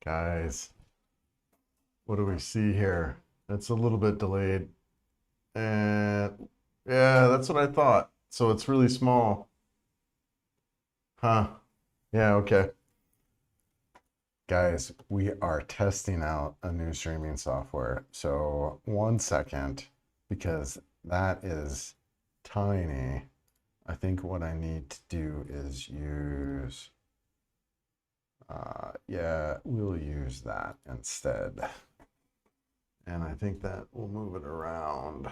Guys, what do we see here? It's a little bit delayed. And yeah, that's what I thought. So it's really small. Huh. Yeah, okay. Guys, we are testing out a new streaming software. So 1 second, because that is tiny. I think what I need to do is use, yeah, we'll use that instead. And I think that will move it around.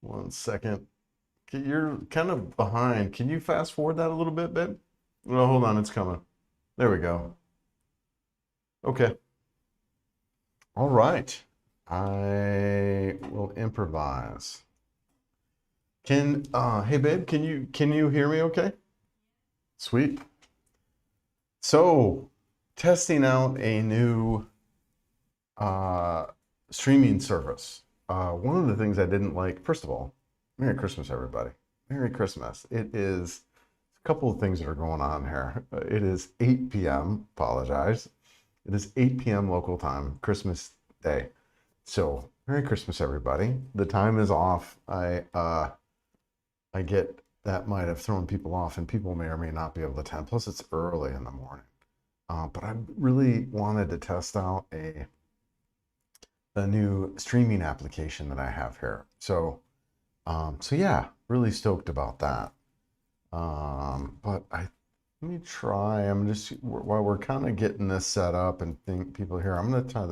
1 second. You're kind of behind. Can you fast forward that a little bit, babe? Well, hold on, it's coming. There we go. Okay. All right. I will improvise. Hey babe, can you hear me okay? Sweet. So, testing out a new uh streaming service. One of the things I didn't like, first of all, Merry Christmas, everybody. Merry Christmas. It is a couple of things that are going on here. It is 8 p.m. Apologize. It is 8 p.m. local time, Christmas Day. So, Merry Christmas, everybody. The time is off. I get that might have thrown people off, and people may or may not be able to attend. Plus, it's early in the morning. But I really wanted to test out a new streaming application that I have here. So yeah, really stoked about that. But let me try. While we're kind of getting this set up and think people here, I'm gonna try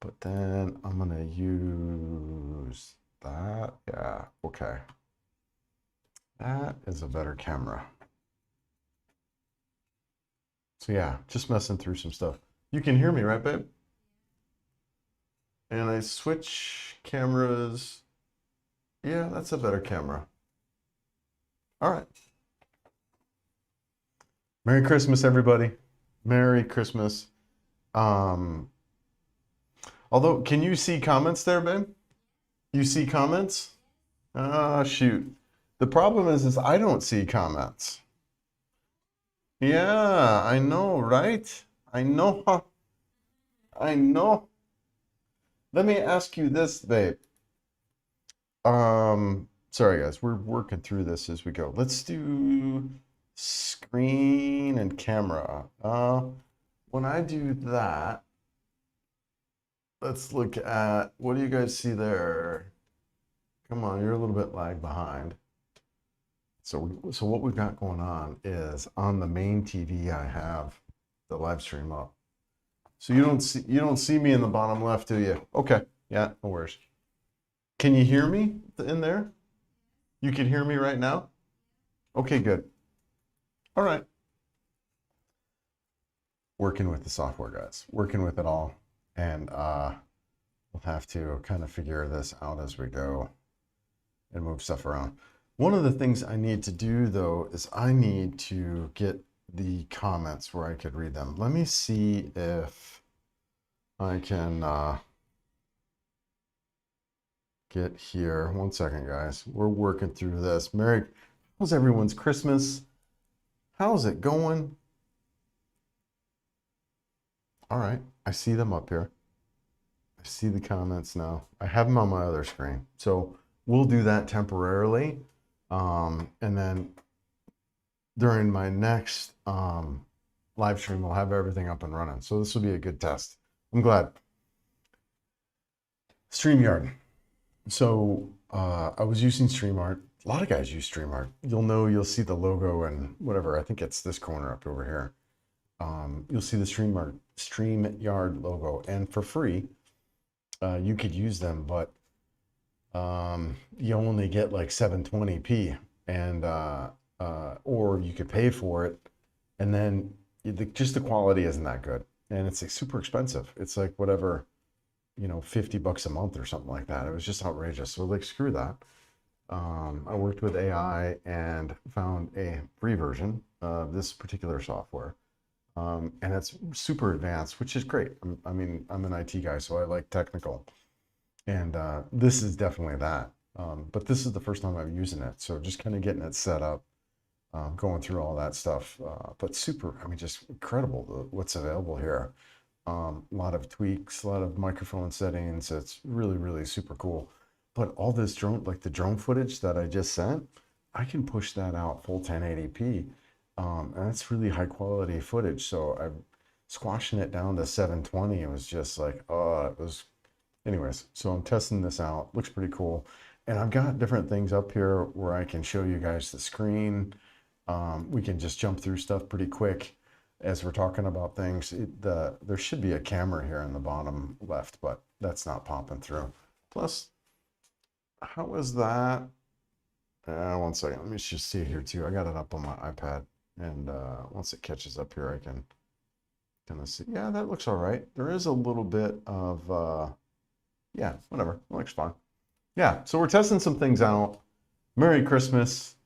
but then I'm gonna use that. Yeah, okay. That is a better camera. So yeah, just messing through some stuff. You can hear me, right, babe? And I switch cameras. Yeah, that's a better camera. All right. Merry Christmas, everybody. Merry Christmas. Um, Although, can you see comments there, babe? You see comments? Ah, shoot. The problem is I don't see comments. Yeah, I know, right? I know. I know. Let me ask you this, babe. Sorry guys, we're working through this as we go. Let's do screen and camera. When I do that, let's look at, what do you guys see there? Come on, you're a little bit lag behind. So what we've got going on is on the main TV, I have the live stream up. So you don't see me in the bottom left, do you? Okay, yeah, no worries. Can you hear me in there? You can hear me right now? Okay, good. All right. Working with the software, guys. Working with it all. And we'll have to kind of figure this out as we go and move stuff around. One of the things I need to do, though, is I need to get the comments where I could read them. Let me see if I can get here. 1 second, guys. We're working through this. How's everyone's Christmas? How's it going? All right, I see them up here. I see the comments now. I have them on my other screen. So we'll do that temporarily. And then during my next live stream, we'll have everything up and running. So this will be a good test. I'm glad. StreamYard. So I was using StreamYard. A lot of guys use StreamYard. You'll see the logo and whatever. I think it's this corner up over here. You'll see the StreamYard logo, and for free, you could use them, but you only get like 720p, and or you could pay for it, and then just the quality isn't that good, and it's like super expensive. It's like whatever, $50 a month or something like that. It was just outrageous. So like, screw that. I worked with AI and found a free version of this particular software. And it's super advanced, which is great. I'm an IT guy, so I like technical. And this is definitely that. But this is the first time I'm using it. So just kind of getting it set up going through all that stuff. But super, I mean, just incredible what's available here. A lot of tweaks, a lot of microphone settings. It's really, really super cool. But all this drone, like the drone footage that I just sent, I can push that out full 1080p. And that's really high quality footage. So I'm squashing it down to 720. It was just like, oh, it was, anyways. So I'm testing this out. Looks pretty cool. And I've got different things up here where I can show you guys the screen. We can just jump through stuff pretty quick as we're talking about things. There should be a camera here in the bottom left, but that's not popping through. Plus, how is that? 1 second. Let me just see here too. I got it up on my iPad, and once it catches up here, I can kind of see. Yeah, that looks all right. There is a little bit of, yeah, whatever. It looks fine. Yeah, so we're testing some things out. Merry Christmas.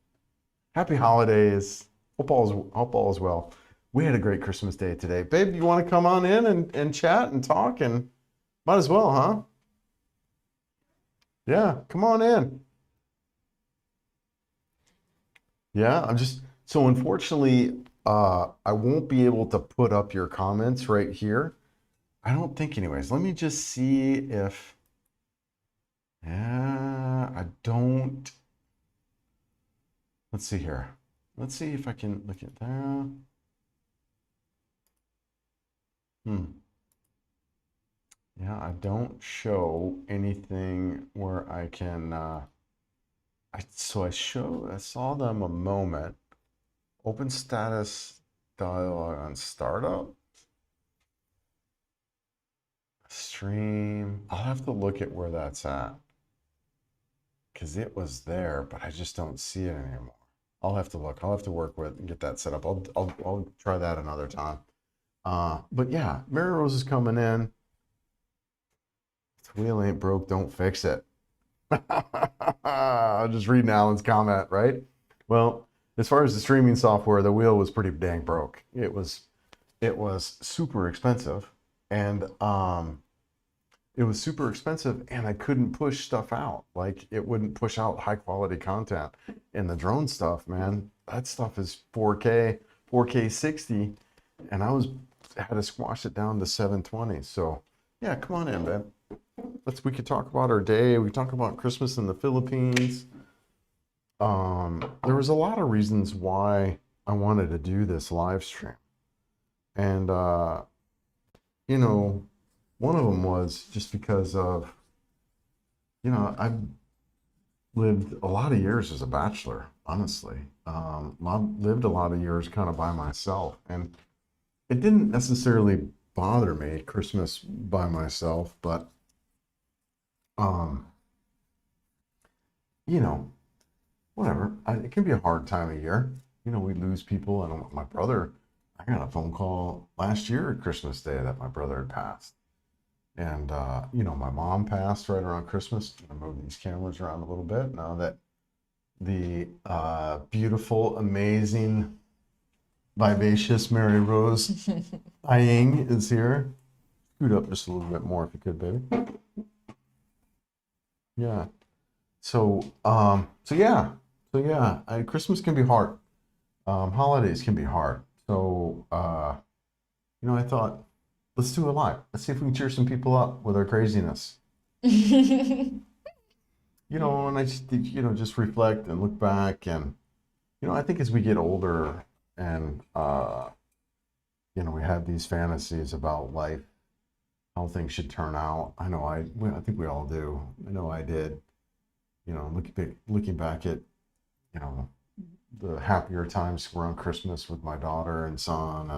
Happy holidays. Hope all is well. We had a great Christmas day today. Babe, you want to come on in and chat and talk? And might as well, huh? Yeah, come on in. Yeah, so unfortunately, I won't be able to put up your comments right here. I don't think anyways. Let me just see if, yeah, I don't, let's see here. Let's see if I can look at that. Yeah, I don't show anything where I can, I saw them a moment. Open status dialog on startup. Stream. I'll have to look at where that's at. Because it was there, but I just don't see it anymore. I'll have to look. I'll have to work with and get that set up. I'll try that another time. But yeah, Mary Rose is coming in. If the wheel ain't broke, don't fix it. I'll just read Alan's comment, right? Well, as far as the streaming software, the wheel was pretty dang broke. It was super expensive, and it was super expensive, and I couldn't push stuff out. Like it wouldn't push out high quality content. And the drone stuff, man, that stuff is 4K, 4K 60, and had to squash it down to 720. So yeah, come on in, man. We could talk about our day. We could talk about Christmas in the Philippines. There was a lot of reasons why I wanted to do this live stream. And, you know, one of them was just because of, I've lived a lot of years as a bachelor, honestly. I've lived a lot of years kind of by myself. And it didn't necessarily bother me, Christmas by myself, but, you know, whatever. It can be a hard time of year. We lose people. And my brother, I got a phone call last year at Christmas Day that my brother had passed. And, my mom passed right around Christmas. I'm going to move these cameras around a little bit now that the beautiful, amazing, vivacious Mary Rose Aying is here. Scoot up just a little bit more if you could, baby. Yeah. So yeah. Christmas can be hard. Holidays can be hard. So, I thought, let's do it live. Let's see if we can cheer some people up with our craziness. And I just reflect and look back, and I think as we get older and we have these fantasies about life, how things should turn out. I think we all do. I know I did. Looking back at the happier times around Christmas with my daughter and son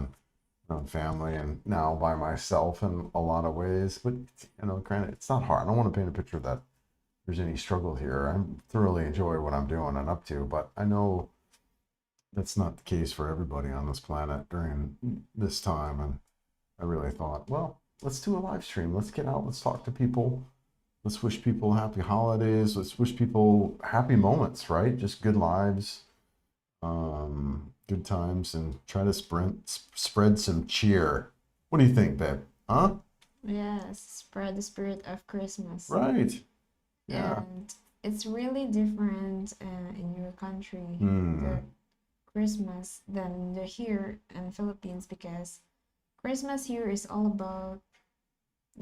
and family, and now by myself in a lot of ways. But granted, it's not hard. I don't want to paint a picture that there's any struggle here. I thoroughly enjoy what I'm doing and up to, but I know that's not the case for everybody on this planet during this time. And I really thought, well, let's do a live stream. Let's get out. Let's talk to people. Let's wish people happy holidays. Let's wish people happy moments, right? Just good lives, good times, and try to spread some cheer. What do you think, babe? Huh? Yes, spread the spirit of Christmas. Right. Yeah. And it's really different in your country. Hmm. The Christmas than they're here in Philippines, because Christmas here is all about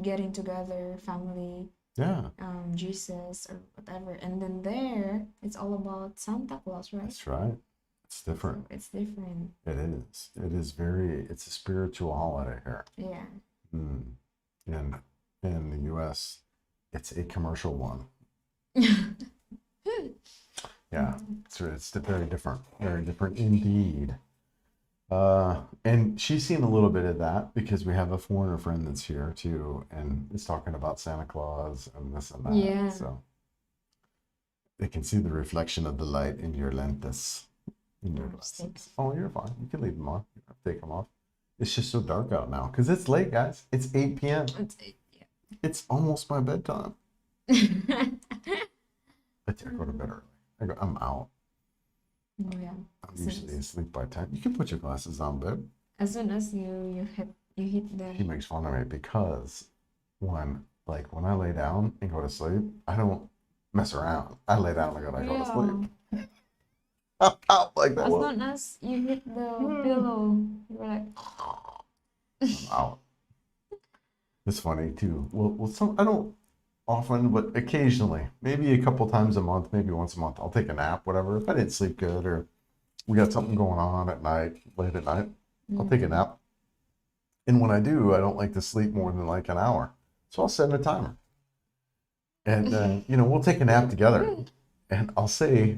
getting together, family, Yeah, Jesus or whatever, and then there it's all about Santa Claus, right? that's right. It's So different. it's different. It is. It is very, it's a spiritual holiday here. Yeah. Mm. And in the US, it's a commercial one. Yeah, it's very different. Very different indeed. And she's seen a little bit of that because we have a foreigner friend that's here too, and is talking about Santa Claus and this and that. Yeah. So they can see the reflection of the light in your lenses, in your glasses. Oh, you're fine. You can leave them on. You don't have to take them off. It's just so dark out now because it's late, guys. It's 8 p.m. It's 8, It's almost my bedtime. yeah. I go to bed early. I'm out. Yeah. I'm usually asleep by 10. You can put your glasses on, babe. As soon as you hit the She makes fun of me because when I lay down and go to sleep, I don't mess around. I lay down and I go to sleep. I'm out like that. As soon as you hit the pillow, you're like, I'm out. It's funny too. Well, I don't often, but occasionally, maybe a couple times a month, maybe once a month, I'll take a nap, whatever. If I didn't sleep good or we got something going on at night, late at night, I'll take a nap. And when I do, I don't like to sleep more than like an hour. So I'll set a timer. And, we'll take a nap together. And I'll set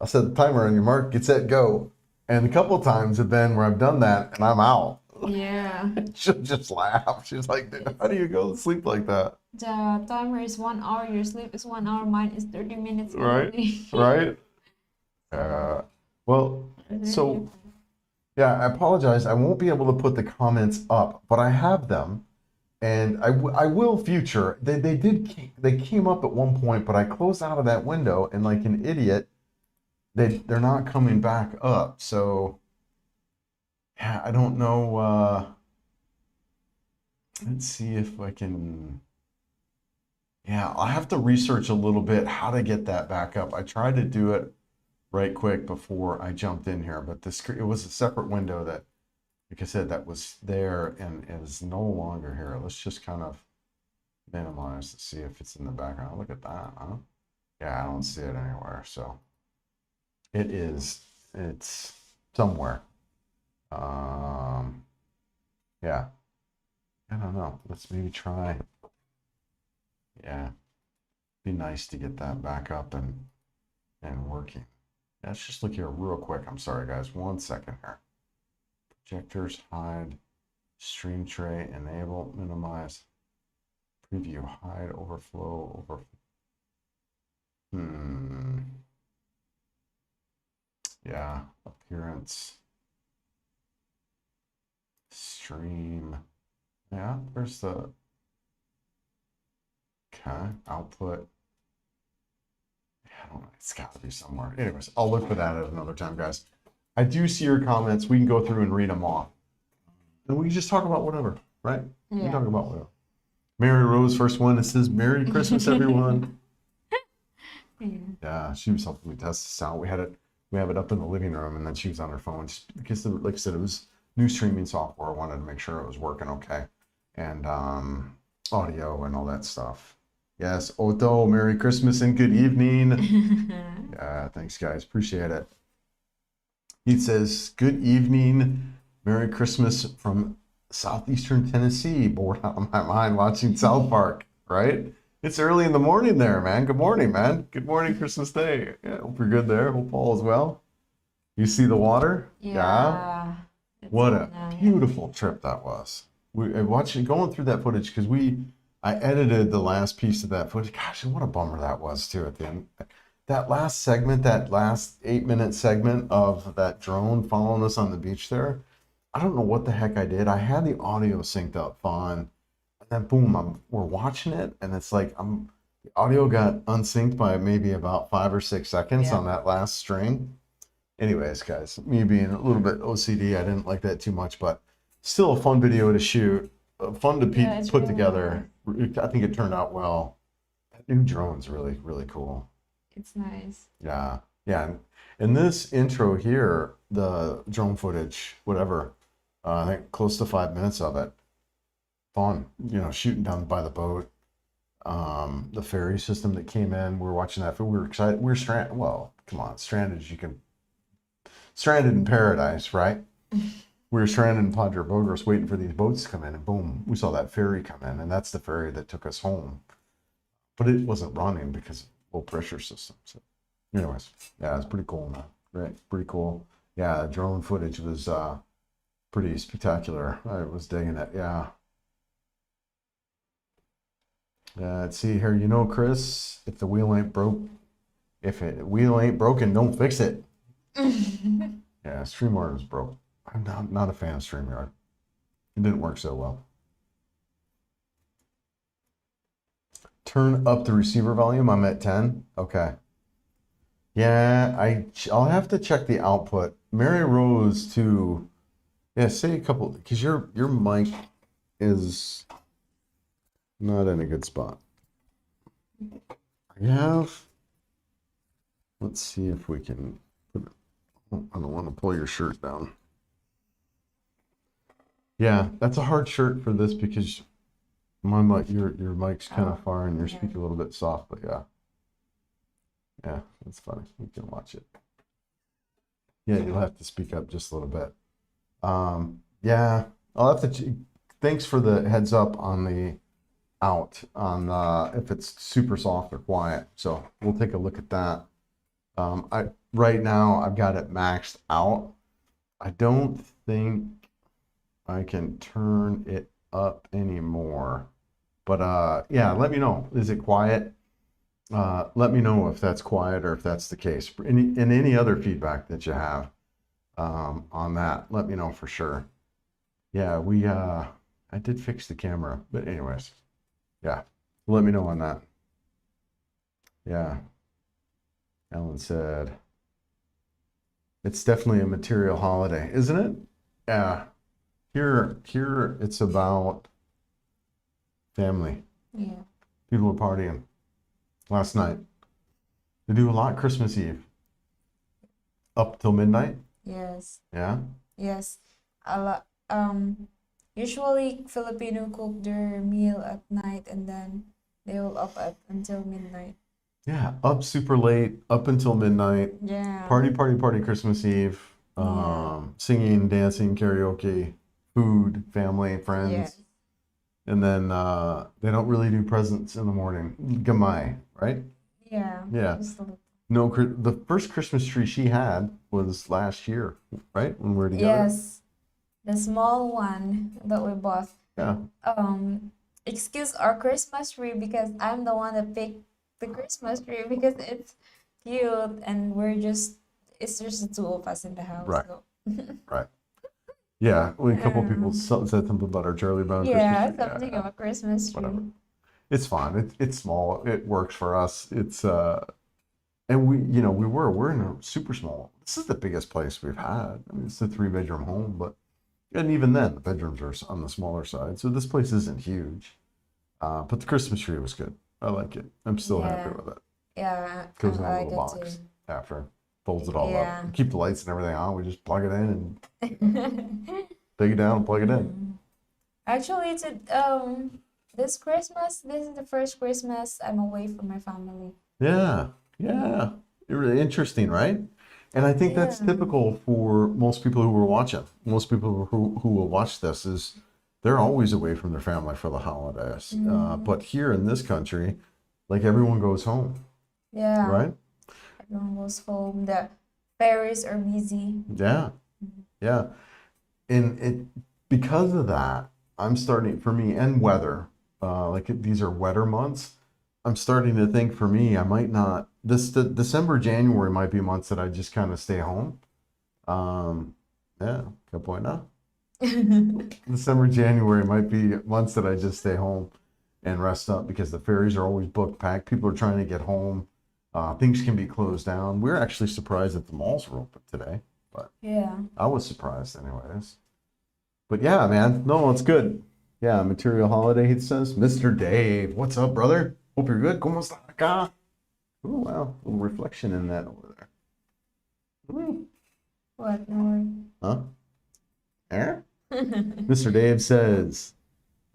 the timer on your mark, get set, go. And a couple of times have been where I've done that and I'm out. yeah. She'll just laugh. She's like, "Dude, how do you go to sleep like that?" The timer is 1 hour, your sleep is 1 hour, mine is 30 minutes. Right. Only. Right. Well, so yeah, I apologize. I won't be able to put the comments up, but I have them, and I will future. They came up at one point, but I closed out of that window, and like an idiot, they're not coming back up. So yeah, I don't know. Let's see if I can. Yeah, I'll have to research a little bit how to get that back up. I tried to do it right quick before I jumped in here, but it was a separate window that, like I said, that was there and is no longer here. Let's just kind of minimize to see if it's in the background. Look at that, huh? Yeah, I don't see it anywhere. So it's somewhere. Yeah, I don't know. Let's maybe try. Yeah, be nice to get that back up and working. Let's just look here real quick. I'm sorry, guys. 1 second here. Projectors, hide, stream tray, enable, minimize, preview, hide, overflow, Yeah, appearance, stream. Yeah, where's the, okay, output. I don't know. It's got to be somewhere. Anyways, I'll look for that at another time, guys. I do see your comments. We can go through and read them off. And we can just talk about whatever, right? We can talk about whatever. Mary Rose, first one. It says, "Merry Christmas, everyone." Yeah, she was helping me test this out. We have it up in the living room, and then she was on her phone just because, like I said, it was new streaming software. I wanted to make sure it was working okay, and audio and all that stuff. Yes, Otto, Merry Christmas and good evening. Yeah, thanks, guys. Appreciate it. He says, "Good evening, Merry Christmas from southeastern Tennessee. Bored out of my mind watching South Park, right? It's early in the morning there, man. Good morning, man. Good morning, Christmas Day. Yeah, hope you're good there. Hope all is well. You see the water? Yeah. What a beautiful trip that was. Going through that footage because I edited the last piece of that footage. Gosh, what a bummer that was too at the end. That last segment, that last 8-minute segment of that drone following us on the beach there. I don't know what the heck I did. I had the audio synced up fine. And then boom, we're watching it. And it's like, the audio got unsynced by maybe about 5 or 6 seconds on that last string. Anyways, guys, me being a little bit OCD, I didn't like that too much, but still a fun video to shoot. Fun to put together. I think it turned out well. That new drone's really, really cool. It's nice. Yeah. And this intro here, the drone footage, whatever. I think close to 5 minutes of it. Fun, shooting down by the boat. The ferry system that came in, we were watching that. We were excited. We were stranded. Well, come on, stranded. Stranded in paradise, right? We were stranded in Padre Bogos waiting for these boats to come in, and boom, we saw that ferry come in, and that's the ferry that took us home. But it wasn't running because of low pressure system. So, anyways, yeah, it's pretty cool, man. Right, pretty cool. Yeah, drone footage was pretty spectacular. I was digging it. Yeah. Let's see here. Chris, if the wheel ain't broke, wheel ain't broken, don't fix it. Yeah, StreamYard was broke. I'm not a fan of StreamYard. It didn't work so well. Turn up the receiver volume. I'm at 10. Okay. Yeah, I'll have to check the output. Mary Rose too. Yeah, say a couple because your mic is not in a good spot. I have. Let's see if we can put it. Oh, I don't want to pull your shirt down. Yeah, that's a hard shirt for this because my mic, your mic's kind of far and your speaker a little bit soft, but yeah. Yeah, that's funny. You can watch it. Yeah, you'll have to speak up just a little bit. Yeah, I'll have to. Thanks for the heads up on the out on if it's super soft or quiet. So we'll take a look at that. Right now I've got it maxed out. I don't think I can turn it up anymore. But yeah, let me know. Is it quiet? Let me know if that's quiet or if that's the case. Any other feedback that you have on that, let me know for sure. Yeah, I did fix the camera, but anyways, yeah, let me know on that. Yeah, Ellen said, it's definitely a material holiday, isn't it? Yeah, here it's about family. Yeah. People are partying. Last night, they do a lot Christmas Eve. Up till midnight? Yes. Yeah? Yes. A lot. Usually Filipino cook their meal at night and then they will up until midnight. Yeah, up super late, up until midnight. Yeah. Party, party, party Christmas Eve. Singing, dancing, karaoke, food, family, friends. Yes. And then they don't really do presents in the morning. Gamai, right? Yeah. Yeah. Just a little. No, the first Christmas tree she had was last year, right? When we were together. Yes. The small one that we bought. Yeah. Excuse our Christmas tree because I'm the one that picked the Christmas tree because it's cute and it's just the two of us in the house. Right. So. Right. Yeah, when a couple people said something about our Charlie Brown Yeah, Christmas tree. something of a Christmas tree. Whatever. It's fun. It's small. It works for us. It's and we're in a super small. This is the biggest place we've had. I mean, it's a 3-bedroom home, and even then the bedrooms are on the smaller side. So this place isn't huge. But the Christmas tree was good. I like it. I'm still happy with it. Yeah, Goes in a I little like it box too. after. Folds it all Yeah. up. Keep the lights and everything on. We just plug it in and take it down and plug it in. Actually, this Christmas, this is the first Christmas I'm away from my family. Yeah. Really interesting, right? And I think that's Yeah. typical for most people who are watching. Most people who will watch this is they're always away from their family for the holidays. But here in this country, like everyone goes home, Yeah. right? Everyone goes home. The ferries are busy. Yeah. And because of that, I'm starting, for me, and weather, like these are wetter months. I'm starting to think for me, I might not, the December, January might be months that I just kind of stay home. Yeah, good point now. December, January might be months that I just stay home and rest up because the ferries are always booked, packed. People are trying to get home. Things can be closed down. We're actually surprised that the malls were open today, but Yeah. I was surprised anyways. But yeah, man, no, it's good. Yeah, material holiday, he says. Mr. Dave, what's up, brother? Hope you're good. ¿Cómo está acá? Oh, wow, a little reflection in that over there. What? No. Huh? Eh? Mr. Dave says,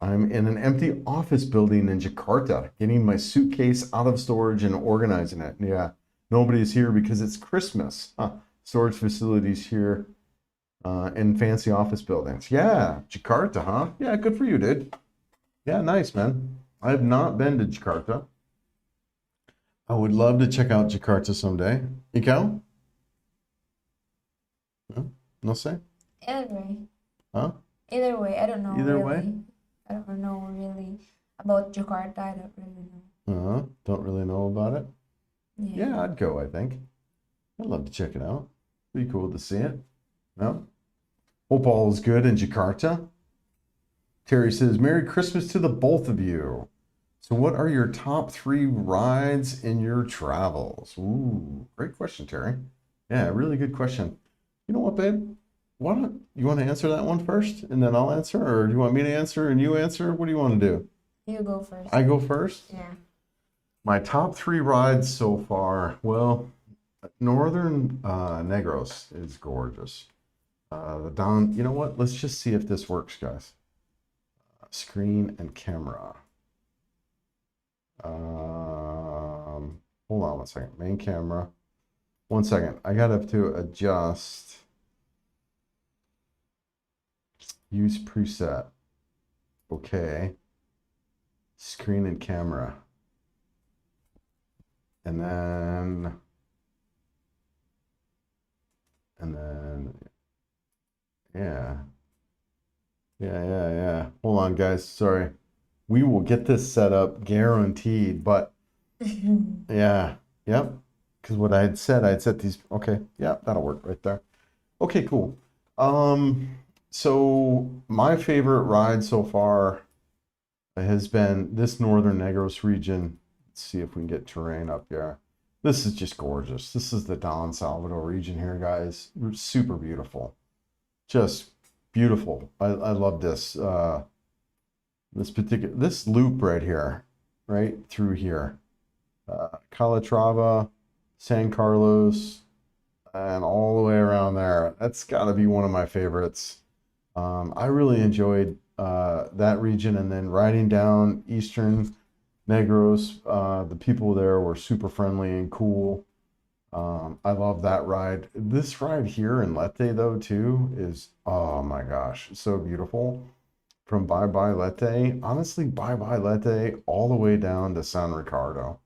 I'm in an empty office building in Jakarta, getting my suitcase out of storage and organizing it. Yeah, nobody's here because it's Christmas. Huh. Storage facilities here in fancy office buildings. Yeah, Jakarta, huh? Yeah, good for you, dude. Yeah, nice, man. I have not been to Jakarta. I would love to check out Jakarta someday. Ikaw? Huh? No say? Either way. Huh? Either way, I don't know Either way? really. I don't know really about Jakarta. I don't really know. Don't really know about it. Yeah. Yeah, I'd go, I think. I'd love to check it out. Be cool to see it. No? Hope all is good in Jakarta. Terry says, Merry Christmas to the both of you. So, what are your top 3 rides in your travels? Ooh, great question, Terry. Yeah, really good question. You know what, babe? Why don't you want to answer that one first and then I'll answer? Or do you want me to answer and you answer? What do you want to do? You go first. I go first? Yeah. My top 3 rides so far. Well, Northern Negros is gorgeous. You know what? Let's just see if this works, guys. Screen and camera. Hold on one second. Main camera. One second. I gotta have to adjust. Use preset. Okay. Screen and camera. And then yeah. Yeah. Hold on, guys. Sorry. We will get this set up guaranteed, but yeah. Yep. Because what I had set these. Okay. Yeah, that'll work right there. Okay, cool. So my favorite ride so far has been this Northern Negros region. Let's see if we can get terrain up here. This is just gorgeous. This is the Don Salvador region here, guys. Super beautiful. Just beautiful. I love this this loop right here, right through here. Calatrava, San Carlos, and all the way around there. That's got to be one of my favorites. I really enjoyed that region, and then riding down Eastern Negros. The people there were super friendly and cool. I love that ride. This ride here in Leyte, though, too, is, oh my gosh, so beautiful. From Bye Bye Leyte, honestly, Bye Bye Leyte all the way down to San Ricardo.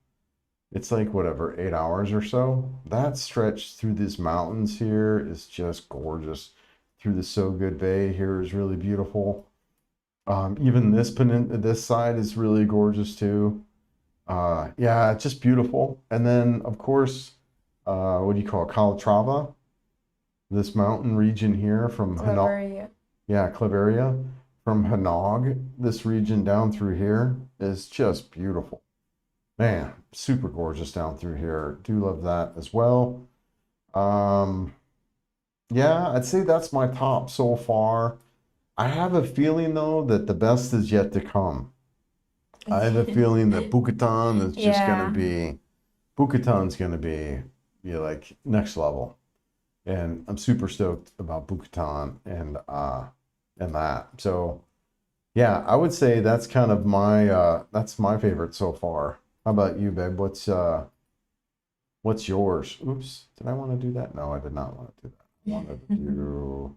It's like, whatever, 8 hours or so. That stretch through these mountains here is just gorgeous. Through the So Good Bay here is really beautiful. Even this side is really gorgeous too. Yeah, it's just beautiful. And then, of course, what do you call it? Calatrava, this mountain region here from Hanog. Claveria. Yeah, Claveria. From Hanog, this region down through here is just beautiful. Man, super gorgeous down through here. Do love that as well. Yeah, I'd say that's my top so far. I have a feeling though that the best is yet to come. I have a feeling that Bucatan is just gonna be Bucatan's gonna be like next level. And I'm super stoked about Bucatan and that. So yeah, I would say that's kind of that's my favorite so far. How about you, babe? What's yours? Oops, did I want to do that? No, I did not want to do that. I wanted to do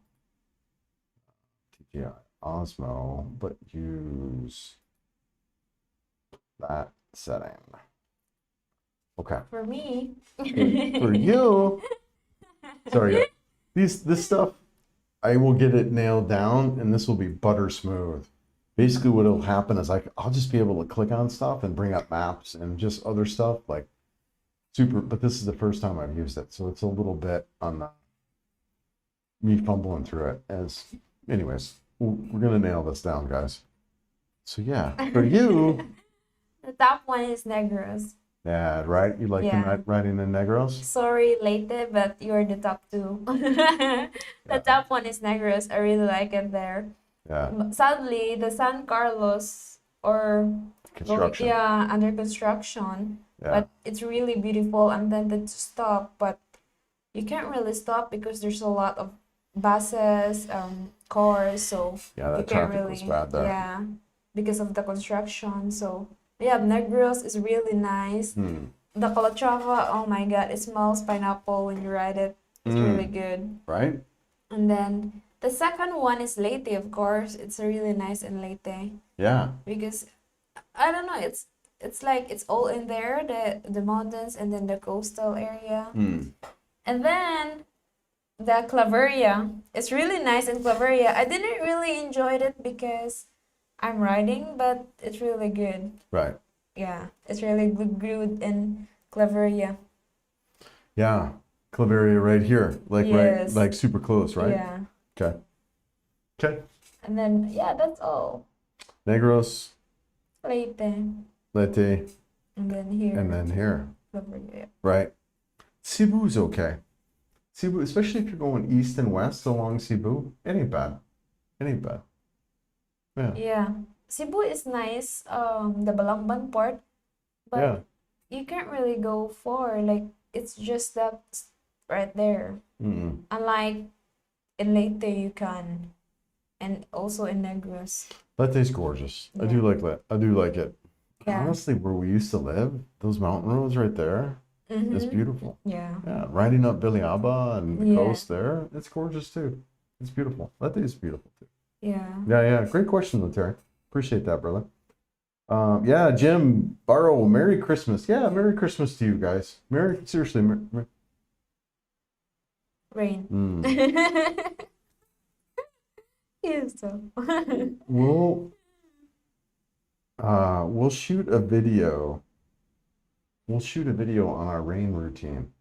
TGI Osmo, but use that setting. Okay. For me. For you. Sorry. This stuff, I will get it nailed down, and this will be butter smooth. Basically, what will happen is I'll just be able to click on stuff and bring up maps and just other stuff like super. But this is the first time I've used it, so it's a little bit on me fumbling through it. Anyways, we're gonna nail this down, guys. So yeah, for you. The top one is Negros. Yeah, right. You like riding in Negros? Sorry, Leyte, but you're the top two. The top one is Negros. I really like it there. Yeah. Sadly, the San Carlos Construction. under construction. Yeah. But it's really beautiful. I'm tempted to stop, but you can't really stop because there's a lot of buses, cars, so Yeah, you that can't traffic was really, bad there. yeah, because of the construction. So yeah, Negros is really nice. Hmm. The Calatrava, oh my God, it smells pineapple when you ride it. It's really good. Right? And then the second one is Leyte, of course. It's really nice in Leyte Yeah. because I don't know, it's like it's all in there, the mountains and then the coastal area. Hmm. And then the Claveria. It's really nice in Claveria. I didn't really enjoy it because I'm riding, but it's really good. Right. Yeah, it's really good in Claveria. Yeah. Claveria right here. Yes. Like super close, right? Yeah. Okay. Okay. And then yeah, that's all. Negros, Leyte. Leyte, And then here. and then here. Claveria. Right. Cebu's okay. Cebu, especially if you're going east and west along Cebu, it ain't bad. It ain't bad. Yeah. Yeah. Cebu is nice, the Balangban part, Yeah. but you can't really go far. Like it's just that right there. Mm-mm. Unlike in Leyte, you can, and also in Negros. Leyte's gorgeous. I Yeah. do like that. I do like it. Yeah. Honestly, where we used to live, those mountain roads right there, it's Mm-hmm. beautiful. Yeah. Yeah, riding up Biliaba and the Yeah. coast there, it's gorgeous too. It's beautiful. Leyte is beautiful too. Yeah. Yeah. Great question, though, Terry. Appreciate that, brother. Yeah, Jim Barrow, Merry Christmas. Yeah, Merry Christmas to you guys. Seriously. Rain. Mm. Yes. So. We'll we'll shoot a video. We'll shoot a video on our rain routine.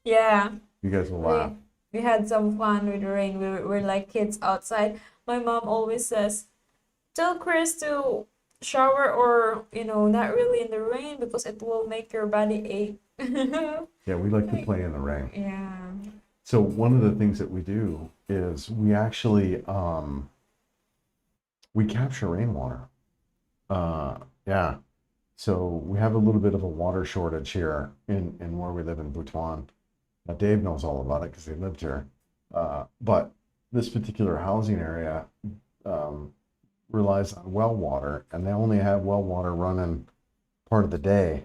Yeah. You guys will laugh. We had some fun with the rain. We're like kids outside. My mom always says, tell Chris to shower or, not really in the rain because it will make your body ache. Yeah, we like to play in the rain. Yeah. So one of the things that we do is we actually we capture rainwater. Yeah. So we have a little bit of a water shortage here in where we live in Butuan. Now Dave knows all about it because he lived here. But this particular housing area relies on well water, and they only have well water running part of the day.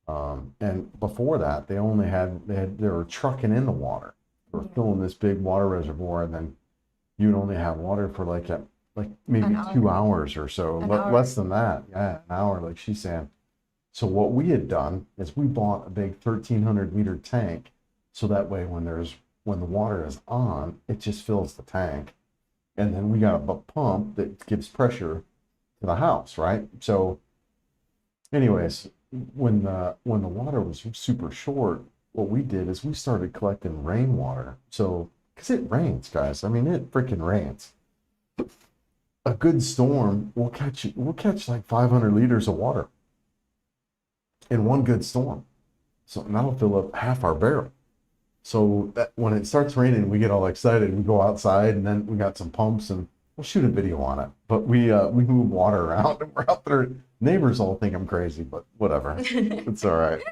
And before that, they were trucking in the water. They were filling this big water reservoir, and then you'd only have water for like maybe An hour. 2 hours or so, An hour. less than that. Yeah, an hour, like she's saying. So what we had done is we bought a big 1,300 liter tank, so that way when the water is on, it just fills the tank, and then we got a pump that gives pressure to the house, right? So, anyways, when the water was super short, what we did is we started collecting rainwater. So, because it rains, guys. I mean, it freaking rains. A good storm will catch like 500 liters of water in one good storm. So that'll fill up half our barrel. So that when it starts raining, we get all excited. We go outside, and then we got some pumps, and we'll shoot a video on it. But we move water around, and we're out there. Neighbors all think I'm crazy, but whatever. It's all right.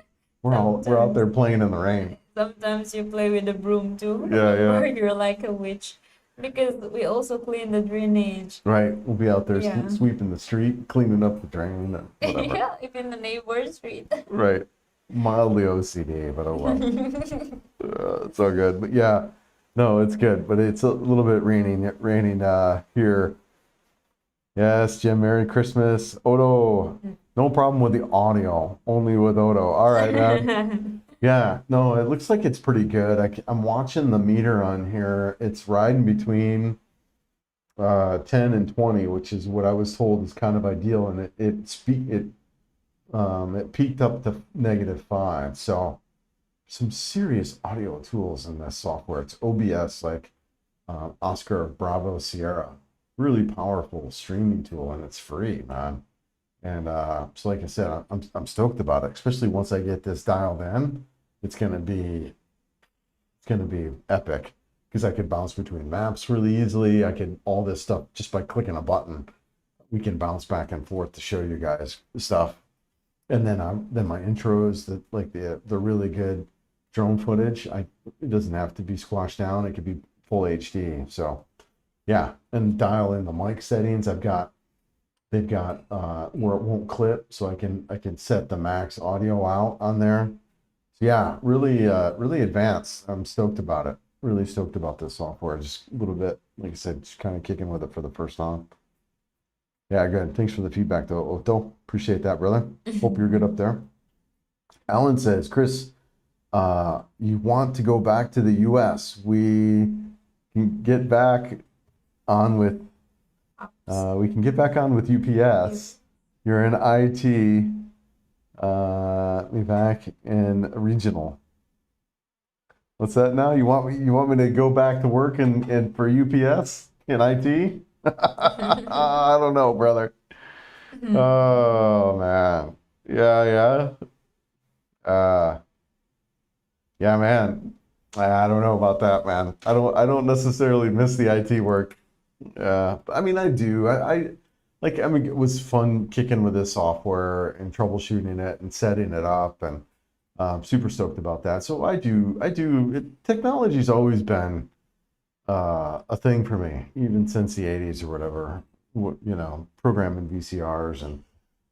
We're out there playing in the rain. Sometimes you play with the broom too. Yeah. Or you're like a witch. Because we also clean the drainage. Right. We'll be out there Yeah. sweeping the street, cleaning up the drain, and whatever. Yeah, even the neighbor's street. Right. Mildly OCD, but oh well. It's all good. But yeah, no, it's good. But it's a little bit raining here. Yes, Jim, Merry Christmas. Odo, no problem with the audio, only with Odo. All right, man. Yeah, no, it looks like it's pretty good. I'm watching the meter on here. It's riding between 10 and 20, which is what I was told is kind of ideal, and it peaked up to -5. So some serious audio tools in this software. It's OBS, like Oscar Bravo Sierra, really powerful streaming tool, and it's free, man. And so, like I said, I'm stoked about it, especially once I get this dialed in. It's gonna be epic because I could bounce between maps really easily. I could all this stuff just by clicking a button. We can bounce back and forth to show you guys stuff. And then my intros, the really good drone footage. It doesn't have to be squashed down. It could be full HD. So yeah, and dial in the mic settings. They've got where it won't clip, so I can set the max audio out on there. So yeah, really advanced. I'm stoked about it. Really stoked about this software. Just a little bit, like I said, just kind of kicking with it for the first time. Yeah, good. Thanks for the feedback though, Otto. Appreciate that, brother. Hope you're good up there. Alan says, Chris, you want to go back to the US. We can get back on with UPS. You're in IT. Me back in regional. What's that now? You want me to go back to work in for UPS in IT? I don't know, brother. Oh man. Yeah. Yeah, man. I don't know about that, man. I don't necessarily miss the IT work. I mean, I do. I mean, it was fun kicking with this software and troubleshooting it and setting it up, and super stoked about that. So I do. Technology's always been a thing for me, even since the '80s or whatever. You know, programming VCRs and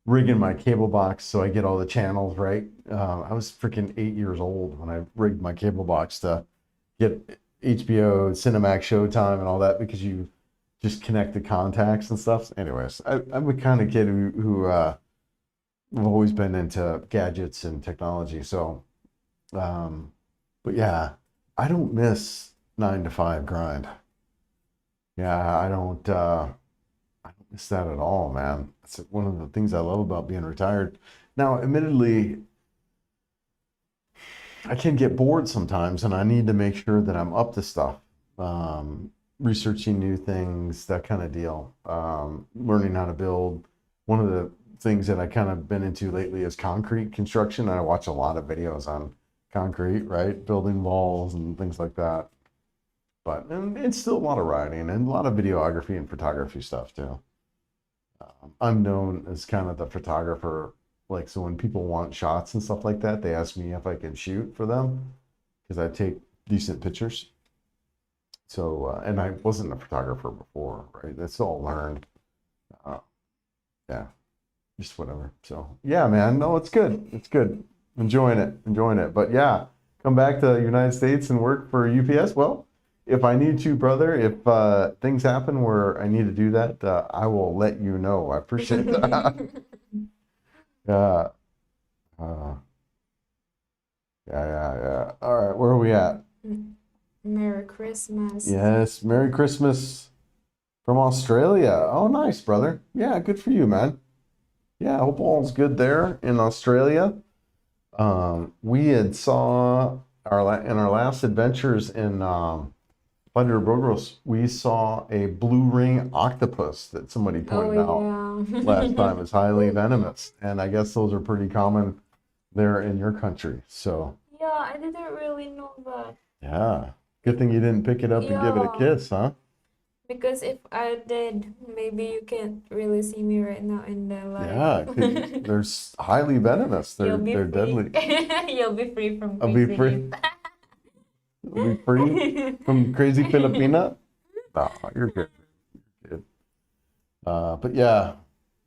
rigging my cable box so I get all the channels right. I was freaking 8 years old when I rigged my cable box to get HBO, Cinemax, Showtime, and all that, because you just connect the contacts and stuff. Anyways, I'm the kind of kid who I've always been into gadgets and technology. So, but yeah, I don't miss 9 to 5 grind. Yeah, I don't miss that at all, man. It's one of the things I love about being retired. Now, admittedly, I can get bored sometimes, and I need to make sure that I'm up to stuff. Researching new things, that kind of deal. Learning how to build. One of the things that I kind of been into lately is concrete construction. I watch a lot of videos on concrete, right? Building walls and things like that. But and it's still a lot of writing and a lot of videography and photography stuff too. I'm known as kind of the photographer. Like, so when people want shots and stuff like that, they ask me if I can shoot for them because I take decent pictures. So, and I wasn't a photographer before, right? That's all learned. Uh, yeah, just whatever. So, yeah, man, no, it's good. It's good. Enjoying it. But yeah, come back to the United States and work for UPS. Well, if I need to, brother, if things happen where I need to do that, I will let you know. I appreciate that. Yeah. Uh, yeah. All right, where are we at? Merry Christmas. Yes, Merry Christmas from Australia. Oh, nice, brother. Yeah, good for you, man. Yeah, I hope all's good there in Australia. We had saw in our last adventures in Thunder Bogros, we saw a blue ring octopus that somebody pointed out Yeah. last time. It's highly venomous, and I guess those are pretty common there in your country. So Yeah, I didn't really know that. yeah, good thing you didn't pick it up and give it a Yeah, kiss, huh? because if I did, maybe you can't really see me right now in the Yeah, live. they're highly venomous. You'll be They're free. deadly. You'll be free from I'll be crazy free. I'll be free from crazy Filipina. No, you're good. You're good. But yeah,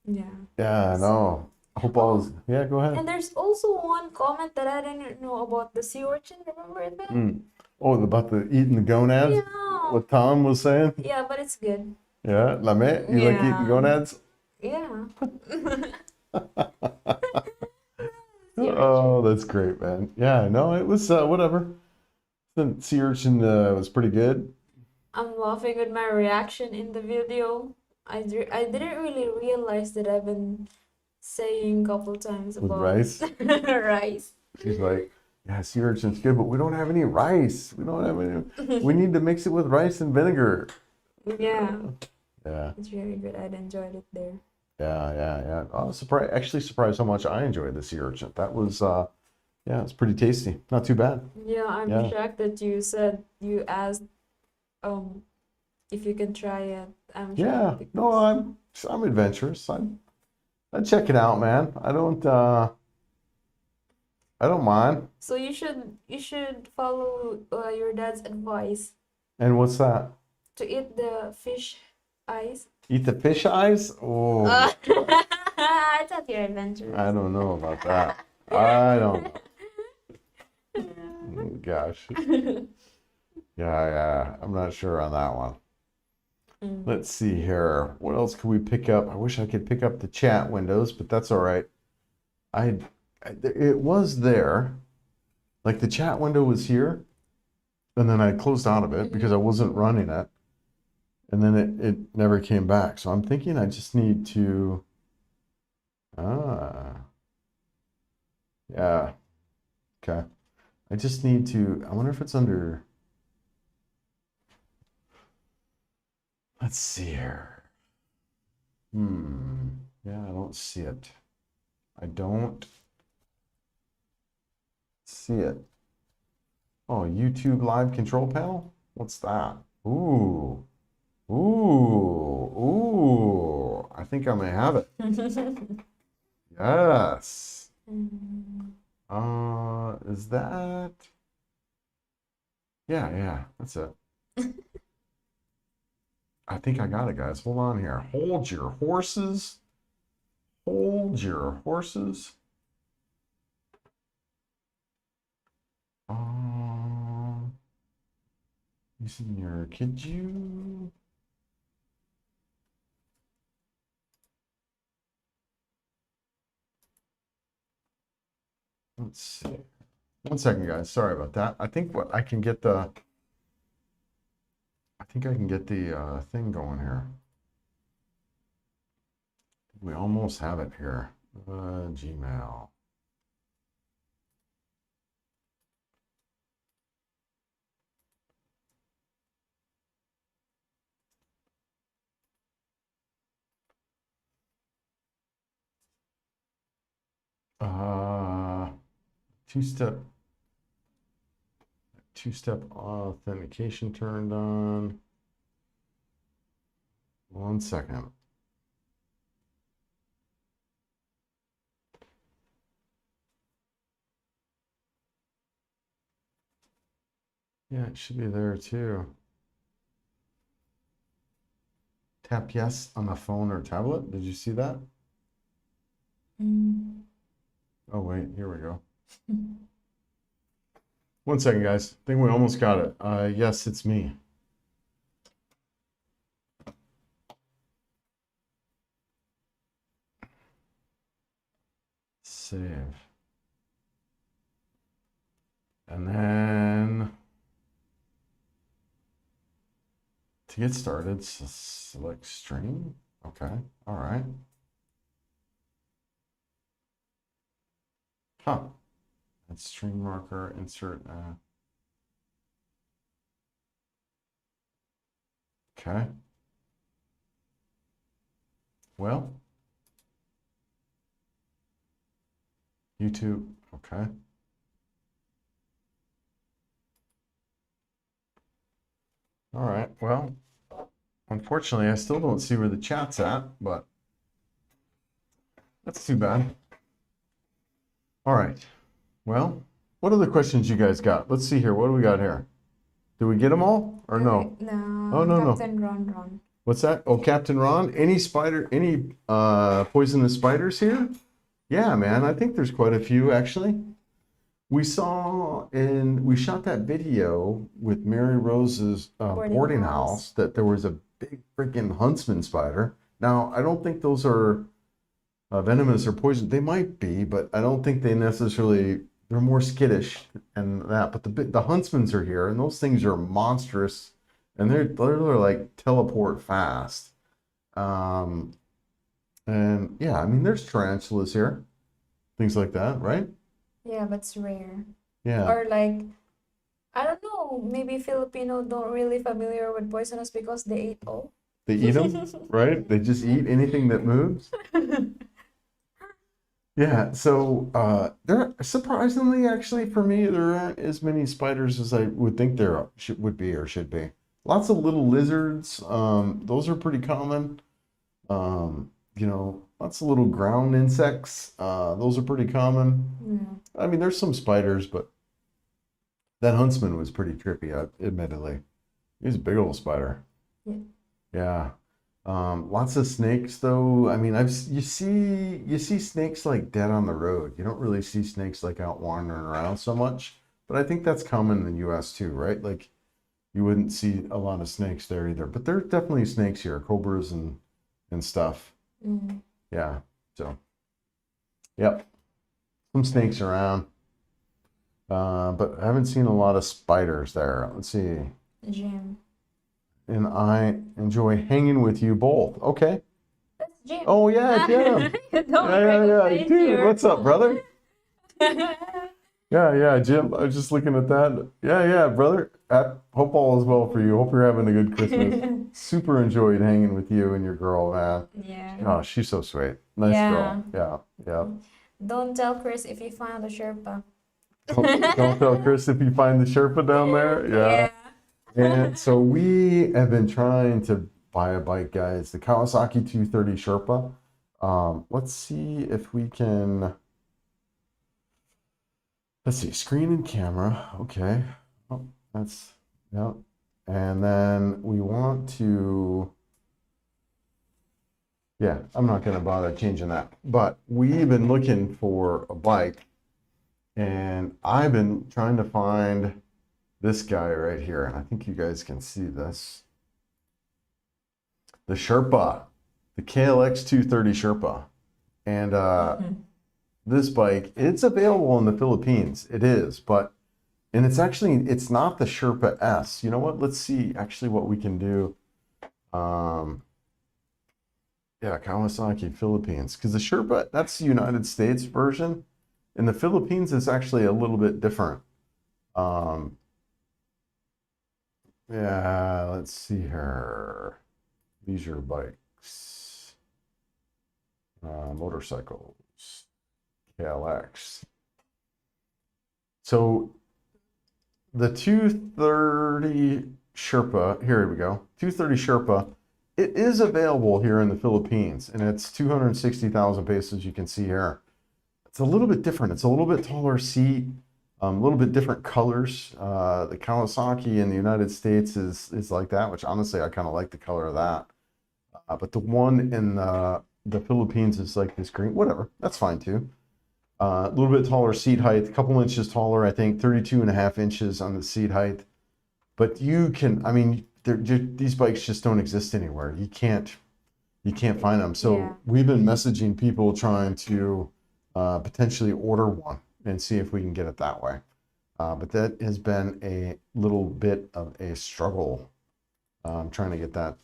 Yeah. no. I hope all is. Yeah, go ahead. And there's also one comment that I didn't know about the sea urchin. Remember that? Mm. Oh, about the eating the gonads? Yeah. What Tom was saying? Yeah, but it's good. Yeah, lame. You like eating Yeah. gonads? Yeah. Sea Oh, urchin. that's great, man. Yeah, no, it was whatever. The sea urchin was pretty good I'm laughing with my reaction in the video. I didn't really realize that I've been saying a couple times with about rice. rice. She's like, yeah, sea urchin's good, but we don't have any rice. We don't have any. We need to mix it with rice and vinegar. Yeah, Yeah, it's really good. I'd enjoyed it there. yeah. I was surprised, actually surprised how much I enjoyed the sea urchin. That was, yeah, it's pretty tasty. Not too bad. Yeah, I'm Yeah. shocked that you asked um if you can try it. I'm Yeah, shocked no, because I'm adventurous. I check it out, man. I don't I don't mind. So you should follow your dad's advice And what's that? to eat the fish eyes. Eat the fish eyes? Oh, I thought you're adventurous. I don't know about that. I don't know. Gosh. Yeah. I'm not sure on that one. Let's see here. What else could we pick up? I wish I could pick up the chat windows, but that's all right. It was there. Like the chat window was here, and then I closed out of it because I wasn't running it. And then it never came back. So I'm thinking I just need to, yeah, okay. I just need to, I wonder if it's under, let's see here. Yeah, I don't see it. I don't see it. Oh, YouTube live control panel? What's that? Ooh. I think I may have it. Yes. Is that? Yeah, that's it. I think I got it, guys. Hold on here. Hold your horses. Hold your horses. Using your, could you? Let's see. 1 second, guys. Sorry about that. I think what I can get the, I think I can get the thing going here. We almost have it here. Gmail. Two-step authentication turned on. 1 second. Yeah, it should be there too. Tap yes on the phone or tablet. Did you see that? Oh, wait, here we go. 1 second, guys. I think we almost got it. Yes, it's me. Save. And then to get started, select stream. Okay, all right. Huh. That's stream marker, insert. Okay. Well, YouTube. Okay. All right. Well, unfortunately, I still don't see where the chat's at, but that's too bad. All right. Well, what other questions you guys got? Let's see here. What do we got here? Do we get them all or no? No. Oh, no. Captain Ron. What's that? Oh, Captain Ron. Any poisonous spiders here? Yeah, man. I think there's quite a few actually. We shot that video with Mary Rose's boarding house that there was a big freaking huntsman spider. Now, I don't think those are venomous or poison. They might be, but I don't think they necessarily, they're more skittish and that. But the huntsmans are here, and those things are monstrous, and they're like teleport fast. And yeah, I mean, there's tarantulas here, things like that, right? Yeah, but it's rare. Yeah. Or like, I don't know, maybe Filipino don't really familiar with poisonous because they ate all. They eat them, right? They just eat anything that moves. Yeah, so there surprisingly, actually, for me, there aren't as many spiders as I would think there would be or should be. Lots of little lizards. Those are pretty common. You know, lots of little ground insects. Those are pretty common. Yeah. I mean, there's some spiders, but that huntsman was pretty trippy, admittedly. He's a big old spider. Yeah. Yeah. Lots of snakes though. I mean, you see snakes like dead on the road. You don't really see snakes like out wandering around so much. But I think that's common in the US too, right? Like you wouldn't see a lot of snakes there either. But there are definitely snakes here, cobras and stuff. Mm. Yeah. So, yep. Some snakes around. But I haven't seen a lot of spiders there. Let's see. Jim. And I enjoy hanging with you both. Okay. That's Jim. Oh yeah, Jim. You don't Yeah, recognize dude, your- what's up, brother? Yeah, Jim. I was just looking at that. Yeah, brother. Hope all is well for you. Hope you're having a good Christmas. Super enjoyed hanging with you and your girl, man. Yeah. Oh, she's so sweet. Nice Yeah. girl. Yeah. Don't tell Chris if you found a Sherpa. Don't tell Chris if you find the Sherpa down there. Yeah. And so we have been trying to buy a bike, guys. The Kawasaki 230 Sherpa. Let's see if we can. Let's see, screen and camera. Okay. Oh, that's, yeah. And then we want to, yeah, I'm not going to bother changing that. But we've been looking for a bike, and I've been trying to find this guy right here. And I think you guys can see this. The Sherpa, the KLX 230 Sherpa. And this bike, it's available in the Philippines. It is, but, and it's not the Sherpa S. You know what? Let's see actually what we can do. Yeah, Kawasaki Philippines, because the Sherpa, that's the United States version. In the Philippines, it's actually a little bit different. Yeah, let's see here. Leisure bikes, motorcycles. KLX. So the 230 Sherpa, here we go. 230 Sherpa, it is available here in the Philippines, and it's 260,000 pesos. You can see here. It's a little bit different. It's a little bit taller seat, a little bit different colors. The Kawasaki in the United States is like that, which honestly I kind of like the color of that. But the one in the Philippines is like this green. Whatever, that's fine too. A little bit taller seat height, a couple inches taller, I think 32.5 inches on the seat height. But you can, I mean, these bikes just don't exist anywhere. You can't find them. So Yeah. we've been messaging people trying to potentially order one and see if we can get it that way. But that has been a little bit of a struggle trying to get that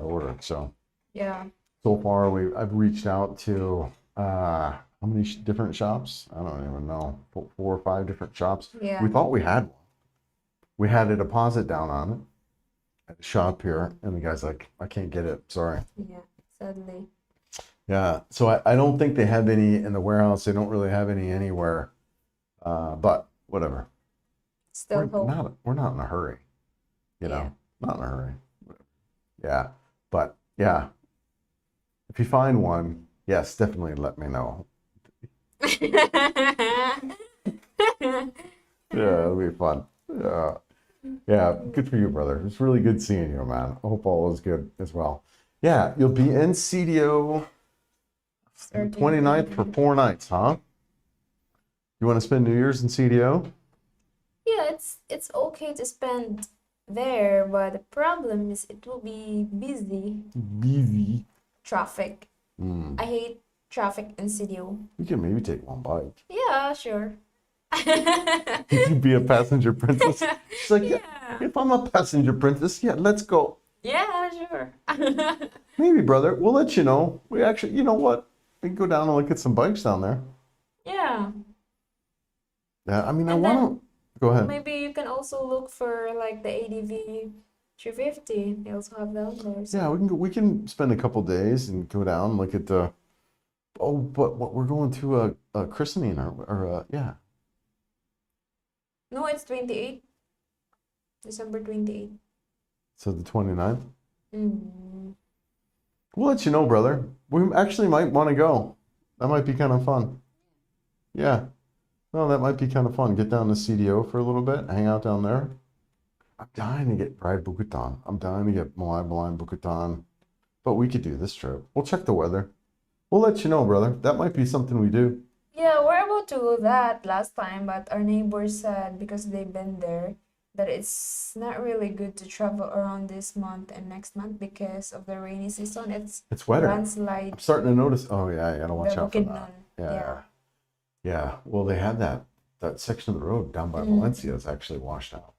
ordered. So Yeah. so far I've reached out to how many different shops? I don't even know. 4 or 5 different shops. Yeah. We thought we had one. We had a deposit down on it at a shop here, and the guy's like, I can't get it. Sorry. Yeah. Sadly. Yeah. So I don't think they have any in the warehouse. They don't really have any anywhere. But whatever. Still hope. We're not in a hurry. You know, Yeah. not in a hurry. Yeah. But yeah. If you find one, yes, definitely let me know. Yeah, it'll be fun. Yeah, good for you, brother. It's really good seeing you, man. I hope all is good as well. Yeah, you'll be in CDO 29th for 4 nights, huh? You want to spend New Year's in CDO? Yeah, it's okay to spend there, but the problem is it will be busy. BV. Traffic. I hate traffic in CDO. You can maybe take one bike. Yeah, sure. Could you be a passenger princess? She's like, yeah, if I'm a passenger princess, yeah, let's go. Yeah, sure. Maybe, brother. We'll let you know. We actually, you know what? We can go down and look at some bikes down there. Yeah. Yeah, I mean, I And want to. Go ahead. Maybe you can also look for like the ADV 350. They also have down there. So. Yeah, we can spend a couple days and go down and look at the. Oh, but what we're going to a christening or yeah. No, it's 28. December 28. So the 29th. Mm. We'll let you know, brother. We actually might want to go. That might be kind of fun. Yeah. No, that might be kind of fun. Get down to CDO for a little bit, hang out down there. I'm dying to get Pride Bukutan. I'm dying to get Malay Malay Bukutan. But we could do this trip. We'll check the weather. We'll let you know, brother. That might be something we do. Yeah, we're about to go that last time, but our neighbors said because they've been there that it's not really good to travel around this month and next month because of the rainy season. It's It's wetter. landslide, I'm starting to notice. Oh yeah, I gotta the watch out for that. Bukidnon. Yeah, Yeah. yeah. Well, they had that section of the road down by Mm. Valencia is actually washed out.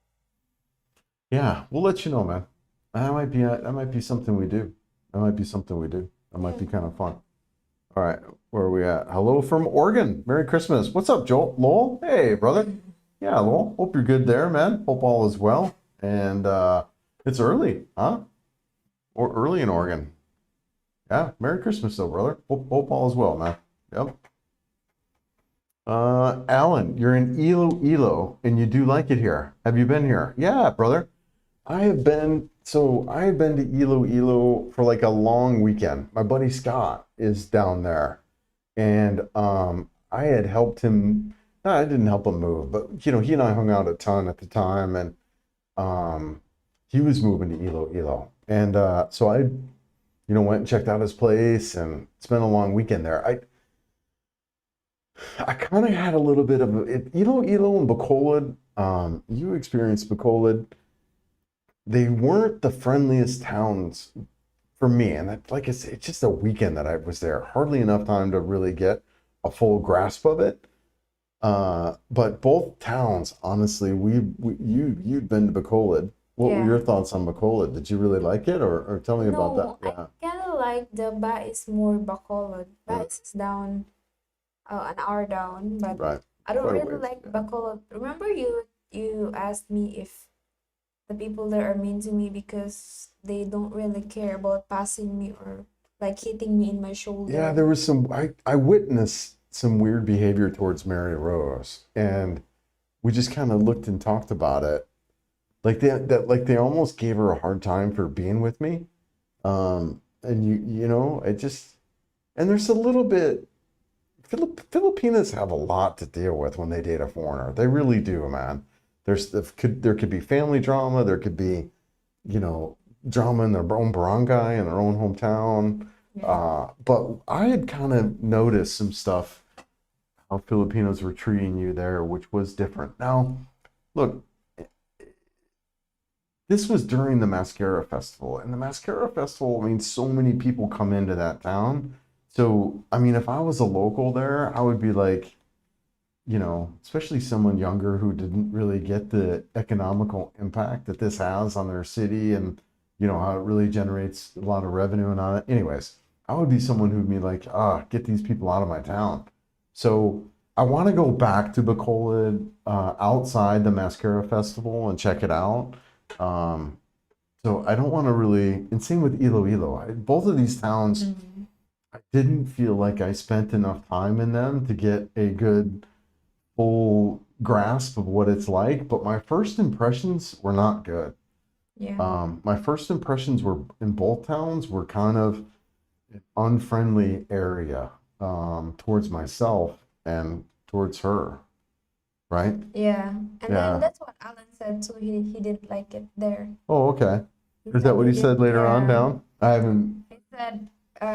Yeah, we'll let you know, man. That might be something we do. That might be something we do. That might be kind of fun. All right, where are we at? Hello from Oregon. Merry Christmas. What's up, Joel? Lowell? Hey, brother. Yeah, Lowell. Hope you're good there, man. Hope all is well. And it's early, huh? Or early in Oregon. Yeah, Merry Christmas, though, brother. Hope all is well, man. Yep. Alan, you're in Ilo, and you do like it here. Have you been here? Yeah, brother. I have been to Ilo for like a long weekend. My buddy Scott is down there. And I had helped him. No, I didn't help him move, but he and I hung out a ton at the time, and um, he was moving to Ilo. And so I, went and checked out his place and spent a long weekend there. I kind of had a little bit of Ilo and Bacolod. You experienced Bacolod. They weren't the friendliest towns for me, and like I said, it's just a weekend that I was there. Hardly enough time to really get a full grasp of it. But both towns, honestly, you'd been to Bacolod. What were Yeah. your thoughts on Bacolod? Did you really like it, or tell me about that? No, I kind of like the Bais more Bacolod. Yeah, Bais is down, an hour down, but right. I don't Quite a really ways. like Yeah. Bacolod. Remember you asked me if the people there are mean to me because they don't really care about passing me or like hitting me in my Yeah, shoulder. there was I witnessed some weird behavior towards Mary Rose, and we just kind of looked and talked about it. Like they almost gave her a hard time for being with me. And it just, and there's a little bit, Filipinas have a lot to deal with when they date a foreigner. They really do, man. There could be family drama. There could be, drama in their own barangay, in their own hometown. Yeah. But I had kind of noticed some stuff, how Filipinos were treating you there, which was different. Now, look, this was during the Mascara Festival, and the Mascara Festival, I mean, so many people come into that town. So, I mean, if I was a local there, I would be like, especially someone younger who didn't really get the economical impact that this has on their city and, how it really generates a lot of revenue and all that. Anyways, I would be someone who'd be like, get these people out of my town. So I want to go back to Bacolod outside the Mascara Festival and check it out. Um, so I don't want to really, and same with Iloilo. Both of these towns, Mhm. I didn't feel like I spent enough time in them to get a good full grasp of what it's like, but my first impressions were not good. Yeah. My first impressions were in both towns were kind of an unfriendly area towards myself and towards her, right? Yeah. And then Yeah. that's what Alan said too. He didn't like it there. Oh, okay. He Is that said what he said later on yeah. down? I haven't. He said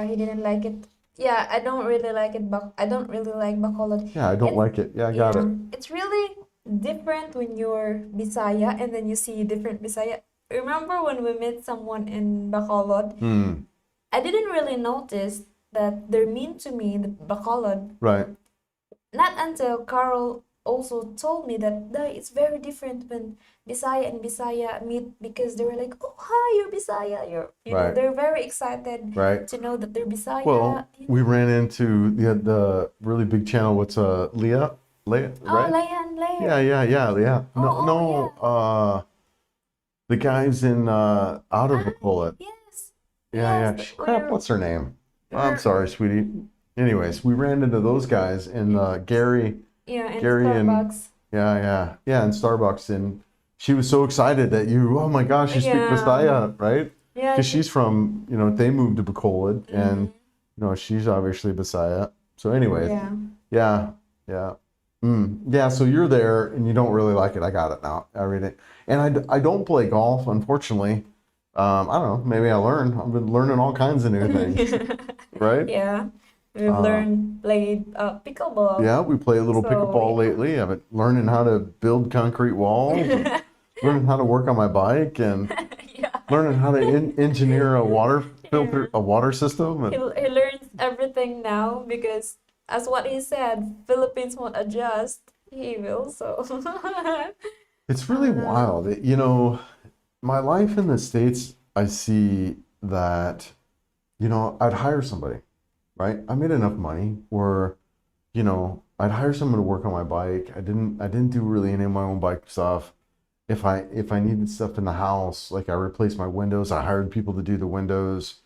he didn't like it. Yeah, I don't really like it, but I don't really like Bacolod. Yeah, I don't It's like it. Yeah, I got yeah, it. it's really different when you're Bisaya and then you see different Bisaya. Remember when we met someone in Bacolod? Hmm. I didn't really notice that they're mean to me in the Bacolod. Right. Not until Carl also told me that it's very different when Bisaya and Bisaya meet because they were like, "Oh, hi, you're Bisaya." Right. They're very excited Right. to know that they're Bisaya. Well, we ran into the really big channel. What's Leah, Oh, right? Layan, Yeah, Layan. yeah, yeah, yeah. No, Oh, no. The guys in out of yeah. Bullet. Yes, Yeah, yes. yeah. Crap, what's her name? I'm sorry, sweetie. Anyways, we ran into those guys in Gary, Yeah, in Gary and Starbucks. yeah, in Starbucks, and she was so excited that oh my gosh, you speak Yeah, Vistaya, right? Yeah, because she's from, they moved to Bacolod, and she's obviously Bisaya. So, anyways, yeah. yeah, yeah, yeah. So you're there, and you don't really like it. I got it now. I read it, and I don't play golf, unfortunately. I don't know. Maybe I learn. I've been learning all kinds of new things, right? Yeah. We've Uh, learned played pickleball. yeah, we play a little So pickleball lately. I've been learning how to build concrete walls, and yeah. learning how to work on my bike, and Yeah. learning how to engineer a water Yeah. filter, a water system, He and learns everything now because as what he said, Philippines won't adjust. He will, so it's really uh, wild. My life in the States, I see that, I'd hire somebody, right? I made enough money where, I'd hire someone to work on my bike. I didn't do really any of my own bike stuff. If I needed stuff in the house, like I replaced my windows, I hired people to do the windows.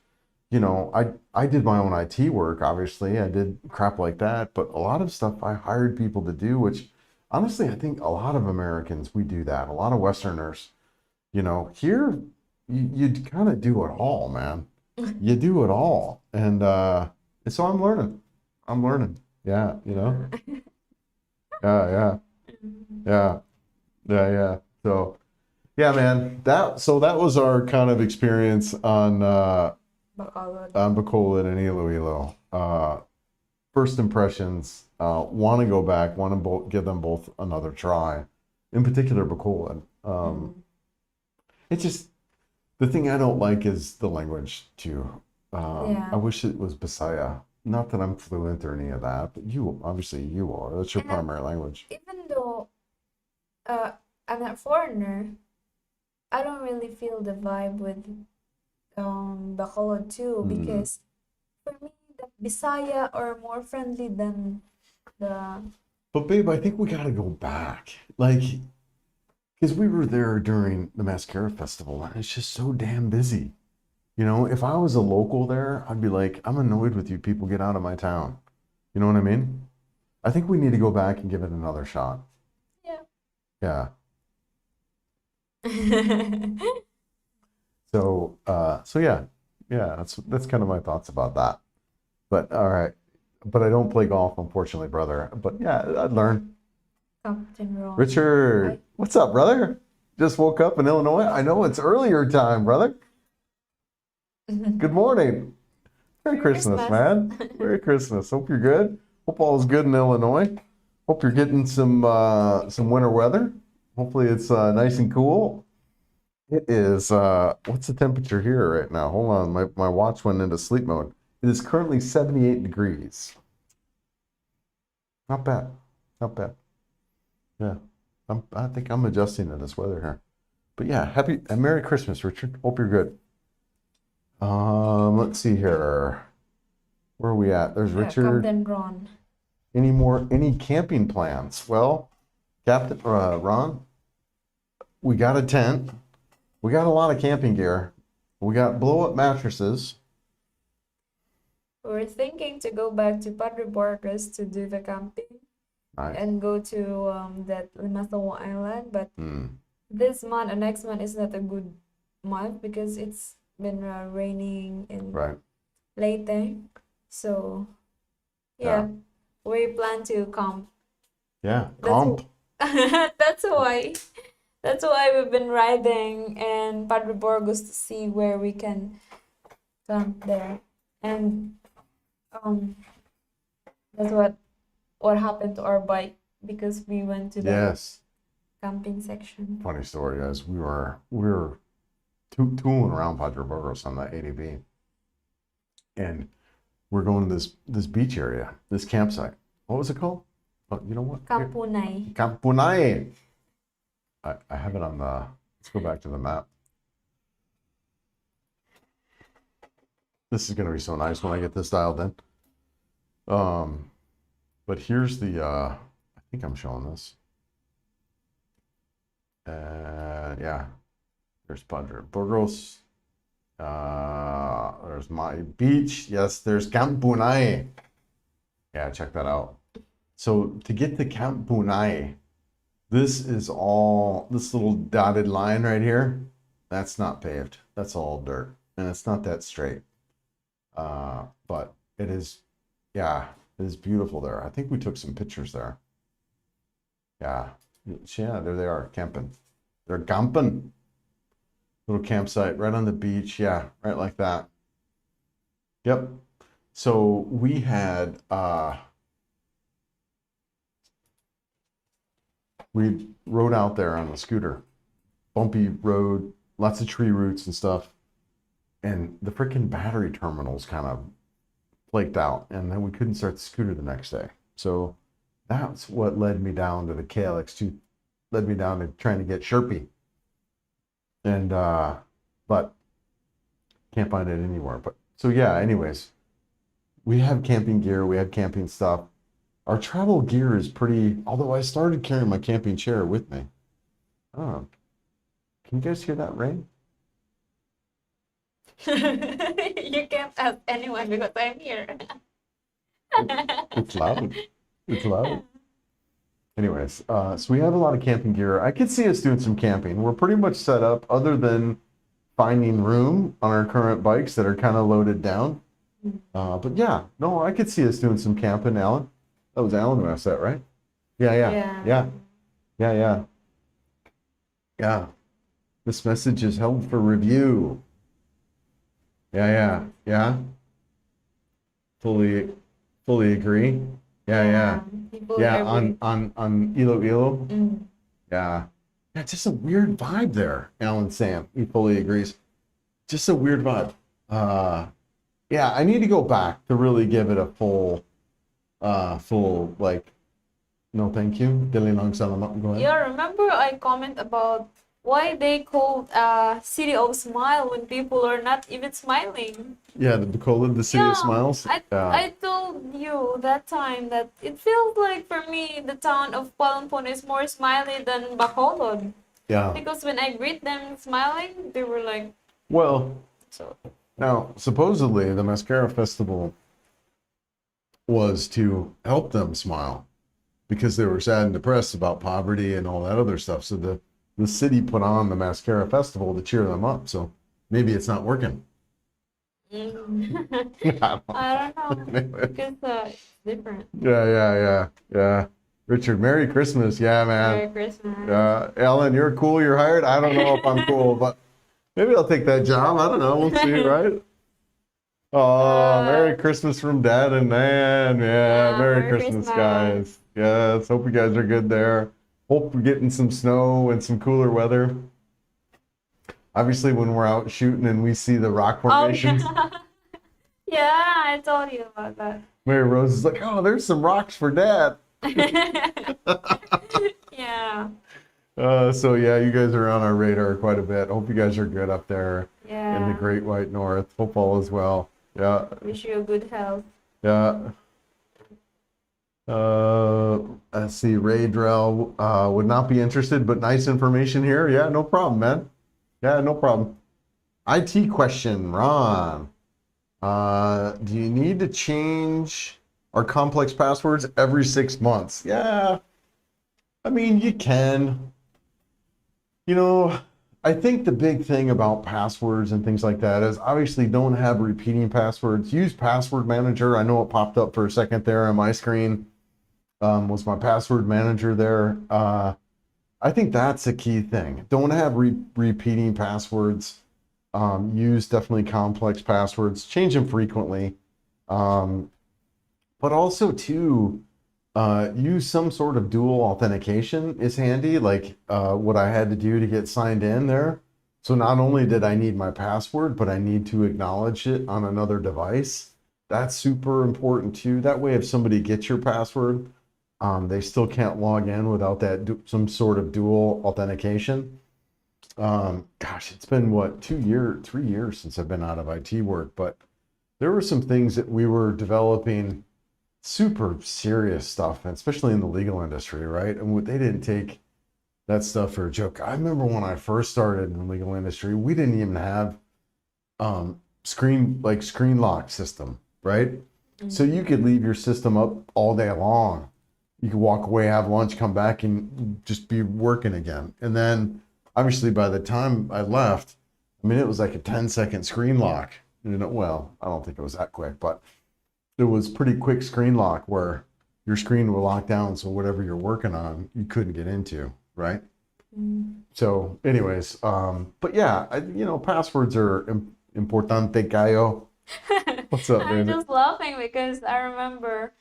I did my own IT work, obviously. I did crap like that, but a lot of stuff I hired people to do, which honestly, I think a lot of Americans, we do that. A lot of Westerners, here you kind of do it all, man. You do it all. And so I'm learning. I'm learning. Yeah, Yeah, yeah, yeah, yeah, yeah. So yeah, man. That was our kind of experience Bacolod. on Bacolod and Iloilo. First impressions. Want to go back. Want to give them both another try. In particular, Bacolod. It's just the thing I don't like is the language too. I Yeah. wish it was Bisaya. Not that I'm fluent or any of that, but obviously you are. That's your And primary language. even though uh, I'm a foreigner, I don't really feel the vibe with Bacolod too Mm. because for me the Bisaya are more friendly than the But babe, I think we gotta go back. Like, because we were there during the Mascara Festival, and it's just so damn busy. If I was a local there, I'd be like, I'm annoyed with you people. Get out of my town. You know what I mean? I think we need to go back and give it another shot. yeah. Yeah. So yeah, yeah. That's kind of my thoughts about that. But all right. But I don't play golf, unfortunately, brother. But yeah, I'd learn. Captain Ron. I Richard, what's up, brother? Just woke up in Illinois. I know it's earlier time, brother. Good morning. Merry Merry Christmas, Christmas. man. Merry Christmas. Hope you're good. Hope all is good in Illinois. Hope you're getting some winter weather. Hopefully it's nice and cool. It is what's the temperature here right now? Hold on, my watch went into sleep mode. It is currently 78 degrees. Not bad. Not bad. Yeah. I think I'm adjusting to this weather here. But yeah, happy and Merry Christmas, Richard. Hope you're good. Let's see here. Where are we at? There's Yeah, Richard. Captain Ron. Any camping plans? Well, Captain Ron, we got a tent. We got a lot of camping gear. We got blow up mattresses. We're thinking to go back to Padre Borges to do the camping Nice. and go to that Limasawa Island, but Mm, this month and next month is not a good month because it's been raining in right. Leyte. So Yeah. yeah, we plan to camp. Yeah. That's Comp. that's why we've been riding in Padre Borgos to see where we can camp there. And um that's what happened to our bike because we went to the Yes. camping section. Funny story, guys. We were tooling around Padre Burgos on that ADV, and we're going to this beach area, this campsite. What was it called? Oh, you know what? Here. Kampunay. Campunay. I have it on the. Let's go back to the map. This is gonna be so nice when I get this dialed in. But here's the. I think I'm showing this. Yeah. There's Padre Burgos. There's my beach. Yes, there's Camp Bunay. Yeah, check that out. So to get to Camp Bunay, this little dotted line right here. That's not paved. That's all dirt. and it's not that straight. But it is, yeah, it is beautiful there. I think we took some pictures there. Yeah, yeah, there they are camping. They're camping. Little campsite right on the beach. Yeah, right like that. Yep. So we rode out there on the scooter, bumpy road, lots of tree roots and stuff, and the freaking battery terminals kind of flaked out, and then we couldn't start the scooter the next day. So that's what led me down to the KLX2, led me down to trying to get Sherpy, and but can't find it anywhere. But so yeah, anyways, we have camping gear, we have camping stuff. Our travel gear is pretty, although I started carrying my camping chair with me. Oh, can you guys hear that rain? You can't ask anyone because I'm here. It's loud. It's loud. Anyways, so we have a lot of camping gear. I could see us doing some camping. We're pretty much set up, other than finding room on our current bikes that are kind of loaded down. But yeah, no, I could see us doing some camping, Alan. That was Alan who asked that, right? Yeah, yeah, Yeah. yeah, yeah, yeah, yeah. This message is held for review. Yeah, yeah, yeah. Fully, fully agree. Yeah, yeah, People yeah. every On Ilo. mm. Yeah, yeah. Just a weird vibe there, Alan Sam. He fully agrees. Just a weird vibe. Yeah. I need to go back to really give it a full like. No, thank you. Dili lang salamat. Go ahead. Yeah, remember I comment about why they called City of Smile when people are not even smiling. Yeah, the Bacolod, the City of Smiles. I told you that time that it feels like for me the town of Palampon is more smiley than Bacolod. Yeah. Because when I greet them smiling, they were like Well, so. now supposedly the Mascara Festival was to help them smile because they were sad and depressed about poverty and all that other stuff. So the city put on the Mascara Festival to cheer them up. So maybe it's not working. I don't know because it's different. Yeah. Richard, Merry Christmas. Yeah, man. Merry Christmas. Ellen, you're cool. You're hired. I don't know if I'm cool, but maybe I'll take that job. I don't know. We'll see, right? Oh, Merry Christmas from Dad and Nan. Yeah, Merry Christmas, guys. Yes, hope you guys are good there. Hope we're getting some snow and some cooler weather. Obviously, when we're out shooting and we see the rock formations, Yeah, I told you about that. Mary Rose is like, oh, there's some rocks for Dad. Yeah. So yeah, you guys are on our radar quite a bit. Hope you guys are good up there in the Yeah. Great White North. Hope all is well. Yeah, Wish you a good health. yeah. Let's see. Ray Drell would not be interested, but nice information here. Yeah, no problem, man. Yeah, no problem. IT question, Ron. Do you need to change our complex passwords every 6 months? Yeah, I mean, you can. You know, I think the big thing about passwords and things like that is obviously don't have repeating passwords. Use Password Manager. I know it popped up for a second there on my screen. Was my password manager there? I think that's a key thing. Don't have repeating passwords. Use definitely complex passwords. Change them frequently. But also too, use some sort of dual authentication is handy, like what I had to do to get signed in there. So not only did I need my password, but I need to acknowledge it on another device. That's super important too. That way, if somebody gets your password, they still can't log in without that some sort of dual authentication. Gosh, it's been what, 3 years since I've been out of IT work, but there were some things that we were developing, super serious stuff, especially in the legal industry, right? And they didn't take that stuff for a joke. I remember when I first started in the legal industry, we didn't even have screen lock system, right? So you could leave your system up all day long. You could walk away, have lunch, come back, and just be working again. And then, obviously, by the time I left, I mean, it was like a 10-second screen lock. You know, well, I don't think it was that quick, but it was pretty quick screen lock where your screen would lock down, so whatever you're working on, you couldn't get into, right? Mm. So, anyways, but yeah, passwords are importante, Cayo. What's up, I'm man? just laughing because I remember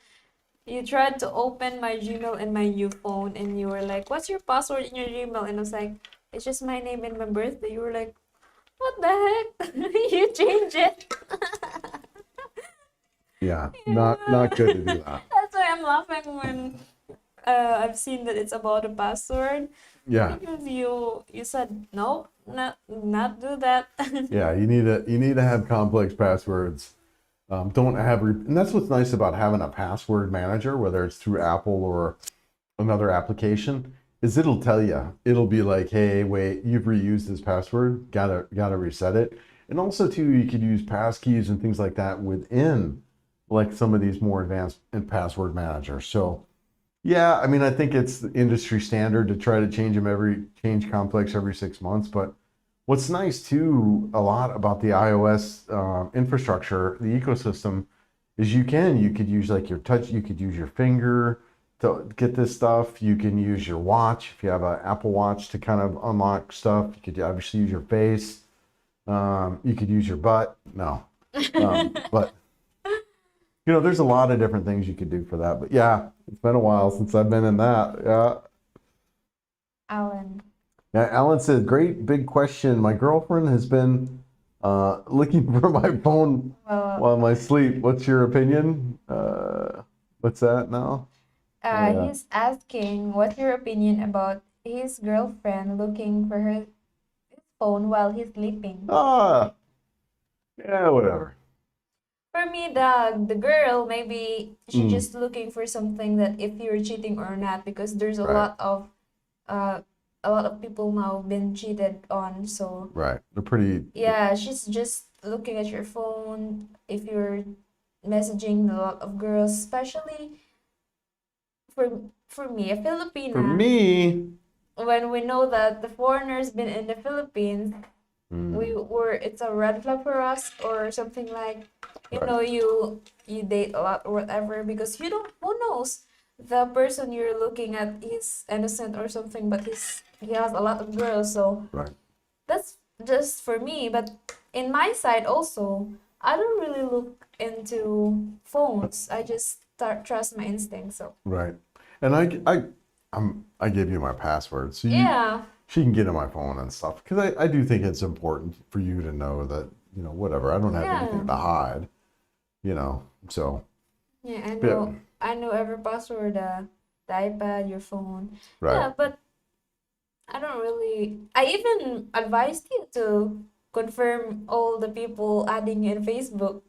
you tried to open my Gmail in my new phone and you were like, "What's your password in your Gmail?" And I was like, "It's just my name and my birthday." You were like, "What the heck?" You changed it. Yeah, not good to Yeah. do that. That's why I'm laughing when I've seen that it's about a password Yeah, because you said nope, not do that. yeah, you need to have complex passwords. Don't have, and that's what's nice about having a password manager, whether it's through Apple or another application, is it'll tell you. It'll be like, hey, wait, you've reused this password. Gotta reset it. And also too, you could use passkeys and things like that within like some of these more advanced password managers. So yeah, I mean, I think it's the industry standard to try to change complex every 6 months. But what's nice too, a lot about the iOS infrastructure, the ecosystem, is you could use like your touch, you could use your finger to get this stuff. You can use your watch if you have an Apple Watch to kind of unlock stuff. You could obviously use your face. You could use your butt. No, but there's a lot of different things you could do for that. But yeah, it's been a while since I've been in that. Yeah. Alan. Now, Alan said, great big question. My girlfriend has been looking for my phone Well, while I sleep. What's your opinion? What's that now? Yeah. he's asking what's your opinion about his girlfriend looking for his phone while he's sleeping. Ah, yeah, whatever. For me, the girl maybe she Mm, just looking for something that if you're cheating or not because there's right, uh a lot of people now been cheated on. So right. They're pretty, yeah, she's just looking at your phone if you're messaging a lot of girls, especially for me, a for Filipina. me. When we know that the foreigner's been in the Philippines, we Mm, were it's a red flag for us or something like right, you date a lot or whatever because you don't who knows the person you're looking at is innocent or something but he has a lot of girls so right, that's just for me but in my side also I don't really look into phones I just trust my instincts so right. And I give you my password, so yeah she can get in my phone and stuff. Because I do think it's important for you to know that, whatever. I don't have yeah anything to hide, So, yeah yeah, I know every password the iPad your phone right. yeah but I don't really. I even advised you to confirm all the people adding you in Facebook.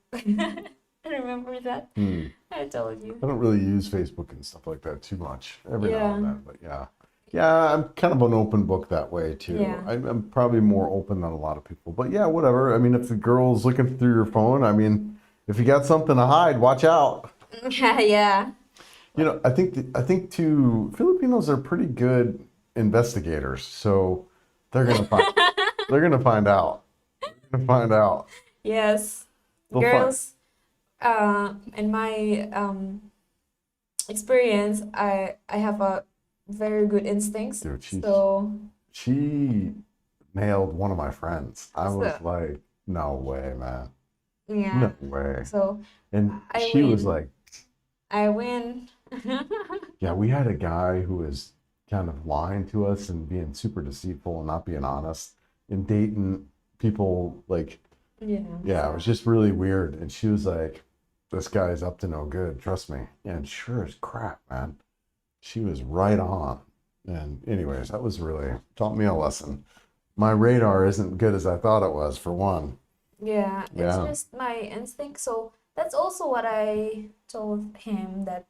Remember that? Hmm. I told you. I don't really use Facebook and stuff like that too much. Every now and Yeah. then, but yeah. Yeah, I'm kind of an open book that way too. Yeah. I'm probably more open than a lot of people. But yeah, whatever. I mean, if the girl's looking through your phone, I mean, if you got something to hide, watch out. Yeah. Yeah. I think too, Filipinos are pretty good investigators, so they're gonna find they're gonna find out. They're gonna find out. Yes. They'll find. Girls, in my experience, I have a very good instincts. Dude, she nailed one of my friends. I was So like, no way, man, yeah. no way. So And I she was win. like, I win. yeah, we had a guy who was kind of lying to us and being super deceitful and not being honest and dating people like, Yeah. yeah, it was just really weird. And she was like, this guy's up to no good, trust me. And sure as crap, man. She was right on. And anyways, that was really taught me a lesson. My radar isn't good as I thought it was, for one. Yeah, it's Yeah, just my instinct. So that's also what I told him that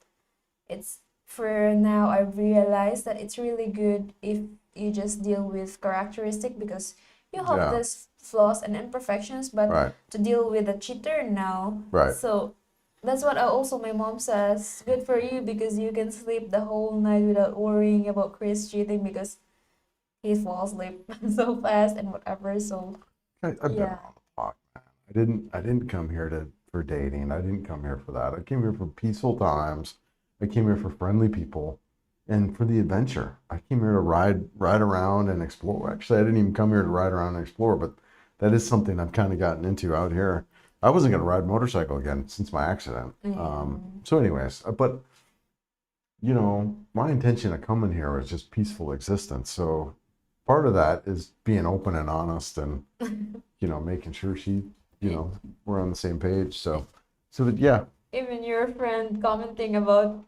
it's for now I realize that it's really good if you just deal with characteristic because you have yeah, this flaws and imperfections, but right, to deal with a cheater now. right. So that's what also my mom says. Good for you because you can sleep the whole night without worrying about Chris cheating because he falls asleep so fast and whatever. So I've been Yeah. around the block, man. I didn't come here for dating. I didn't come here for that. I came here for peaceful times. I came here for friendly people and for the adventure. I came here to ride around and explore. Actually, I didn't even come here to ride around and explore, but that is something I've kind of gotten into out here. I wasn't going to ride motorcycle again since my accident. Yeah. So anyways, but you know, my intention of coming here was just peaceful existence. So part of that is being open and honest and, you know, making sure we're on the same page. So that, yeah. Even your friend commenting about,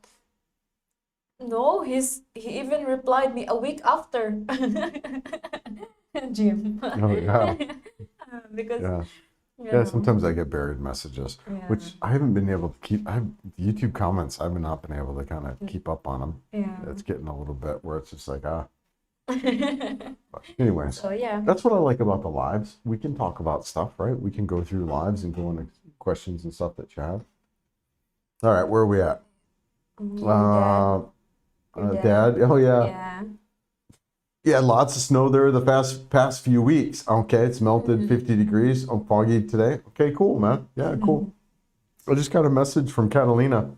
no, he even replied me a week after. Jim. Oh, yeah. Because Yeah. you Yeah. know, Sometimes I get buried messages, yeah, which I haven't been able to keep. YouTube comments, I've not been able to kind of keep up on them. yeah. It's getting a little bit where it's just like, but anyways, So yeah. that's what I like about the lives. We can talk about stuff, right? We can go through lives and go into questions and stuff that you have. All right, where are we at? Your dad. Dad. Oh yeah, Yeah. yeah. Lots of snow there the past few weeks. Okay, it's melted 50 degrees. Oh, foggy today. Okay, cool, man. Yeah, cool. I just got a message from Catalina.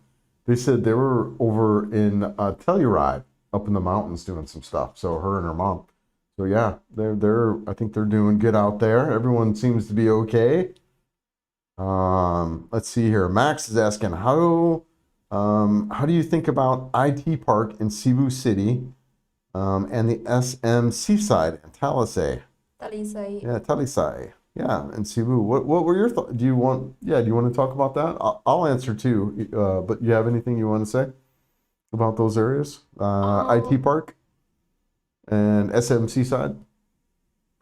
They said they were over in Telluride, up in the mountains, doing some stuff. So her and her mom. So yeah, they're I think they're doing good out there. Everyone seems to be okay. Let's see here. Max is asking how do you think about IT Park in Cebu City, and the SM Seaside in Talisay? Talisay. Yeah, Talisay. Yeah, and Cebu. What were your thoughts? Do you want to talk about that? I'll answer too. But you have anything you want to say about those areas? IT Park and SM Seaside.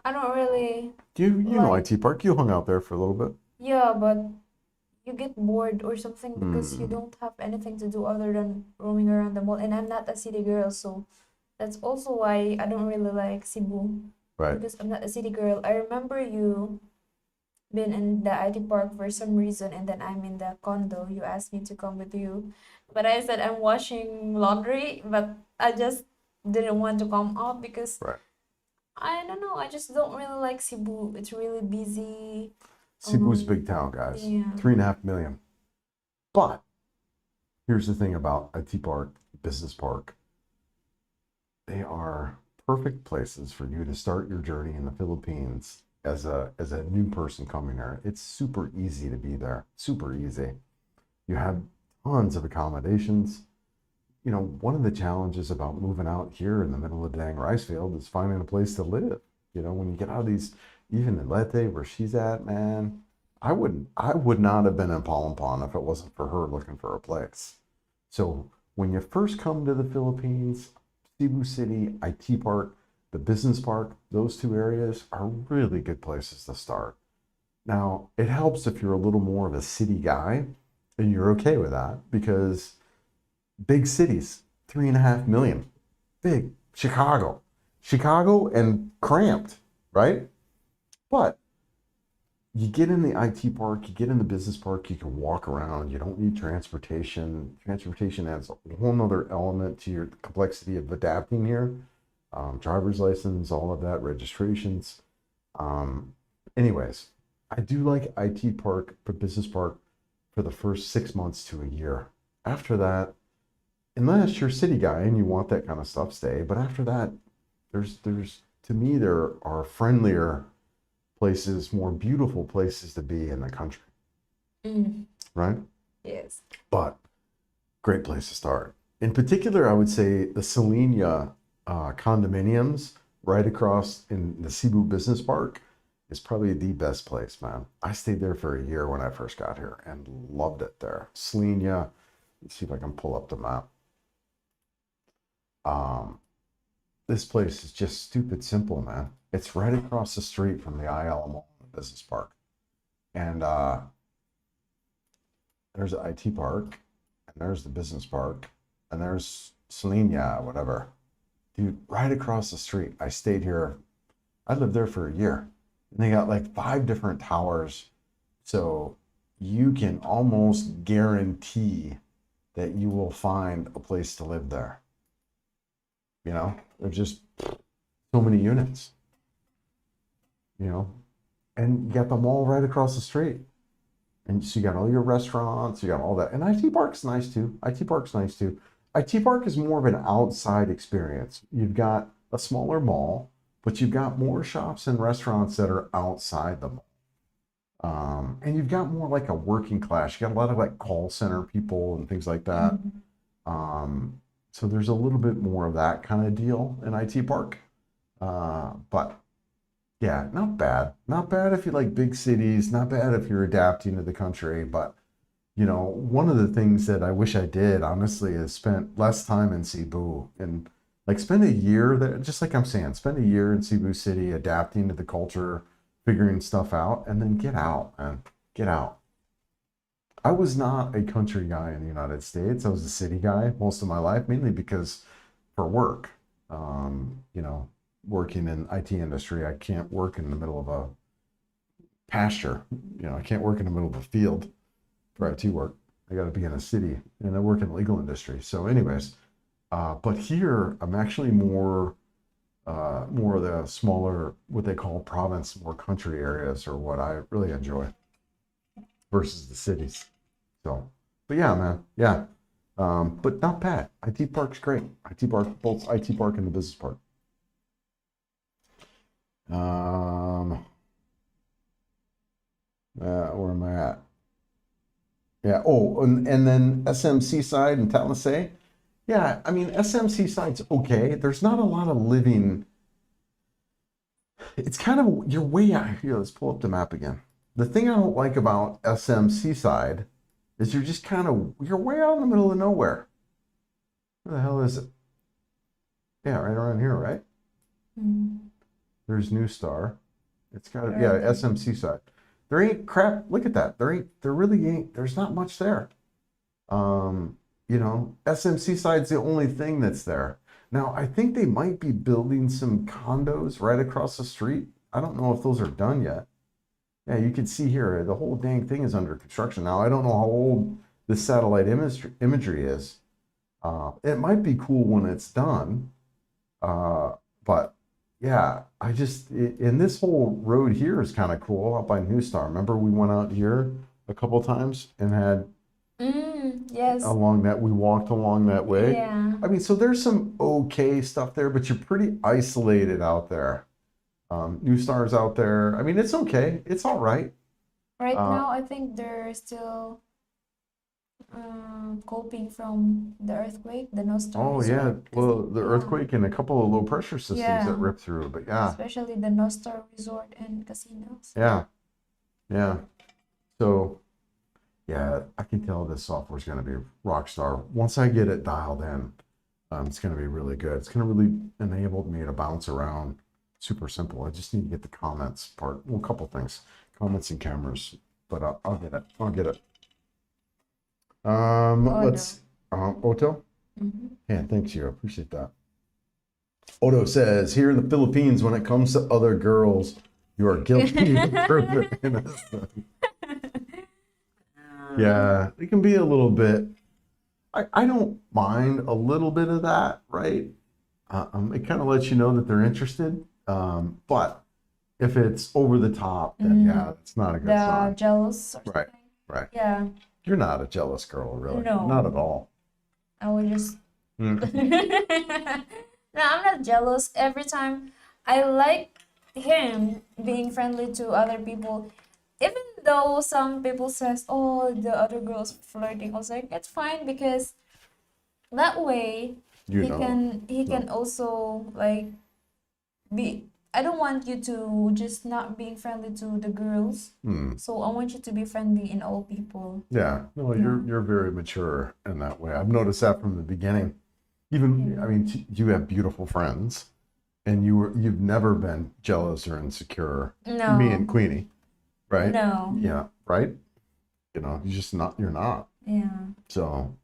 I don't really You know like. IT Park. You hung out there for a little bit. Yeah, but you get bored or something because you Hmm. don't have anything to do other than roaming around the mall. And I'm not a city girl, so that's also why I don't really like Cebu Right. because I'm not a city girl. I remember you been in the IT park for some reason, and then I'm in the condo. You asked me to come with you, but I said I'm washing laundry, but I just didn't want to come out because Right. I don't know. I just don't really like Cebu. It's really busy. Cebu's a big town, guys. Yeah. 3.5 million. But here's the thing about IT Park, Business Park. They are perfect places for you to start your journey in the Philippines as a new person coming there. It's super easy to be there. Super easy. You have tons of accommodations. You know, one of the challenges about moving out here in the middle of the dang rice field is finding a place to live. You know, when you get out of these, even in Leyte, where she's at, man, I would not have been in Palampon if it wasn't for her looking for a place. So when you first come to the Philippines, Cebu City, IT Park, the business park, those two areas are really good places to start. Now, it helps if you're a little more of a city guy and you're okay with that because big cities, 3.5 million, big. Chicago and cramped, right? But you get in the IT park, you get in the business park, you can walk around, you don't need transportation. Transportation adds a whole nother element to your complexity of adapting here. Driver's license, all of that, registrations. Anyways, I do like IT park, for business park, for the first 6 months to a year. After that, unless you're a city guy and you want that kind of stuff, stay. But after that, there's to me there are friendlier places, more beautiful places to be in the country, Mm, right? yes. But great place to start. In particular, I would say the Selenia condominiums right across in the Cebu Business Park is probably the best place, man. I stayed there for a year when I first got here and loved it there. Selenia, let's see if I can pull up the map. Um, this place is just stupid simple, man. It's right across the street from the IL Mall Business Park. And there's the IT park, and there's the business park, and there's Selenia, whatever. Dude, right across the street. I stayed here. I lived there for a year. And they got like 5 different towers. So you can almost guarantee that you will find a place to live there. You know, there's just so many units. You know, and you got the mall right across the street. And so you got all your restaurants, you got all that. And IT Park's nice too. IT Park's nice too. IT Park is more of an outside experience. You've got a smaller mall, but you've got more shops and restaurants that are outside the mall. And you've got more like a working class. You got a lot of like call center people and things like that. Mhm. So there's a little bit more of that kind of deal in IT Park. But yeah, not bad. Not bad if you like big cities, not bad if you're adapting to the country. But, one of the things that I wish I did, honestly, is spent less time in Cebu and like spend a year there, just like I'm saying, spend a year in Cebu City adapting to the culture, figuring stuff out, and then get out, man. Get out. I was not a country guy in the United States. I was a city guy most of my life, mainly because for work. Working in IT industry, I can't work in the middle of a pasture. I can't work in the middle of a field for IT work. I got to be in a city, and I work in the legal industry. So, anyways, but here I'm actually more of the smaller, what they call province, more country areas, are what I really enjoy versus the cities. So, but yeah, man, yeah. But not bad. IT Park's great. IT Park, both IT Park and the business park. Where am I at? Yeah. Oh, and then SMC side and Talisay. Yeah, I mean SMC side's okay. There's not a lot of living. It's kind of you're way out here. Let's pull up the map again. The thing I don't like about SMC side is you're way out in the middle of nowhere. Where the hell is it? Yeah, right around here, right? Mm. There's New Star. It's got Right yeah, there. SMC side. There ain't crap. Look at that. There really ain't, there's not much there. SMC side's the only thing that's there. Now, I think they might be building some condos right across the street. I don't know if those are done yet. Yeah, you can see here, the whole dang thing is under construction. Now, I don't know how old this satellite imagery is. It might be cool when it's done. But yeah, and this whole road here is kind of cool up by New Star. Remember we went out here a couple times and had Yes. we walked along that way. Yeah. I mean, so there's some okay stuff there, but you're pretty isolated out there. New Star's out there. I mean, it's okay. It's all right. Right Uh, now, I think they're still coping from the earthquake, the Nostar oh yeah, Resort. well, the Yeah. earthquake and a couple of low pressure systems that Yeah. ripped through. But yeah, Especially the Nostar Resort and casinos. yeah, yeah. So yeah, I can tell this software is going to be rock star. Once I get it dialed in, it's going to be really good. It's going to really enable me to bounce around. Super simple. I just need to get the comments part. Well, a couple things, comments and cameras, but I'll get it. I'll get it. Let's Oto. Mm-hmm. Yeah, thanks you. I appreciate that. Odo says, here in the Philippines, when it comes to other girls, you are guilty of further innocence. Yeah, it can be a little bit. I don't mind a little bit of that, right? It kind of lets you know that they're interested. But if it's over the top, then yeah, it's not a good The sign. jealous or Right, something. right. Yeah. You're not a jealous girl, really. No. Not at all. I would just. Mm. No, I'm not jealous. Every time I like him being friendly to other people, even though some people says, "Oh, the other girl's flirting," I was like, "It's fine because that way You he know. can also like be. I don't want you to just not being friendly to the girls. Hmm. So I want you to be friendly in all people." Yeah. No, Yeah. you're very mature in that way. I've noticed that from the beginning. Even, I mean, you have beautiful friends, and you've never been jealous or insecure. No. Me and Queenie, right? No. Yeah, right? You're not. Yeah. So,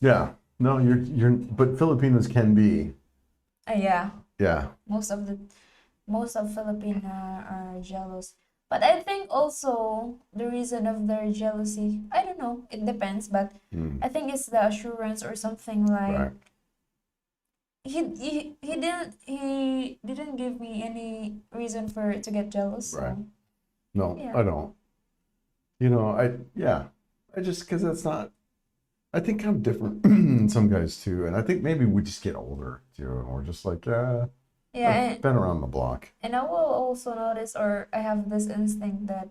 yeah. No, but Filipinos can be. Yeah. Yeah. Most of Filipino are jealous. But I think also the reason of their jealousy, I don't know, it depends, but Mm, I think it's the assurance or something like right. he didn't give me any reason for it to get jealous. So Right. No, Yeah. I don't. You know, I just because that's not. I think I'm different than some guys too, and I think maybe we just get older too, and we're just like, yeah, Yeah, I've been around the block. and I will also notice, or I have this instinct that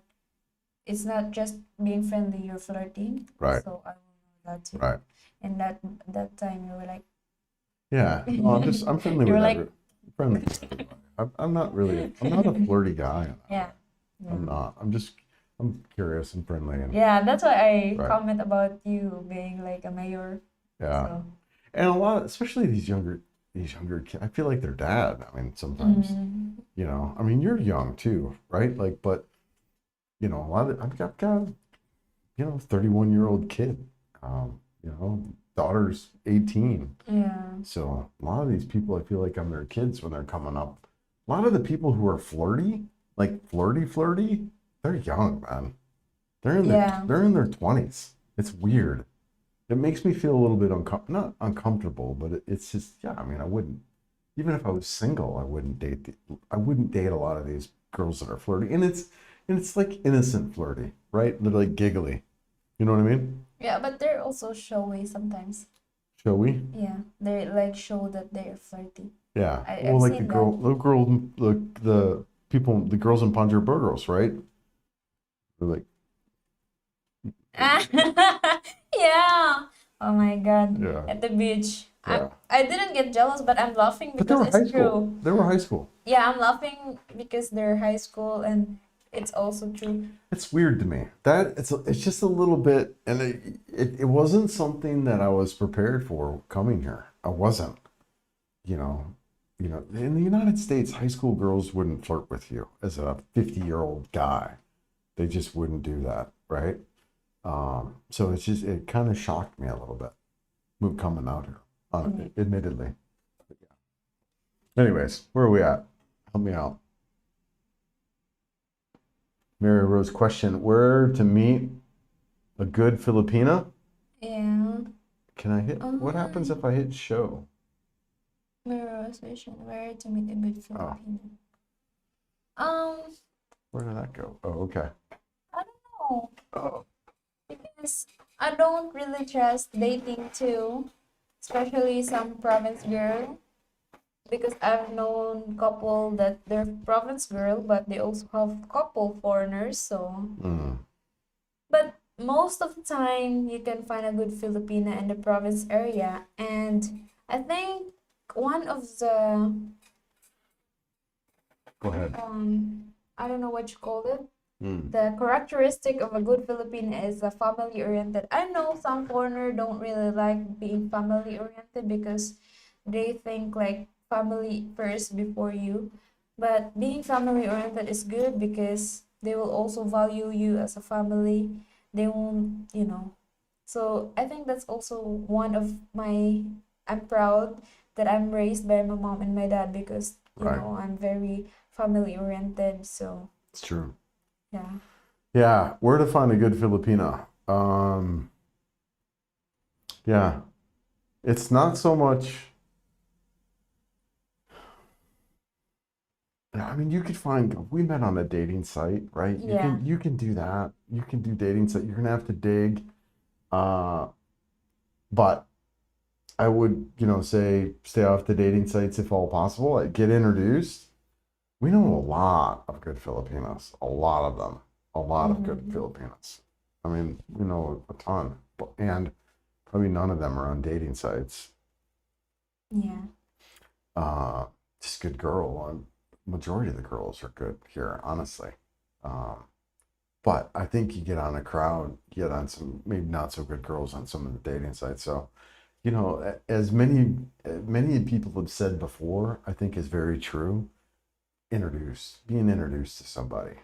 it's not just being friendly, you're flirting. Right, So I will know that too. right. And that time you were like, Yeah, no, I'm friendly you with were like, friendly with everybody. I'm not a flirty guy. yeah, I'm yeah. not. I'm curious and friendly and Yeah, that's why I right. comment about you being like a mayor. Yeah. So, And a lot, especially these younger kids, I feel like their dad. I mean, sometimes, you know, I mean, you're young too, right? Like, but you know, a lot of I've got, you know, 31-year-old kid. You know, daughter's 18. yeah, So a lot of these people, I feel like I'm their kids when they're coming up. A lot of the people who are flirty, like flirty, they're young, man. yeah, They're in their 20s. It's weird. It makes me feel a little bit not uncomfortable, but it's just yeah. I mean, I wouldn't even if I was single, I wouldn't date a lot of these girls that are flirty, and it's like innocent flirty, right? They're like giggly. You know what I mean? yeah. But they're also showy sometimes. Shall we? Yeah, they like show that they're flirty. Yeah. Well, I've like seen that. the people, the girls in Poncho Burgos, right? They're like, Yeah. Oh my God. yeah, At the beach. yeah. I didn't get jealous, but I'm laughing But they because were it's high school. true. They were high school. Yeah, I'm laughing because they're high school and it's also true. It's weird to me. It's just a little bit, and it wasn't something that I was prepared for coming here. I wasn't. You know, in the United States, high school girls wouldn't flirt with you as a 50-year-old guy. They just wouldn't do that, right? So it kind of shocked me a little bit coming out here, admittedly. Anyways, where are we at? Help me out. Mary Rose question: where to meet a good Filipina? Yeah. Can I hit? What happens if I hit show? Mirror station. Where to meet a good Oh, Filipino? Um, where did that go? Oh, okay. I don't know. Oh, Because I don't really trust dating too, especially some province girl. Because I've known couple that they're province girl, but they also have couple foreigners. So, mm, but most of the time you can find a good Filipina in the province area, and I think one of the go ahead. I don't know what you call it. Mm, The characteristic of a good Filipino is a family oriented. I know some foreigner don't really like being family oriented because they think like family first before you. But being family oriented is good because they will also value you as a family. They won't, you know. So I think that's also one of my, I'm proud that I'm raised by my mom and my dad because, you right. know, I'm very family oriented. So It's true. yeah. Yeah, where to find a good Filipina? Yeah, it's not so much. I mean, you could find. We met on a dating site, right? Yeah. You can do that. You can do dating site. You're gonna have to dig. Uh, but I would, you know, say stay off the dating sites if all possible. Like, get introduced. We know a lot of good Filipinos. A lot of them. A lot of good Filipinos. I mean, we know a ton, and probably none of them are on dating sites. Yeah. Just good girl. Majority of the girls are good here, honestly. But I think you get on a crowd, you get on some maybe not so good girls on some of the dating sites. So, you know, as many people have said before, I think is very true. Being introduced to somebody,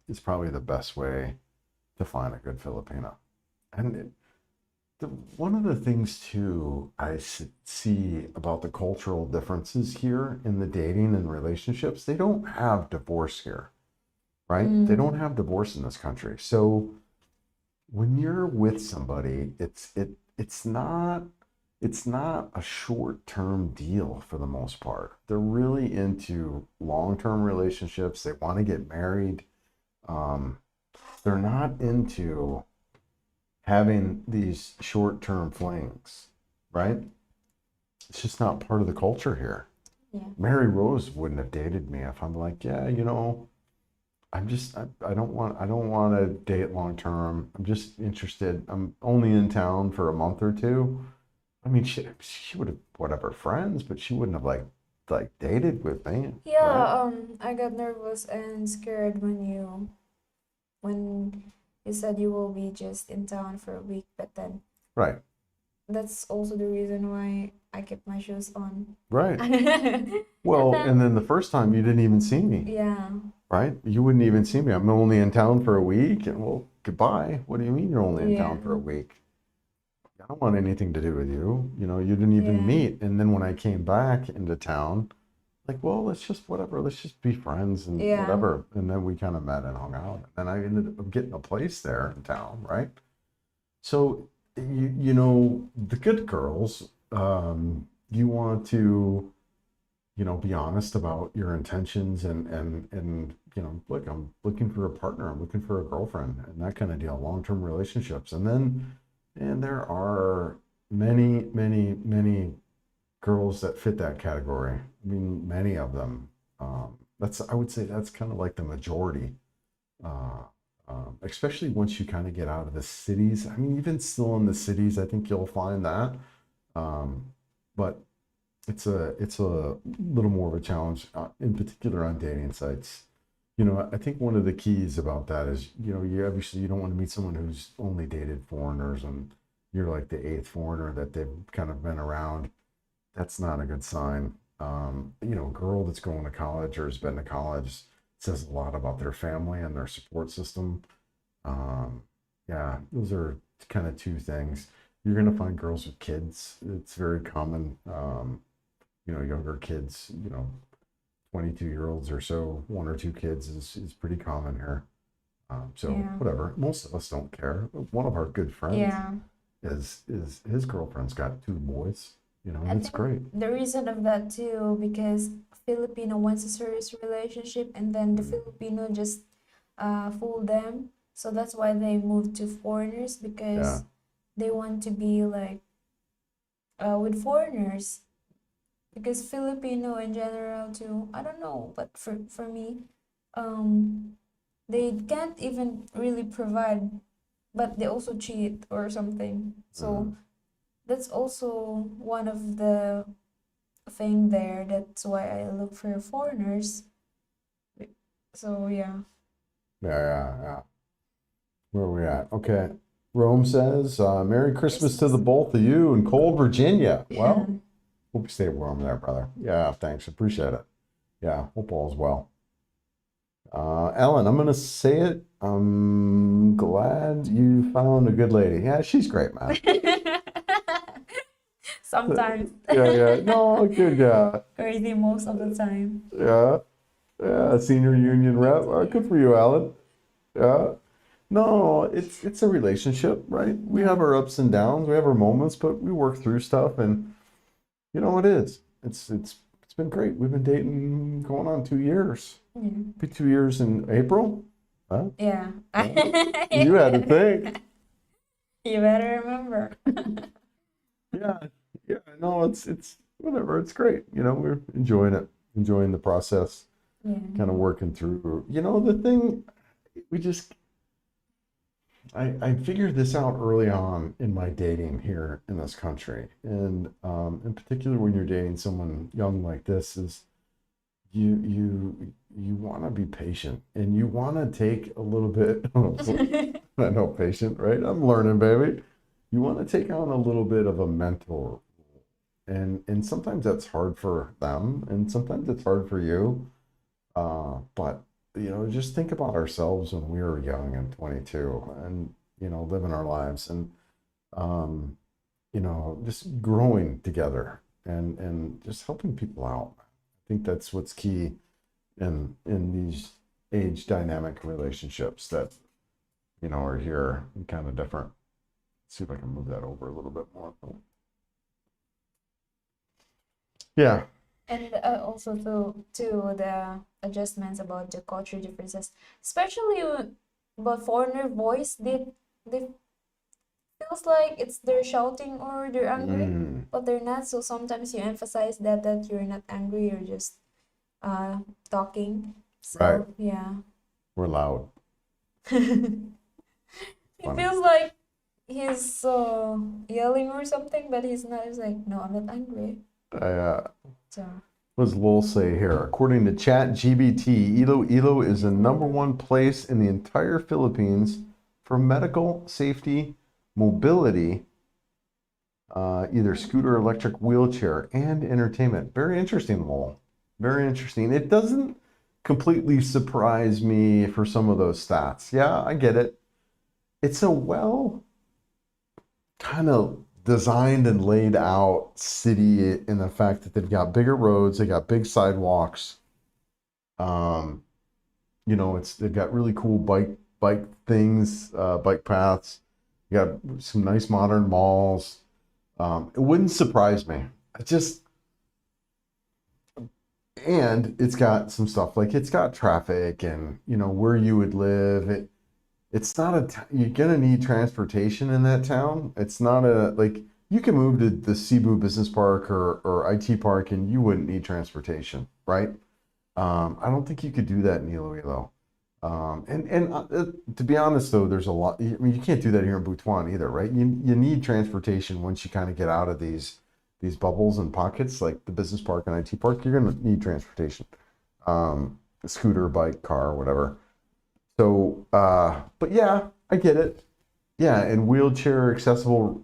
is probably the best way to find a good Filipino. And one of the things too see about the cultural differences here in the dating and relationships, they don't have divorce here, right? They don't have divorce in this country. So when you're with somebody, it's not a short-term deal for the most part. They're really into long-term relationships. They want to get married. Um, they're not into having these short-term flings, right? It's just not part of the culture here. Yeah. Mary Rose wouldn't have dated me if I'm like, yeah, I don't want to date long term. I'm just interested. I'm only in town for a month or two. I mean, she would have whatever friends, but she wouldn't have like dated with me, right? Yeah, I got nervous and scared when you said you will be just in town for a week, but then Right, that's also the reason why I kept my shoes on. right. And Well, and then then the first time you didn't even see me, yeah, right? You wouldn't even see me. I'm only in town for a week, and well, goodbye. What do you mean you're only in yeah, town for a week? I don't want anything to do with you. You didn't even yeah, meet. And then when I came back into town, like, well, let's just whatever, let's just be friends and yeah, whatever. And then we kind of met and hung out. And I ended up getting a place there in town, right? So the good girls, you want to, be honest about your intentions and look, I'm looking for a partner, I'm looking for a girlfriend, and that kind of deal, long-term relationships. And there are many, many, many girls that fit that category. I mean, many of them. I would say that's kind of like the majority, uh, especially once you kind of get out of the cities. I mean, even still in the cities, I think you'll find that. Um, but it's a little more of a challenge, in particular on dating sites. I think one of the keys about that is, you obviously you don't want to meet someone who's only dated foreigners and you're like the eighth foreigner that they've kind of been around. That's not a good sign. A girl that's going to college or has been to college says a lot about their family and their support system. Um, yeah, those are kind of two things. You're going to find girls with kids. It's very common. Younger kids, 22-year-olds or so, one or two kids is pretty common here. So yeah, whatever. Most of us don't care. One of our good friends yeah. is his girlfriend's got two boys, I and it's think great. the reason of that too, because Filipino wants a serious relationship, and then the Mm, Filipino just fool them. So that's why they move to foreigners yeah, because they want to be like with foreigners. Because Filipino in general too, I don't know, but for me, um, they can't even really provide, but they also cheat or something. mm, So that's also one of the thing there. That's why I look for foreigners. So yeah. yeah, yeah, yeah. Where are we at? Okay. Rome says, "Merry Christmas to Christmas. the both of you in cold Virginia." Yeah. Well, hope you stay warm there, brother. Yeah, thanks. Appreciate it. Yeah, hope all's well. Ellen, I'm gonna say it. I'm glad you found a good lady. Yeah, she's great, man. Sometimes. Yeah, yeah. No, good. Yeah, Crazy most of the time. yeah, yeah. Senior union rep. Good for you, Alan. Yeah. No, it's a relationship, right? We Yeah. have our ups and downs. We have our moments, but we work through stuff, and it is. It's been great. We've been dating going on 2 years. Yeah. Be 2 years in April. Huh? Yeah. Huh? You had to think. You better remember. Yeah, yeah. No, it's whatever. It's great. We're enjoying it, enjoying the process, Yeah. kind of working through. The thing we just I figured this out early on in my dating here in this country, and in particular when you're dating someone young like this, is you want to be patient and you want to take a little bit. I know patient, right? I'm learning, baby. You want to take on a little bit of a mentor, and sometimes that's hard for them, and sometimes it's hard for you. But just think about ourselves when we were young and 22, and living our lives, and um, just growing together and just helping people out. I think that's what's key in these age dynamic relationships that are here and kind of different. Let's see if I can move that over a little bit more. Yeah. And also to the adjustments about the culture differences, especially about foreigner voice, they feels like it's they're shouting or they're angry, Mm, but they're not. So sometimes you emphasize that you're not angry, you're just uh talking. right. So yeah. We're loud. It Funny. feels like he's yelling or something, but he's not. He's like, no, I'm not angry. I, So what does Lowell say here? According to ChatGPT, Iloilo is the number one place in the entire Philippines for medical safety, mobility, either scooter, electric wheelchair, and entertainment. Very interesting, Lowell. Very interesting. It doesn't completely surprise me for some of those stats. Yeah, I get it. It's a well kind of designed and laid out city in the fact that they've got bigger roads, they got big sidewalks. Um, you know, it's they've got really cool bike things, bike paths. You got some nice modern malls. It wouldn't surprise me. I just and it's got some stuff like it's got traffic and you know where you would live. It's not you're gonna need transportation in that town. It's not a like you can move to the Cebu Business Park or IT Park and you wouldn't need transportation, right? I don't think you could do that in Iloilo. To be honest though, there's a lot. I mean, you can't do that here in Butuan either, right? You need transportation once you kind of get out of these bubbles and pockets like the business park and IT park. You're gonna need transportation, scooter, bike, car, whatever. So, but yeah, I get it. Yeah, and wheelchair accessible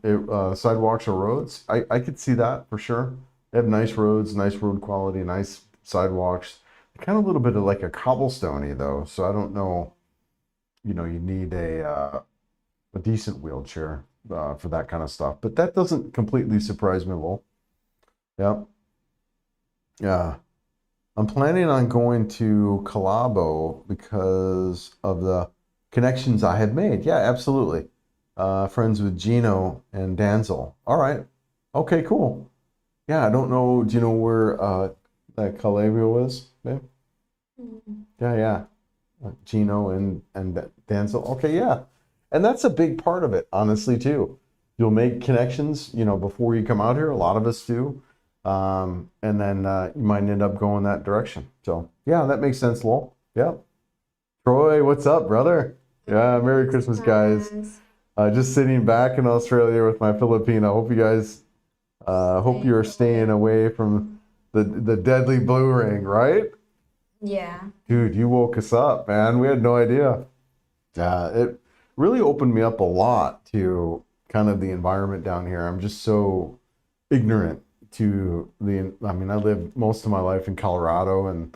sidewalks or roads. I could see that for sure. They have nice roads, nice road quality, nice sidewalks. Kind of a little bit of like a cobblestoney though, so I don't know. You know, you need a decent wheelchair for that kind of stuff. But that doesn't completely surprise me, Lowell. Yeah, yeah. I'm planning on going to Calabo because of the connections I have made. Yeah, absolutely. Friends with Gino and Danzel. All right. Okay, cool. Yeah, I don't know. Do you know where that Calabria is, babe? mm, Yeah, yeah. Gino and Danzel. Okay, yeah. And that's a big part of it, honestly, too. You'll make connections, you know, before you come out here. A lot of us do. And then you might end up going that direction. So, yeah, that makes sense, Lowell. Yeah. Troy, what's up, brother? Yeah, Merry Christmas, guys. Christmas. Just sitting back in Australia with my Filipino. Hope you guys, hope Staying you're away. staying away from the deadly blue ring, right? Yeah. Dude, you woke us up, man. We had no idea. It really opened me up a lot to kind of the environment down here. I'm just so ignorant to I mean, I lived most of my life in Colorado and,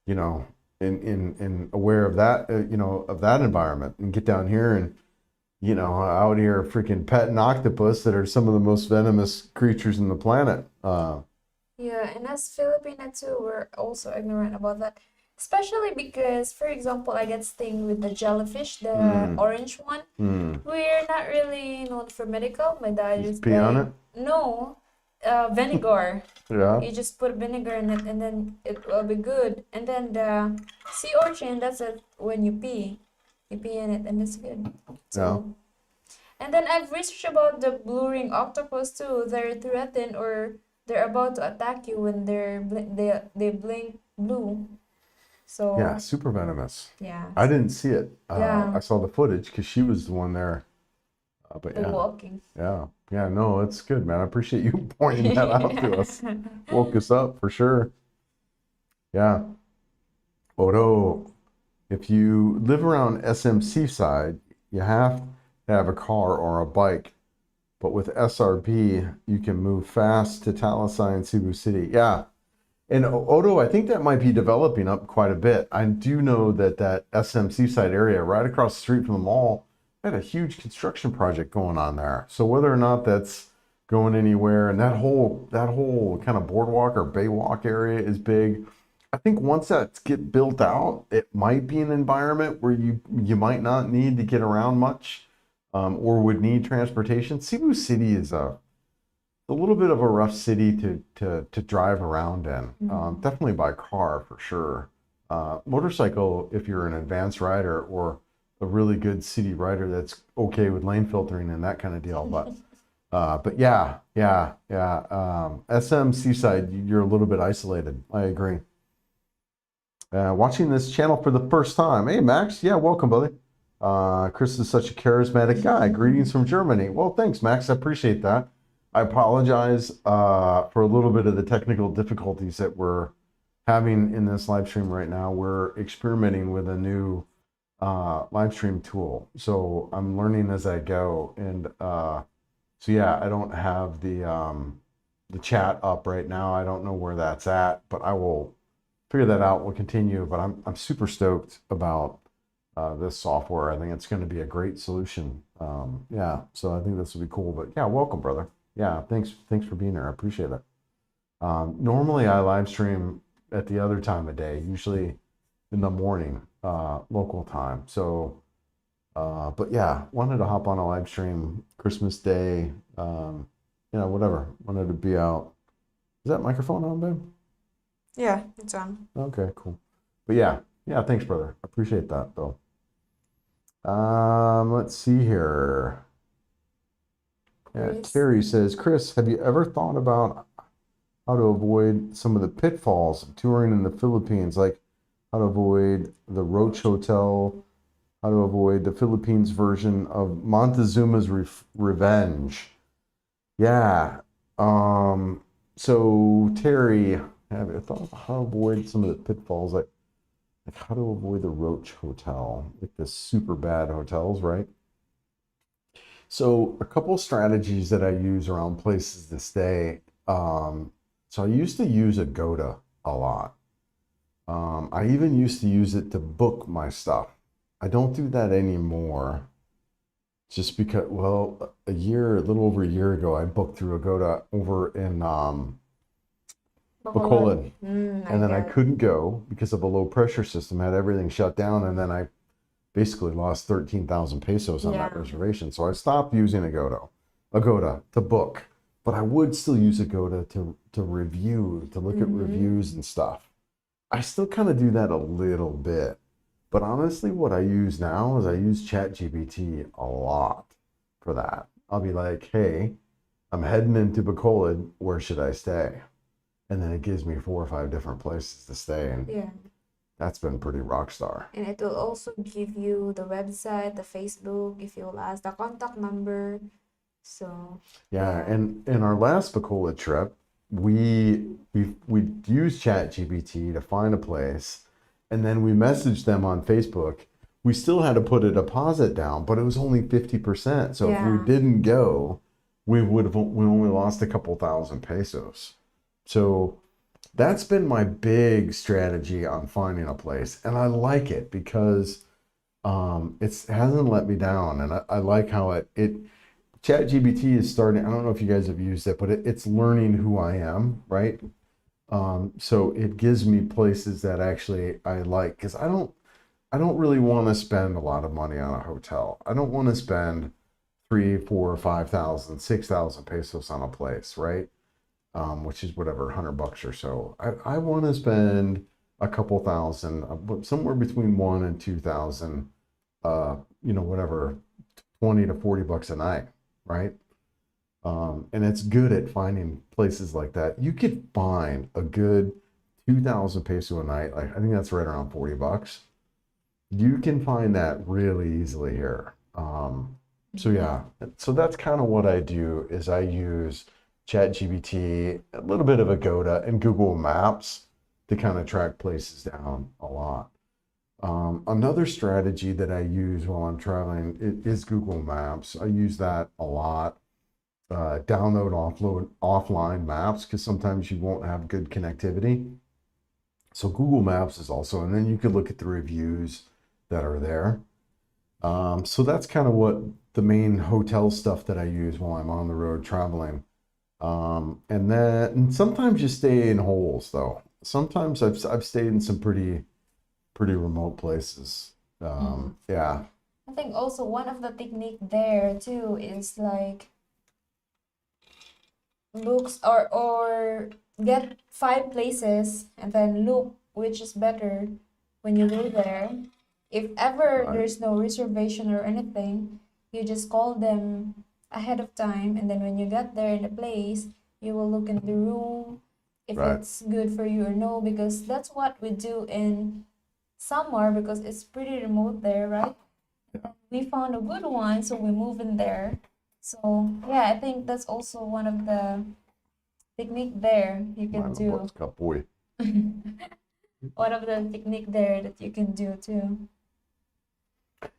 you know, in aware of that, you know, of that environment and get down here and, you know, out here freaking petting octopus that are some of the most venomous creatures in the planet. Yeah, and as Filipina too, we're also ignorant about that. Especially because, for example, I get stung with the jellyfish, the Mm, orange one. mm. We're not really known for medical. My dad Just is pee on like, it? no, vinegar. Yeah. You just put vinegar in it and then it will be good. And then the sea urchin, that's it when you pee. You pee in it and it's good. Yeah. So, and then I've researched about the blue ring octopus too. They're threatened or they're about to attack you when they blink blue. Yeah, So super venomous. yeah, I didn't see it. yeah, I saw the footage because she was the one there. But the yeah, walking. yeah, yeah. No, it's good, man. I appreciate you pointing that out to us. Woke us up for sure. Yeah. Odo, if you live around SMC side, you have to have a car or a bike. But with SRP, you can move fast to Talisay and Cebu City. Yeah. And Odo, I think that might be developing up quite a bit. I do know that that SMC side area right across the street from the mall had a huge construction project going on there. So whether or not that's going anywhere and that whole kind of boardwalk or baywalk area is big. I think once that's get built out, it might be an environment where you might not need to get around much or would need transportation. Cebu City is a a little bit of a rough city to drive around in. Mm. Definitely by car for sure. Motorcycle, if you're an advanced rider or a really good city rider that's okay with lane filtering and that kind of deal. But yeah. SM Seaside, you're a little bit isolated. I agree. Watching this channel for the first time. Hey, Max. Yeah, welcome, buddy. Chris is such a charismatic guy. Greetings from Germany. Well, thanks, Max. I appreciate that. I apologize for a little bit of the technical difficulties that we're having in this live stream right now. We're experimenting with a new live stream tool. So I'm learning as I go. And so yeah, I don't have the chat up right now. I don't know where that's at, but I will figure that out. We'll continue, but I'm super stoked about this software. I think it's going to be a great solution. Yeah, so I think this will be cool. But yeah, welcome, brother. Yeah, thanks for being here. I appreciate it. Normally, I live stream at the other time of day, usually in the morning, local time. So, but yeah, wanted to hop on a live stream Christmas Day. Whatever. Wanted to be out. Is that microphone on, babe? Yeah, it's on. Okay, cool. But yeah, thanks, brother. I appreciate that, though. Let's see here. Yeah, Chris. Terry says, Chris, have you ever thought about how to avoid some of the pitfalls of touring in the Philippines, like how to avoid the Roach Hotel, how to avoid the Philippines version of Montezuma's Revenge? Yeah. So Terry, have you thought about how to avoid some of the pitfalls, like how to avoid the Roach Hotel, like the super bad hotels, right? So a couple strategies that I use around places to stay. So I used to use Agoda a lot. I even used to use it to book my stuff. I don't do that anymore just because, well, a little over a year ago, I booked through Agoda over in Bacolod. And then I couldn't go because of a low pressure system, had everything shut down, and then I basically lost 13,000 pesos on that reservation. So I stopped using Agoda to book, but I would still use Agoda to review, to look at reviews and stuff. I still kind of do that a little bit, but honestly, what I use now is I use ChatGPT a lot for that. I'll be like, hey, I'm heading into Bacolod, where should I stay? And then it gives me 4 or 5 different places to stay, and that's been pretty rock star. And it will also give you the website, the Facebook, if you'll ask the contact number. So yeah, and in our last Bacolod trip, we used ChatGPT to find a place, and then we messaged them on Facebook. We still had to put a deposit down, but it was only 50%. So if we didn't go, we only lost a couple thousand pesos. So that's been my big strategy on finding a place, and I like it because it hasn't let me down, and I like how it ChatGPT is starting. I don't know if you guys have used it, but it's learning who I am, right? So it gives me places that actually I like, because I don't really want to spend a lot of money on a hotel. I don't want to spend 3, 4, 5,000, 6,000 pesos on a place, right? Which is whatever, $100 or so. I want to spend a couple thousand, somewhere between 1 and 2,000, whatever, 20 to 40 bucks a night, right? And it's good at finding places like that. You could find a good 2,000 peso a night. Like, I think that's right around 40 bucks. You can find that really easily here. So yeah, so that's kind of what I do is I use ChatGPT, a little bit of Agoda, and Google Maps to kind of track places down a lot. Another strategy that I use while I'm traveling is Google Maps. I use that a lot. Download, offload, offline maps, because sometimes you won't have good connectivity. So Google Maps is also, and then you could look at the reviews that are there. So that's kind of what the main hotel stuff that I use while I'm on the road traveling. And sometimes you stay in holes, though. Sometimes I've stayed in some pretty remote places. Yeah. I think also one of the technique there too is like books or get 5 places and then look which is better when you go there. If ever Right. there's no reservation or anything, you just call them ahead of time, and then when you get there in the place, you will look in the room if Right. it's good for you or no, because that's what we do in summer because it's pretty remote there, right? We found a good one, so we move in there. So yeah, I think that's also one of the technique there you can Mine do. Butts Cup boy. One of the technique there that you can do too.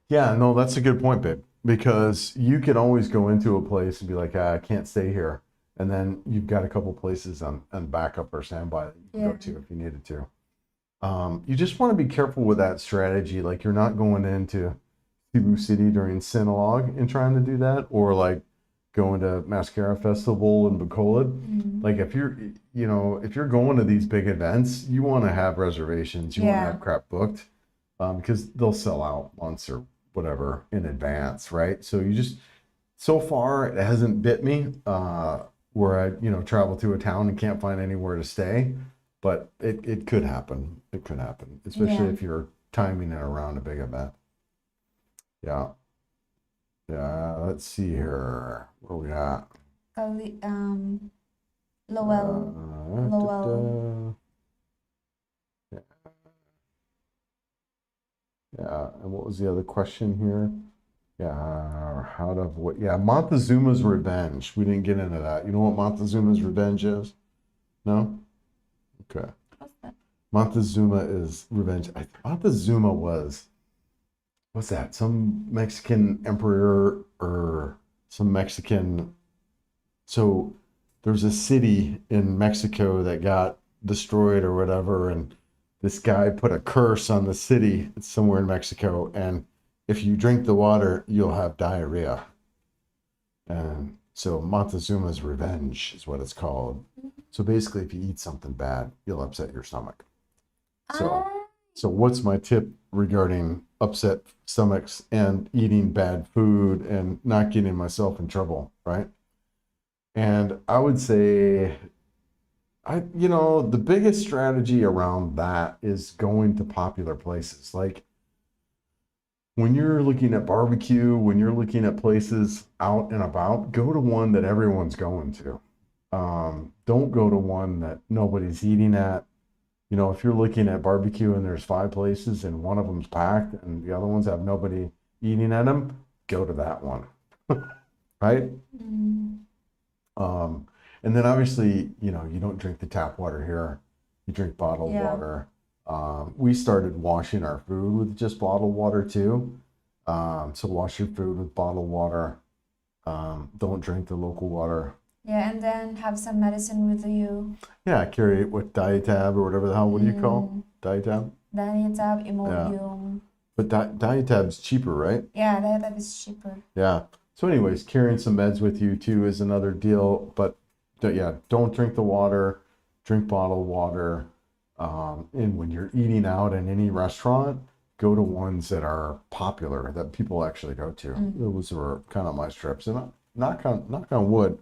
Yeah, no, that's a good point, babe. Because you can always go into a place and be like, I can't stay here. And then you've got a couple places on backup or standby that you can go Yeah. to if you needed to. You just want to be careful with that strategy. Like you're not going into Cebu City during Sinulog and trying to do that, or like going to Mascara Festival in Bacolod. Mm. Like if you're, if you're going to these big events, you want to have reservations. You want to Yeah. have crap booked, because they'll sell out months or whatever in advance, right? So you just, so far it hasn't bit me, where I, travel to a town and can't find anywhere to stay, but it could happen. It could happen, especially Yeah. if you're timing it around a big event. Yeah. Yeah. Let's see here. Where we at? Kali, Lowell. Lowell. Yeah. Yeah. And what was the other question here? Yeah. How to avoid? Yeah. Montezuma's Revenge. We didn't get into that. You know what Montezuma's Revenge is? No? Okay. What's that? Montezuma is revenge. Montezuma was, what's that? Some Mexican emperor or some Mexican. So there's a city in Mexico that got destroyed or whatever, and this guy put a curse on the city. It's somewhere in Mexico, and if you drink the water, you'll have diarrhea. And so Montezuma's Revenge is what it's called. So basically, if you eat something bad, you'll upset your stomach. So, Ah, so what's my tip regarding upset stomachs and eating bad food and not getting myself in trouble, right? And I would say, the biggest strategy around that is going to popular places. Like when you're looking at barbecue, when you're looking at places out and about, go to one that everyone's going to. Don't go to one that nobody's eating at. If you're looking at barbecue and there's 5 places and one of them's packed and the other ones have nobody eating at them, go to that one, right? mm, And then obviously, you don't drink the tap water here. You drink bottled yeah. water. We started washing our food with just bottled water too. So wash your food with bottled water. Don't drink the local water. Yeah, and then have some medicine with you. Yeah, carry what Diatab or whatever the hell. What do you call Diatab? Diatab, Imodium. But Diatab's cheaper, right? Yeah, Diatab is cheaper. Yeah. So, anyways, carrying some meds with you too is another deal. But don't drink the water. Drink bottled water. And when you're eating out in any restaurant, go to ones that are popular that people actually go to. Those were kind of my strips, and knock on wood,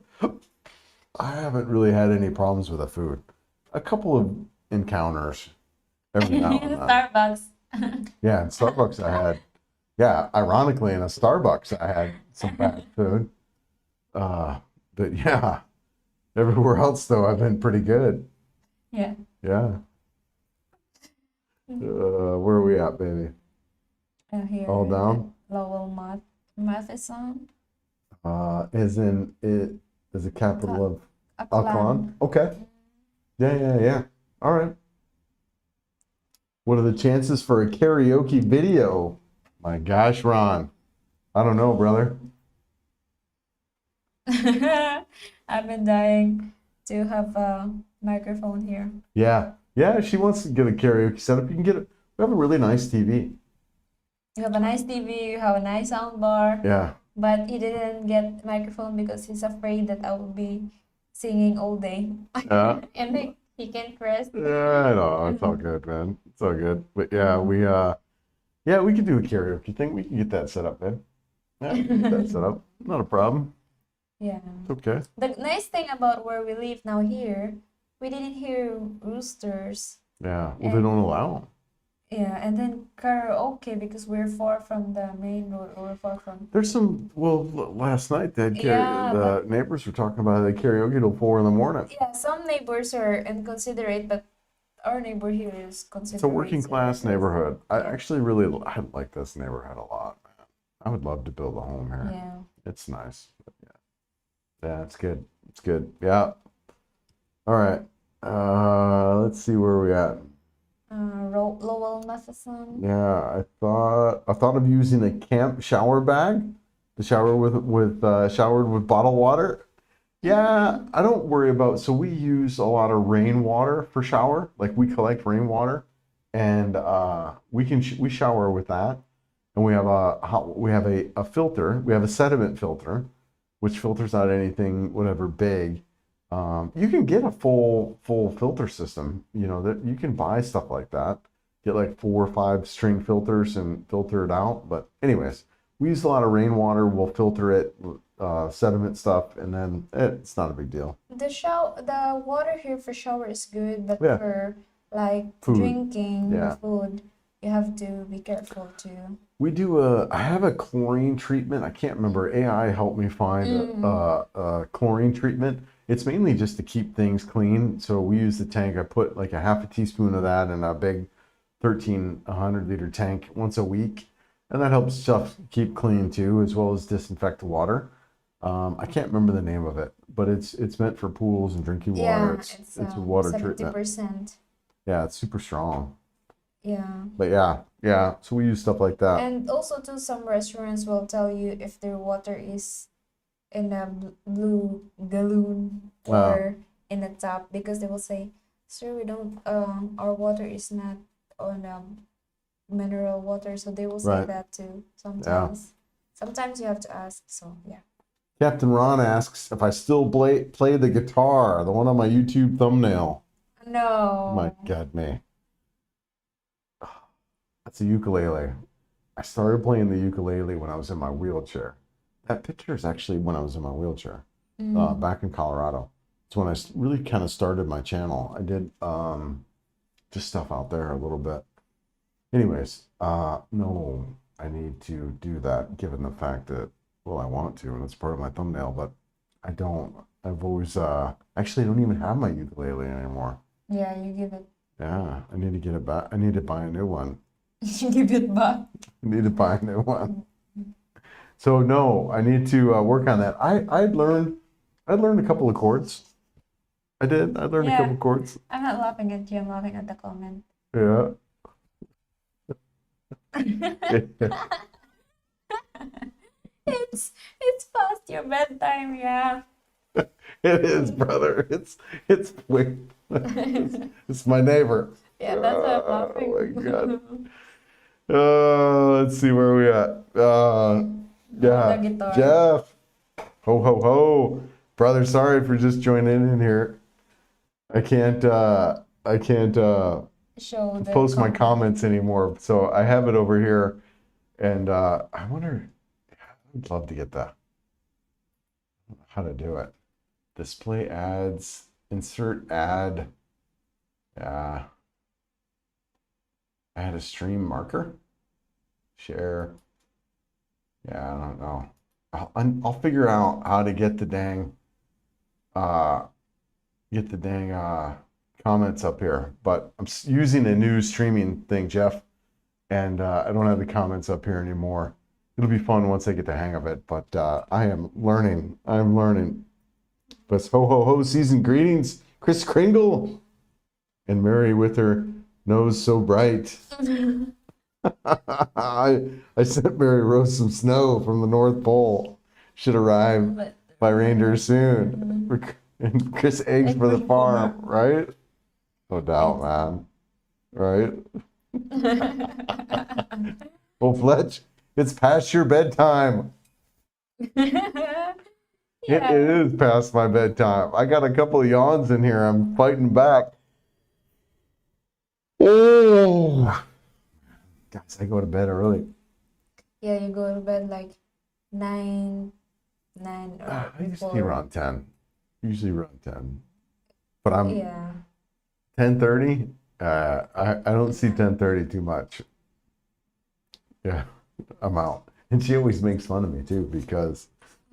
I haven't really had any problems with the food. A couple of encounters every now and then. Starbucks. Yeah, in Starbucks I had. Yeah, ironically, in a Starbucks I had some bad food. But yeah, everywhere else though I've been pretty good. Yeah. Yeah. Where are we at, baby? Here. All down? Lowell math is on. As in it is a capital of Aklan. Aklan. Okay. Yeah. All right. What are the chances for a karaoke video? My gosh, Ron. I don't know, brother. I've been dying to have a microphone here. Yeah, she wants to get a karaoke setup. You can get it. We have a really nice TV. You have a nice TV, you have a nice sound bar. Yeah. But he didn't get microphone because he's afraid that I will be singing all day. And then he can't rest. Yeah, I know. It's all good, man. It's all good. But yeah, we could do a karaoke thing. We can get that set up, man. Yeah, we can get that set up. Not a problem. Yeah. It's okay. The nice thing about where we live now here, we didn't hear roosters. Yeah. Well, they don't allow them. Yeah, and then karaoke because we're far from the main road or we're far from. There's some. Well, last night they had Yeah, the neighbors were talking about the karaoke till 4 in the morning. yeah, some neighbors are inconsiderate, but our neighbor here is considerate. It's a working so class that's- neighborhood. I yeah. actually really I like this neighborhood a lot, man. I would love to build a home here. Yeah. It's nice. But yeah, it's good. It's good. Yeah. All right. Let's see where we at. Lowell Matheson. Yeah, I thought of using a camp shower bag to shower with showered with bottled water. Yeah, I don't worry about. So we use a lot of rainwater for shower. Like we collect rainwater, and we shower with that. And we have a filter. We have a sediment filter, which filters out anything whatever big. You can get a full filter system. You know that you can buy stuff like that. Get like 4 or 5 string filters and filter it out. But anyways, we use a lot of rainwater. We'll filter it, sediment stuff, and then it's not a big deal. The water here for shower is good, but Yeah. for like Food. drinking Yeah. food, you have to be careful too. I have a chlorine treatment. I can't remember. AI helped me find a chlorine treatment. It's mainly just to keep things clean. So we use the tank. I put like a half a teaspoon of that in a big 1,300-liter tank once a week. And that helps stuff keep clean too, as well as disinfect the water. I can't remember the name of it, but it's meant for pools and drinking water. Yeah, It's a water treatment. 70%. Yeah, it's super strong. Yeah. But yeah. So we use stuff like that. And also too, some restaurants will tell you if their water is in a blue gallon or in a tap because they will say, "Sir, we don't. Our water is not on mineral water," so they will say Right. that too sometimes. Sometimes you have to ask. So yeah. Captain Ron asks if I still play the guitar, the one on my YouTube thumbnail. No. My God, me. That's a ukulele. I started playing the ukulele when I was in my wheelchair. That picture is actually when I was in my wheelchair, back in Colorado. It's when I really kind of started my channel. I did just stuff out there a little bit. Anyways, no, I need to do that given the fact that, well, I want to, and it's part of my thumbnail, but I don't. I've always, actually, I don't even have my ukulele anymore. Yeah, you give it. Yeah, I need to get it back. I need to buy a new one. You give it back. I need to buy a new one. So no, I need to work on that. I learned a couple of chords. I did. I learned a couple of chords. I'm not laughing at you. I'm laughing at the comment. Yeah. It's past your bedtime. Yeah. It is, brother. It's wait. It's my neighbor. Yeah, that's why I'm laughing. Oh my God. Let's see where we at. Yeah, The guitar. Jeff. Ho ho ho, brother. Sorry for just joining in here. I can't Show the post my comment. comments anymore. So I have it over here, and I wonder. I'd love to get that. How to do it? Display ads. Insert ad. Yeah. Add a stream marker. Share. Yeah, I don't know. I'll figure out how to get the dang comments up here. But I'm using a new streaming thing, Jeff, and I don't have the comments up here anymore. It'll be fun once I get the hang of it. But I am learning. I'm learning. But ho ho ho! Season greetings, Chris Kringle, and Mary with her nose so bright. I sent Mary Rose some snow from the North Pole. Should arrive by reindeer soon. And Chris eggs for the farm, right? No doubt, man. Right? Well, Fletch, it's past your bedtime. It is past my bedtime. I got a couple of yawns in here. I'm fighting back. Oh. Guys, I go to bed early. Yeah, you go to bed like 9, 9 or I used to be before. around 10. Usually around 10. But I'm Yeah. 10:30. I don't see Yeah. 10:30 too much. Yeah, I'm out. And she always makes fun of me too because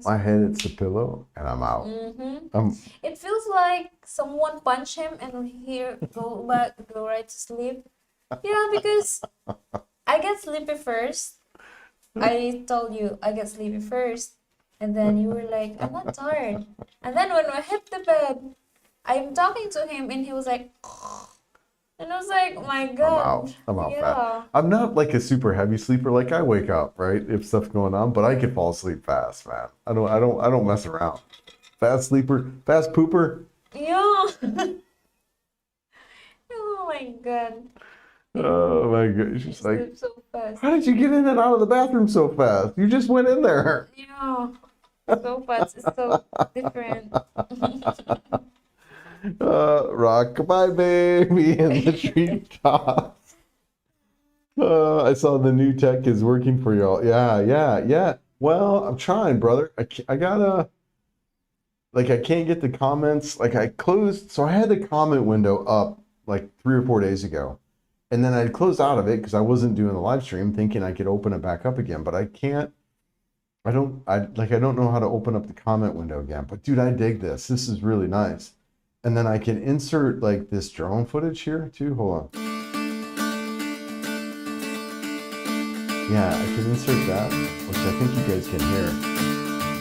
my head hits the pillow and I'm out. Mm-hmm. I'm It feels like someone punch him and here go back, go right to sleep. Because I get sleepy first. I told you I get sleepy first, and then you were like, I'm not tired. And then when I hit the bed, I'm talking to him, and he was like, and I was like, my I'm out. God, I'm out fast. yeah. I'm not like a super heavy sleeper. Like I wake up, right? If stuff's going on, but I can fall asleep fast, man. I don't mess around. Fast sleeper, fast pooper. Yeah. Oh my God. Oh my god. I She's like, sleep so fast. how did you get in and out of the bathroom so fast? You just went in there. Yeah, so fast. It's so different. Rock bye baby in the treetops. I saw the new tech is working for y'all. Yeah, yeah, yeah. Well, I'm trying, brother. I gotta like I can't get the comments. Like I closed, so I had the comment window up like 3 or 4 days ago, and then I closed out of it because I wasn't doing the live stream, thinking I could open it back up again. But I can't. I don't know how to open up the comment window again. But dude, I dig this. This is really nice. And then I can insert like this drone footage here too. Hold on. Yeah, I can insert that, which I think you guys can hear.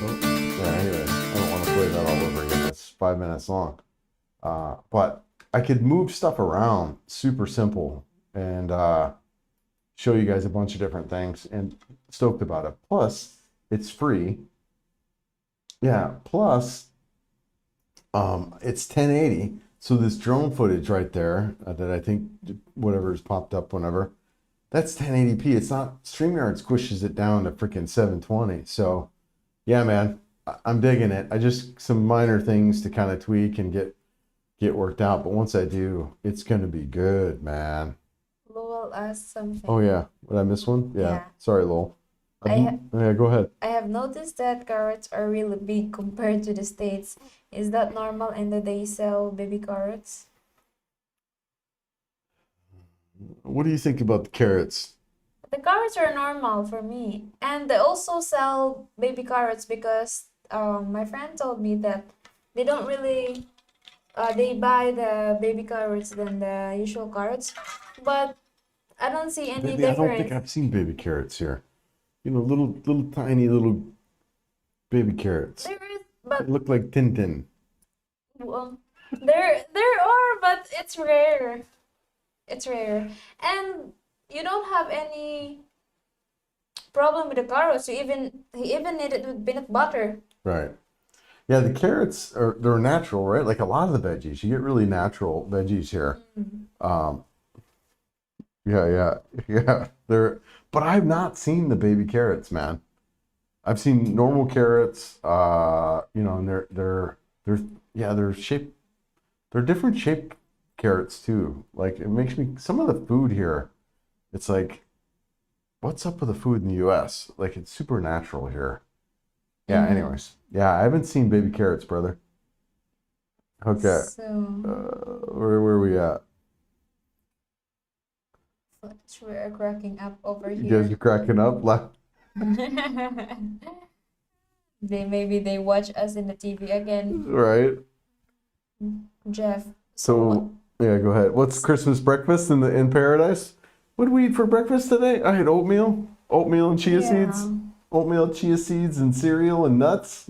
Oh, yeah, anyways, I don't want to play that all over again. It's 5 minutes long. But I could move stuff around, super simple, and show you guys a bunch of different things, and stoked about it. Plus, it's free. Yeah, plus, it's 1080. So this drone footage right there that I think whatever's popped up whenever, that's 1080p. It's not StreamYard squishes it down to freaking 720. So yeah, man, I'm digging it. I just some minor things to kind of tweak and get worked out. But once I do, it's gonna be good, man. Lowell asked something. Oh yeah, did I miss one? Yeah. Yeah. Sorry, Lowell. I Yeah, go ahead. have noticed that carrots are really big compared to the States. Is that normal and do they sell baby carrots? What do you think about the carrots? The carrots are normal for me. And they also sell baby carrots because my friend told me that they don't really they buy the baby carrots than the usual carrots. But I don't see any Baby, I don't think difference. I've seen baby carrots here. You know, little tiny little baby carrots. There is, They but look like Tintin. well, there are, but it's rare. It's rare. And you don't have any problem with the carrots. He even made it with peanut butter. Right. Yeah, the carrots they're natural, right? Like a lot of the veggies, you get really natural veggies here. Um, yeah, yeah, yeah. But I've not seen the baby carrots, man. I've seen normal carrots, and they're yeah, they're different shaped carrots too. Like it makes me some of the food here, it's like, what's up with the food in the US? Like it's super natural here. Yeah, Mhm. anyways. Yeah, I haven't seen baby carrots, brother. Okay. So Where are we at? we're cracking up over You guys here. are cracking up. Maybe they watch us in the TV again. Right? Jeff. So yeah, go ahead. What's Christmas breakfast in paradise? What did we eat for breakfast today? I had oatmeal and chia seeds, Yeah. oatmeal, chia seeds, and cereal and nuts.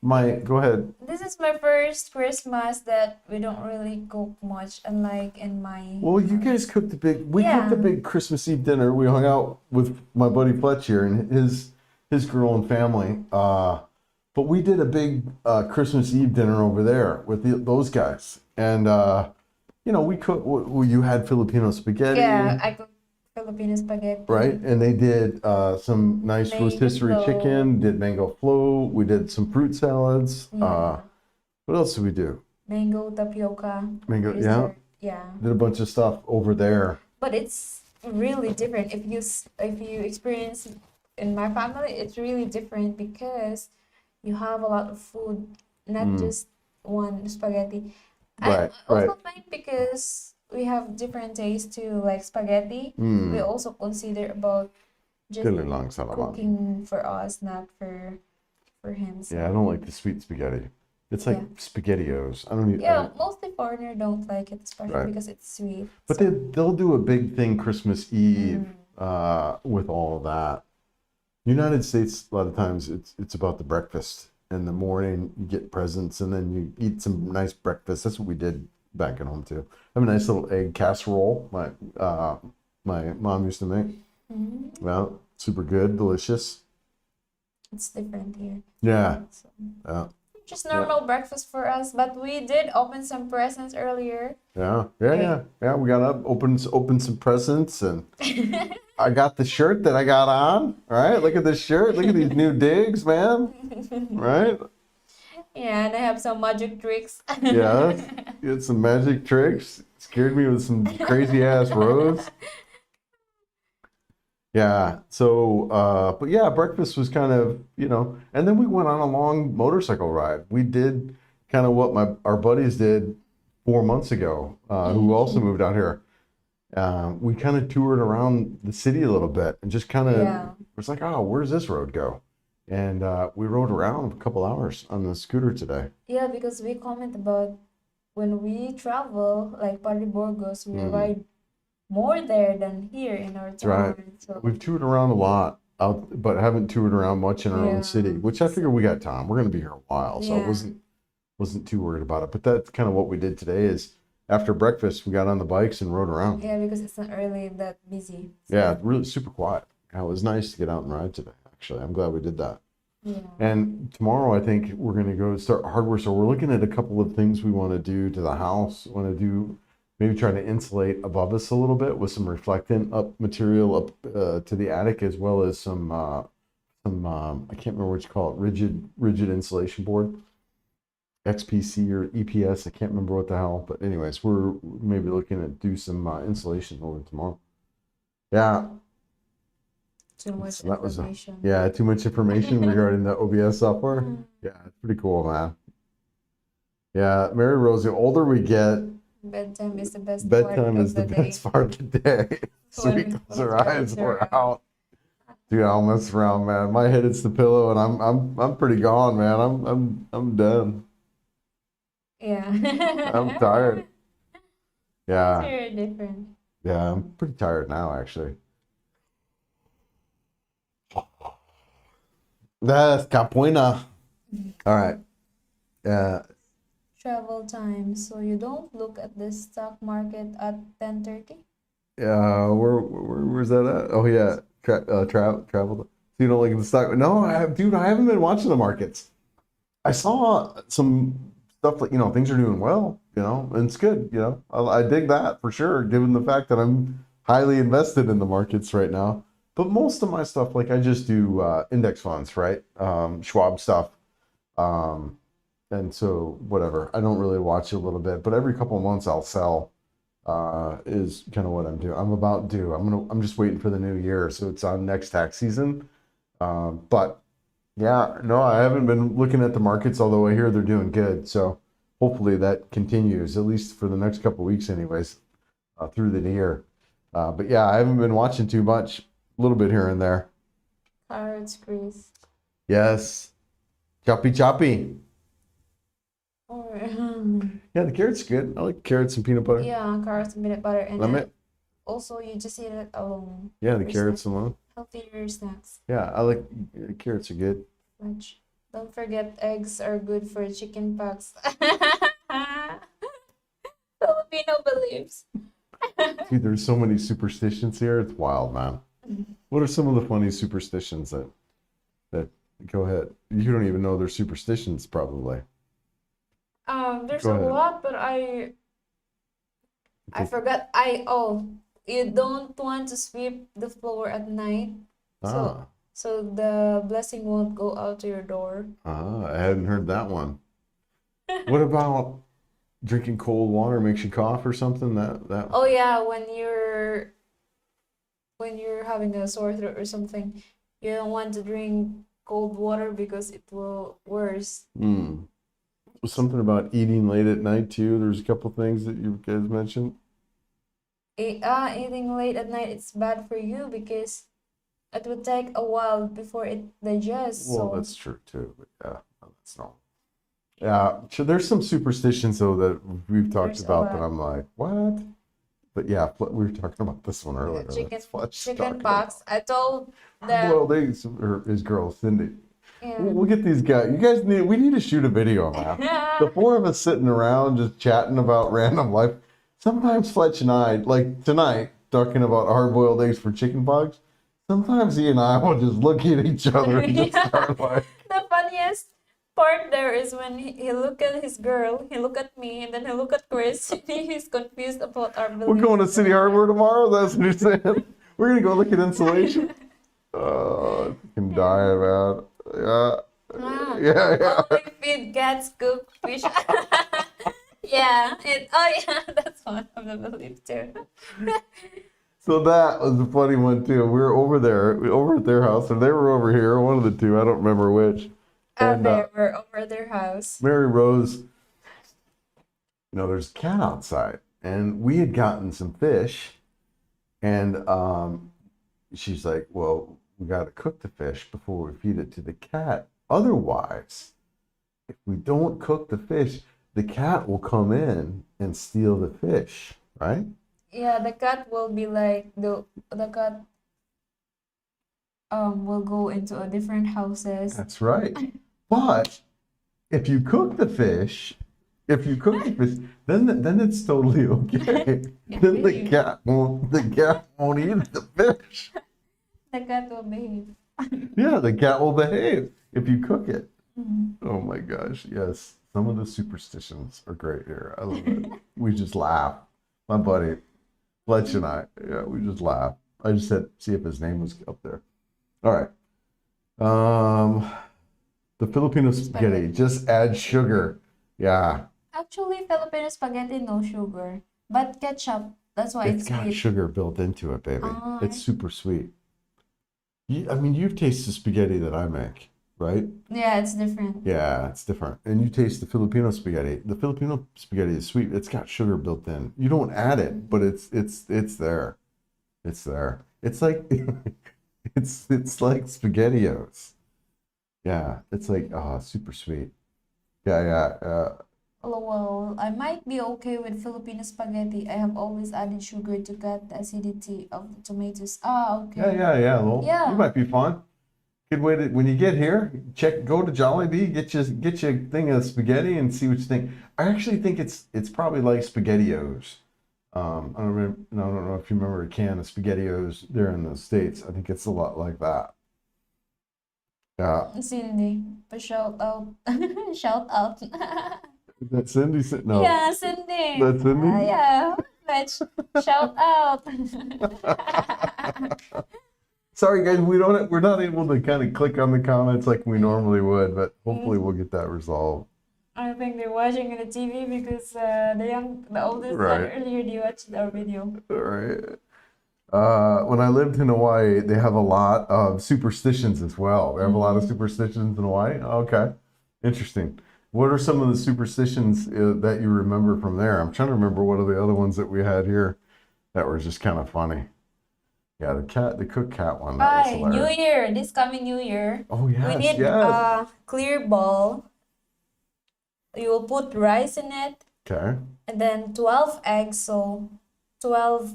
My go ahead. This is my first Christmas that we don't really cook much, unlike in my Well, you guys cooked we cooked a Yeah. big Christmas Eve dinner. We hung out with my buddy Fletch here and his girl and family. But we did a big Christmas Eve dinner over there with those guys. And we cooked. Well, you had Filipino spaghetti, Yeah, I cook Filipino spaghetti. right? And they did some nice Mango rotisserie flow. chicken. Did mango flow. We did some fruit salads. Yeah. What else did we do? Mango tapioca. Mango, Is yeah. there- Yeah. Did a bunch of stuff over there. But it's really different. If you experience in my family, it's really different because you have a lot of food, not Mm. just one spaghetti. And Right, I right. also think because we have different tastes too, like spaghetti, we Mm. also consider about just Kyllä lang salamat. cooking for us, not for him. Yeah, I So don't like the sweet spaghetti. It's yeah, like SpaghettiOs. I don't even. yeah. Mostly foreigner don't like it, especially Right. because it's sweet. But So they'll do a big thing Christmas Eve mm, with all of that. United States, a lot of times it's about the breakfast. In the morning, you get presents, and then you eat some nice breakfast. That's what we did back at home too. I have a nice little egg casserole. My mom used to make. mm, Well, super good, delicious. it's different here. Yeah, So yeah, just yeah, normal breakfast for us, but we did open some presents earlier. yeah, yeah, yeah, yeah. We got up, opened some presents, and I got the shirt that I got on. All right, look at this shirt. Look at these new digs, man. Right? Yeah, and I have some magic tricks. Yes. You had some magic tricks. Scared me with some crazy ass roads. Yeah. So, but yeah, breakfast was kind of, and then we went on a long motorcycle ride. We did kind of what our buddies did 4 months ago, who also moved out here. We kind of toured around the city a little bit and just kind of Yeah. was like, oh, where's this road go? And we rode around a couple hours on the scooter today. Yeah, because we comment about when we travel, like Pariburgos, we Mm. ride more there than here in our That's right. town. So We've toured around a lot out, but haven't toured around much in our own yeah, city, which I figure we got time. We're going to be here a while, so I yeah, wasn't too worried about it. But that's kind of what we did today. Is after breakfast, we got on the bikes and rode around. yeah, because it's not really that busy. Yeah, So really super quiet. Yeah, it was nice to get out and ride today. Actually, I'm glad we did that. yeah, And tomorrow, I think we're going to go start hardware. So we're looking at a couple of things we want to do to the house. Want to do maybe try to insulate above us a little bit with some reflectant up material up to the attic, as well as some I can't remember what you call it, rigid insulation board, XPC or EPS. I can't remember what the hell. But anyways, we're maybe looking at do some insulation over tomorrow. Yeah, too much so that was information. yeah, too much information regarding the OBS software. Mm. Yeah, it's pretty cool, man. Yeah, Mary Rose, the older we get, Bedtime is the best part bedtime of is the the day. best part of the day. Sweet When close her eyes, they're we're out. Dude, I'll mess around, man. My head hits the pillow and I'm pretty gone, man. I'm done. Yeah. I'm tired. It's Yeah. very different. Yeah, I'm pretty tired now, actually. That's capoeira. All right. Yeah. Travel time. So you don't look at the stock market at 10:30? Where's that at? Oh yeah, travel. So you don't like the stock? No, dude, I haven't been watching the markets. I saw some stuff like, things are doing well, and it's good, I dig that for sure, given the fact that I'm highly invested in the markets right now. But most of my stuff, like I just do index funds, right? Schwab stuff. And so whatever, I don't really watch it a little bit, but every couple of months I'll sell. Is kind of what I'm doing. I'm just waiting for the new year, so it's on next tax season. But yeah, no, I haven't been looking at the markets, although I hear they're doing good. So hopefully that continues, at least for the next couple of weeks, anyways, through the year. But yeah, I haven't been watching too much, a little bit here and there. Carrots, Chris. Yes, choppy choppy. Or Yeah, the carrot's good. I like carrots and peanut butter. yeah, carrots and peanut butter, and Lemon. also you just eat it alone. Yeah, the For carrots snack. alone. Healthier snacks. Yeah, I like carrots are good. Lunch. Don't forget eggs are good for chicken pox. Filipino beliefs. Dude, there's so many superstitions here. It's wild, man. What are some of the funny superstitions that go ahead? You don't even know they're superstitions, probably. There's Go a ahead. lot, but I forgot. You don't want to sweep the floor at night, Ah, so the blessing won't go out to your door. I hadn't heard that one. What about drinking cold water makes you cough or something? That Oh yeah, when you're having a sore throat or something, you don't want to drink cold water because it will worse. Something about eating late at night too. There's a couple things that you guys mentioned. Eating late at night it's bad for you because it would take a while before it digests. Well, So that's true too. But yeah, no, that's normal. Yeah, so there's some superstitions though that we've talked there's a about that lot. I'm like, what? But yeah, we were talking about this one earlier. Chicken That's what she's chicken talking pox. about. I told the Hard-boiled eggs, or his girl Cindy. yeah. We'll get these guys. You guys we need to shoot a video on that. The four of us sitting around just chatting about random life. Sometimes Fletch and I, like tonight, talking about hard-boiled eggs for chicken pox. Sometimes he and I will just look at each other and just start like, The funniest part there is when he look at his girl, he look at me, and then he look at Chris. He's confused about our we're belief. going to City Hardware tomorrow. That's what you're saying. We're gonna go look at insulation. Oh, I can die about. Yeah. Yeah. Only feed cats, cook fish. Yeah, that's one of the beliefs too. So that was a funny one too. We were over at their house, and they were over here, one of the two, I don't remember which. And They were over their house. Mary Rose, there's a cat outside, and we had gotten some fish, and she's like, well, we got to cook the fish before we feed it to the cat. Otherwise, if we don't cook the fish, the cat will come in and steal the fish, right? Yeah, the cat will be like the cat will go into a different houses. That's right. But if you cook the fish, then it's totally okay. Then the cat won't eat the fish. The cat will behave. Yeah, the cat will behave if you cook it. Mm-hmm. Oh my gosh, yes. Some of the superstitions are great here. I love it. We just laugh. My buddy, Fletch and I, yeah, we just laugh. I just said, see if his name was up there. All right. The Filipino spaghetti, just add sugar. Yeah. Actually, Filipino spaghetti no sugar, but ketchup. That's why It's it's got sweet. sugar built into it, baby. Ah, It's super sweet. You've tasted spaghetti that I make, right? Yeah, it's different. Yeah, it's different. And you taste the Filipino spaghetti. The Filipino spaghetti is sweet. It's got sugar built in. You don't add it, but it's there. It's there. It's like it's like SpaghettiOs. Yeah, it's like super sweet. Yeah. Well, I might be okay with Filipino spaghetti. I have always added sugar to cut the acidity of the tomatoes. Okay. Yeah. Well, Yeah. you might be fun. Good way to when you get here, go to Jollibee, get you a thing of spaghetti and see what you think. I actually think it's probably like SpaghettiOs. I don't know if you remember a can of SpaghettiOs there in the States. I think it's a lot like that. Yeah. Cindy, shout out. Shout out. That's Cindy. No. Yeah, Cindy. That's Cindy? Yeah, let's shout out. Sorry guys, we're not able to kind of click on the comments like we normally would, but hopefully we'll get that resolved. I think they're watching on the TV because the oldest Right. earlier they watched our video. All right. When I lived in Hawaii, they have a lot of superstitions as well. They have a lot of superstitions in Hawaii. Okay, interesting. What are some of the superstitions that you remember from there? I'm trying to remember what are the other ones that we had here that were just kind of funny. Yeah, the cooked cat one. That was Bye. hilarious. New Year, this coming New Year. Oh yes, We need yes. a clear ball. You will put rice in it, Okay. and then 12 eggs. So 12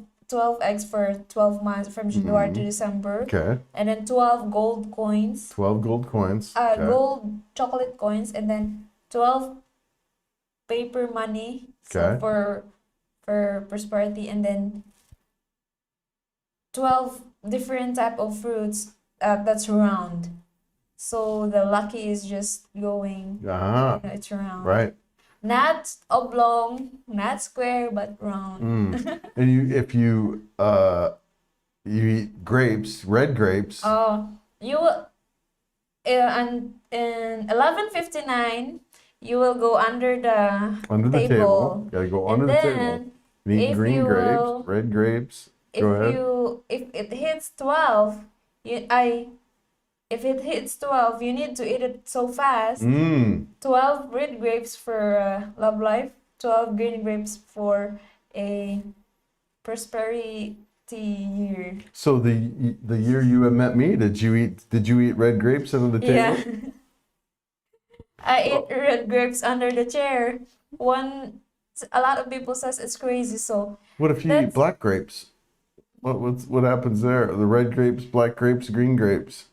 eggs for 12 months from January to December. Okay. And then 12 gold coins. 12 gold coins. Okay. Gold chocolate coins, and then 12 paper money. So Okay. for prosperity, and then 12 different type of fruits that's round. So the lucky is just going, it's round. Right. Not oblong, not square, but round. And if you eat grapes, red grapes. You will, and in 11:59, you will go under the table. Gotta go And under the table. then And eat if green you grapes, will- red grapes. if Go ahead. if it hits 12, if it hits 12, you need to eat it so fast. Mm. 12 red grapes for love life, 12 green grapes for a prosperity year. So the year you met me, did you eat red grapes under the Yeah. table? I ate red grapes under the chair. One, a lot of people says it's crazy. So What if you eat that's, black grapes? What happens there? The red grapes, black grapes, green grapes.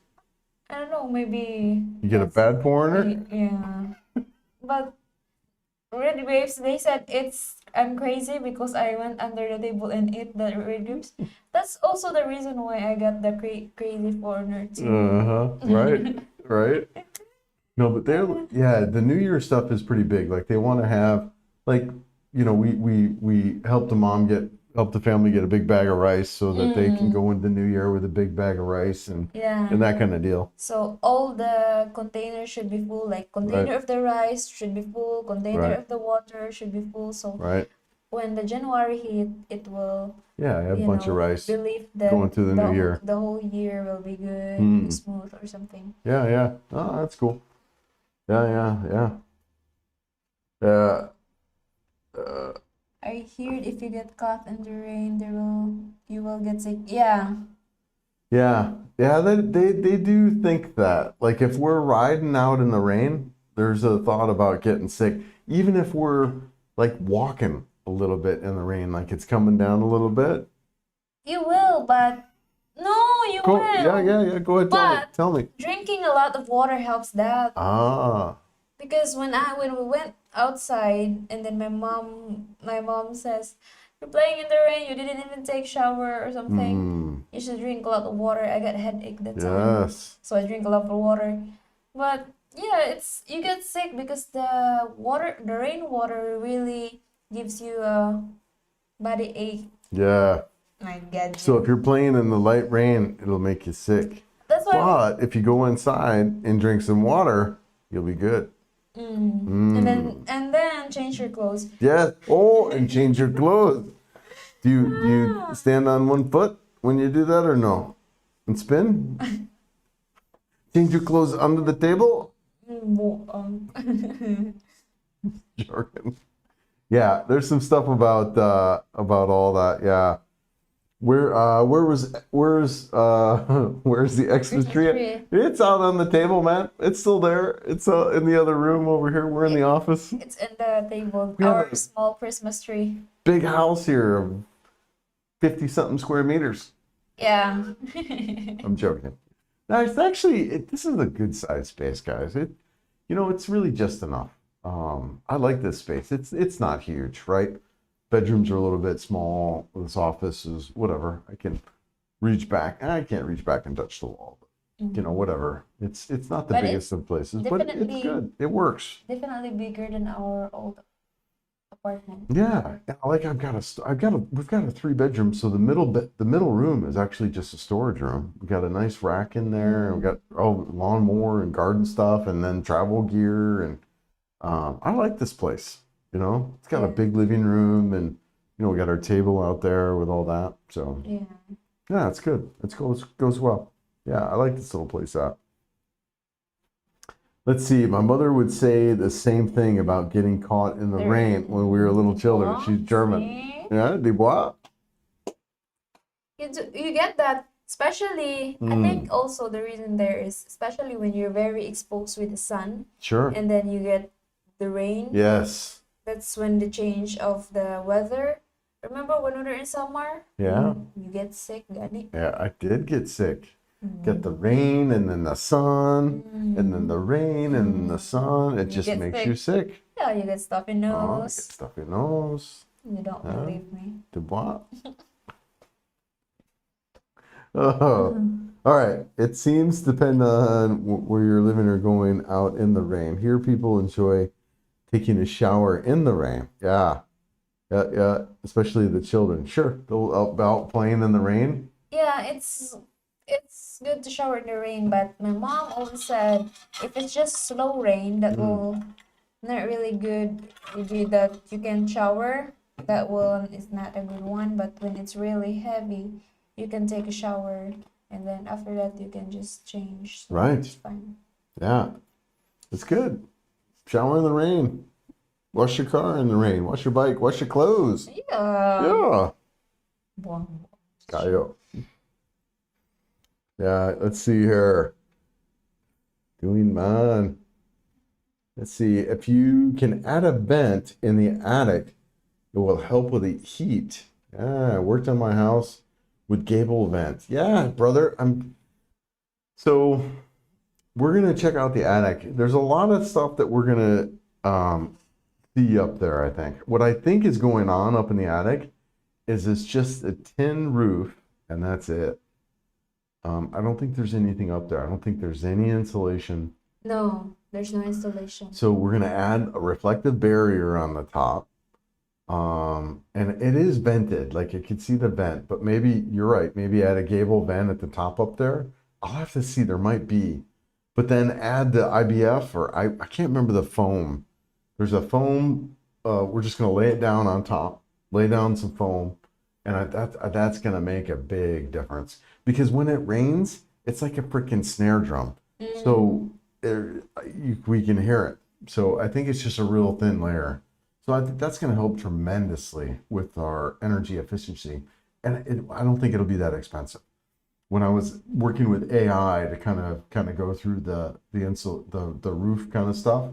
I don't know, maybe You get a that's, bad foreigner? yeah. But red grapes, they said I'm crazy because I went under the table and ate the red grapes. That's also the reason why I got the crazy foreigner too. Uh-huh. Right. Right. No, but yeah, the New Year stuff is pretty big. Like they want to have like, we help the family get a big bag of rice so that they can go into New Year with a big bag of rice Yeah. and that kind of deal. So all the containers should be full, like container Right. of the rice should be full, container Right. of the water should be full. So Right. when the January hit, it will, Yeah, I have a bunch of rice believe that going through the new year. the whole year will be good, Mm. smooth or something. Yeah, yeah. Oh, that's cool. Yeah, yeah, yeah. Yeah. I heard if you get caught in the rain, you will get sick. Yeah. Yeah, yeah, they do think that. Like if we're riding out in the rain, there's a thought about getting sick. Even if we're like walking a little bit in the rain, like it's coming down a little bit. You will, but no, you Go, will. yeah. Go ahead, But tell me. drinking a lot of water helps that. Ah, Because when we went outside and then my mom says, "You're playing in the rain, you didn't even take shower or something. You should drink a lot of water." I got headache that time. yes. So I drink a lot of water. But yeah, it's you get sick because the rainwater really gives you a body ache. Yeah. My God. So if you're playing in the light rain, it'll make you sick. That's why. But if you go inside and drink some water, you'll be good. And then change your clothes. Yes. Oh, and change your clothes. Do you stand on one foot when you do that or no? And spin? Change your clothes under the table? Joking. Yeah, there's some stuff about all that. Yeah. Where's the Xmas tree? It's out on the table, man. It's still there. It's in the other room over here. We're in the office. It's in the table. We have Our a small Christmas tree. big house here of 50 something square meters. Yeah. I'm joking. No, it's actually this is a good size space, guys. It's really just enough. I like this space. It's not huge, right? Bedrooms are a little bit small. This office is whatever. I can reach back. I can't reach back and touch the wall, but whatever. It's not the But biggest of places, but it's definitely- good. It works. Definitely bigger than our old apartment. Yeah, like we've got a 3 bedroom, so the middle room is actually just a storage room. We got a nice rack in there, and we got lawnmower and garden stuff, and then travel gear, and I like this place. It's got a Yeah. big living room, and we got our table out there with all that. So Yeah. it's good. It goes well. Yeah, I like this little place out. Let's see. My mother would say the same thing about getting caught in the rain when we were little children. She's German. See? Yeah, des bois. You get that, especially I think also the reason there is especially when you're very exposed with the sun Sure. and then you get the rain. Yes. That's when the change of the weather. Remember when we were in summer? Yeah. You get sick, Gani. Yeah, I did get sick. Get the rain and then the sun and then the rain and then the sun. It just get makes sick. you sick. Yeah, you get stuffy Oh, get nose. stuffy nose. You don't Yeah. believe me. Du bois. Oh, all right. It seems to depend on where you're living or going out in the rain. Here, people enjoy taking a shower in the rain. Yeah, yeah. Especially the children. Sure, they'll out playing in the rain. Yeah, it's good to shower in the rain, but my mom always said if it's just slow rain, that will not really good. Maybe that you can shower. That one is not a good one, but when it's really heavy, you can take a shower and then after that you can just change. So Right. it's fine. Yeah, it's good. Shower in the rain. Wash your car in the rain. Wash your bike. Wash your clothes. Yeah. Yeah. Buang. Kayo. Yeah, let's see here. Doing man. Let's see. If you can add a vent in the attic, it will help with the heat. Yeah, I worked on my house with gable vents. Yeah, brother. So we're gonna check out the attic. There's a lot of stuff that we're gonna see up there, I think. What I think is going on up in the attic is it's just a tin roof and that's it. I don't think there's anything up there. I don't think there's any insulation. No, there's no installation. So we're gonna add a reflective barrier on the top. And it is vented, like you can see the vent, but maybe you're right. Maybe add a gable vent at the top up there. I'll have to see, there might be, but then add the IBF or I can't remember the foam. There's a foam. We're just gonna lay it down on top, lay down some foam, and that's gonna make a big difference because when it rains, it's like a freaking snare drum. So we can hear it. So I think it's just a real thin layer. So I think that's going to help tremendously with our energy efficiency, and I don't think it'll be that expensive. When I was working with AI to kind of go through the roof kind of stuff,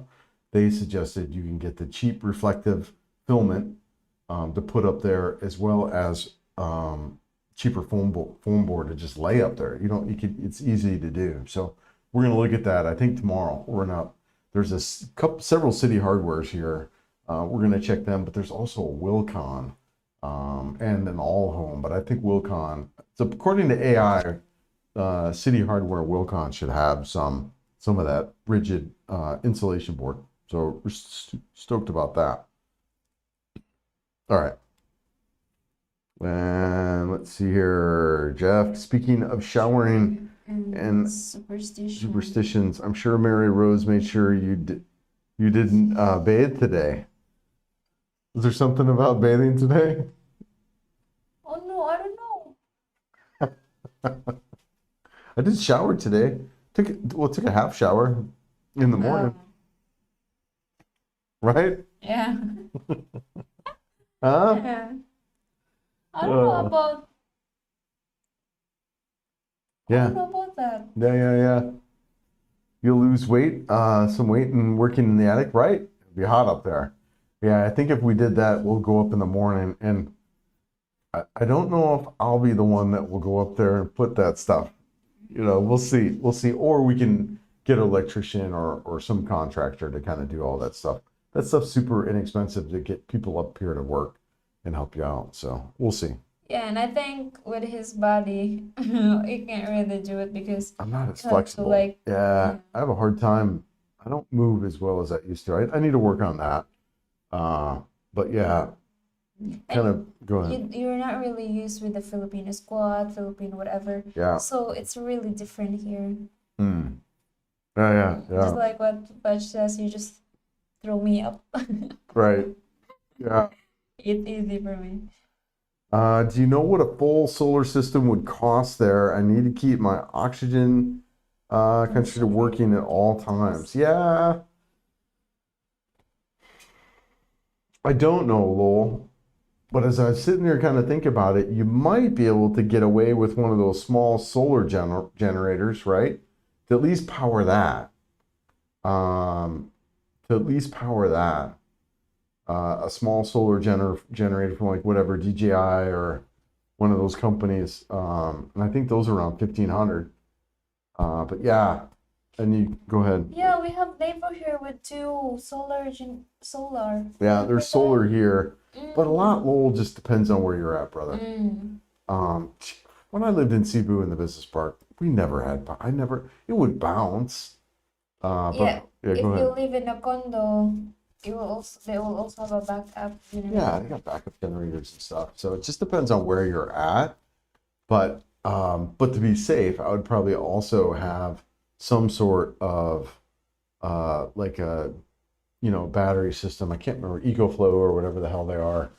they suggested you can get the cheap reflective filament to put up there as well as cheaper foam board to just lay up there. It's easy to do. So we're going to look at that. I think tomorrow there's several City Hardwares here. We're going to check them, but there's also a Wilcon and an All Home. But I think Wilcon, so according to AI, City Hardware Wilcon should have some of that rigid insulation board. So we're stoked about that. All right. And let's see here, Jeff. Speaking of showering and superstitions, I'm sure Mary Rose made sure you didn't bathe today. Was there something about bathing today? Oh no, I don't know. I did shower today. Took a half shower in the morning. Right? Yeah. Huh? Yeah. I don't know about. I Yeah. don't know about that. Yeah. You'll lose weight, some weight and working in the attic, right? It'll be hot up there. Yeah, I think if we did that, we'll go up in the morning and I don't know if I'll be the one that will go up there and put that stuff. We'll see. We'll see. Or we can get an electrician or some contractor to kind of do all that stuff. That stuff's super inexpensive to get people up here to work and help you out. So we'll see. Yeah, and I think with his body, he can't really do it because I'm not as you have to, flexible. like, Yeah, I have a hard time. I don't move as well as I used to. I need to work on that. But yeah, kind of go ahead. you're not really used with the Filipino squat, Filipino whatever. Yeah. So it's really different here. Yeah. Just like what Fudge says, you just throw me up. Right. Yeah. It's easy for me. Do you know what a full solar system would cost there? I need to keep my oxygen concentrator working at all times. Yeah. I don't know, Lowell. But as I was sitting there kind of think about it, you might be able to get away with one of those small solar generators, right? To at least power that. A small solar generator from like whatever DJI or one of those companies, and I think those are around 1,500. But yeah, and you go ahead. Yeah, we have neighbor here with two solar. Yeah, there's solar here, but a lot Lowell just depends on where you're at, brother. When I lived in Cebu in the business park, we never had. It would bounce. But Yeah, yeah, if go you ahead. live in a condo, they will also have a backup generator. Yeah, they got backup generators and stuff. So it just depends on where you're at. But to be safe, I would probably also have some sort of like a battery system. I can't remember, EcoFlow or whatever the hell they are.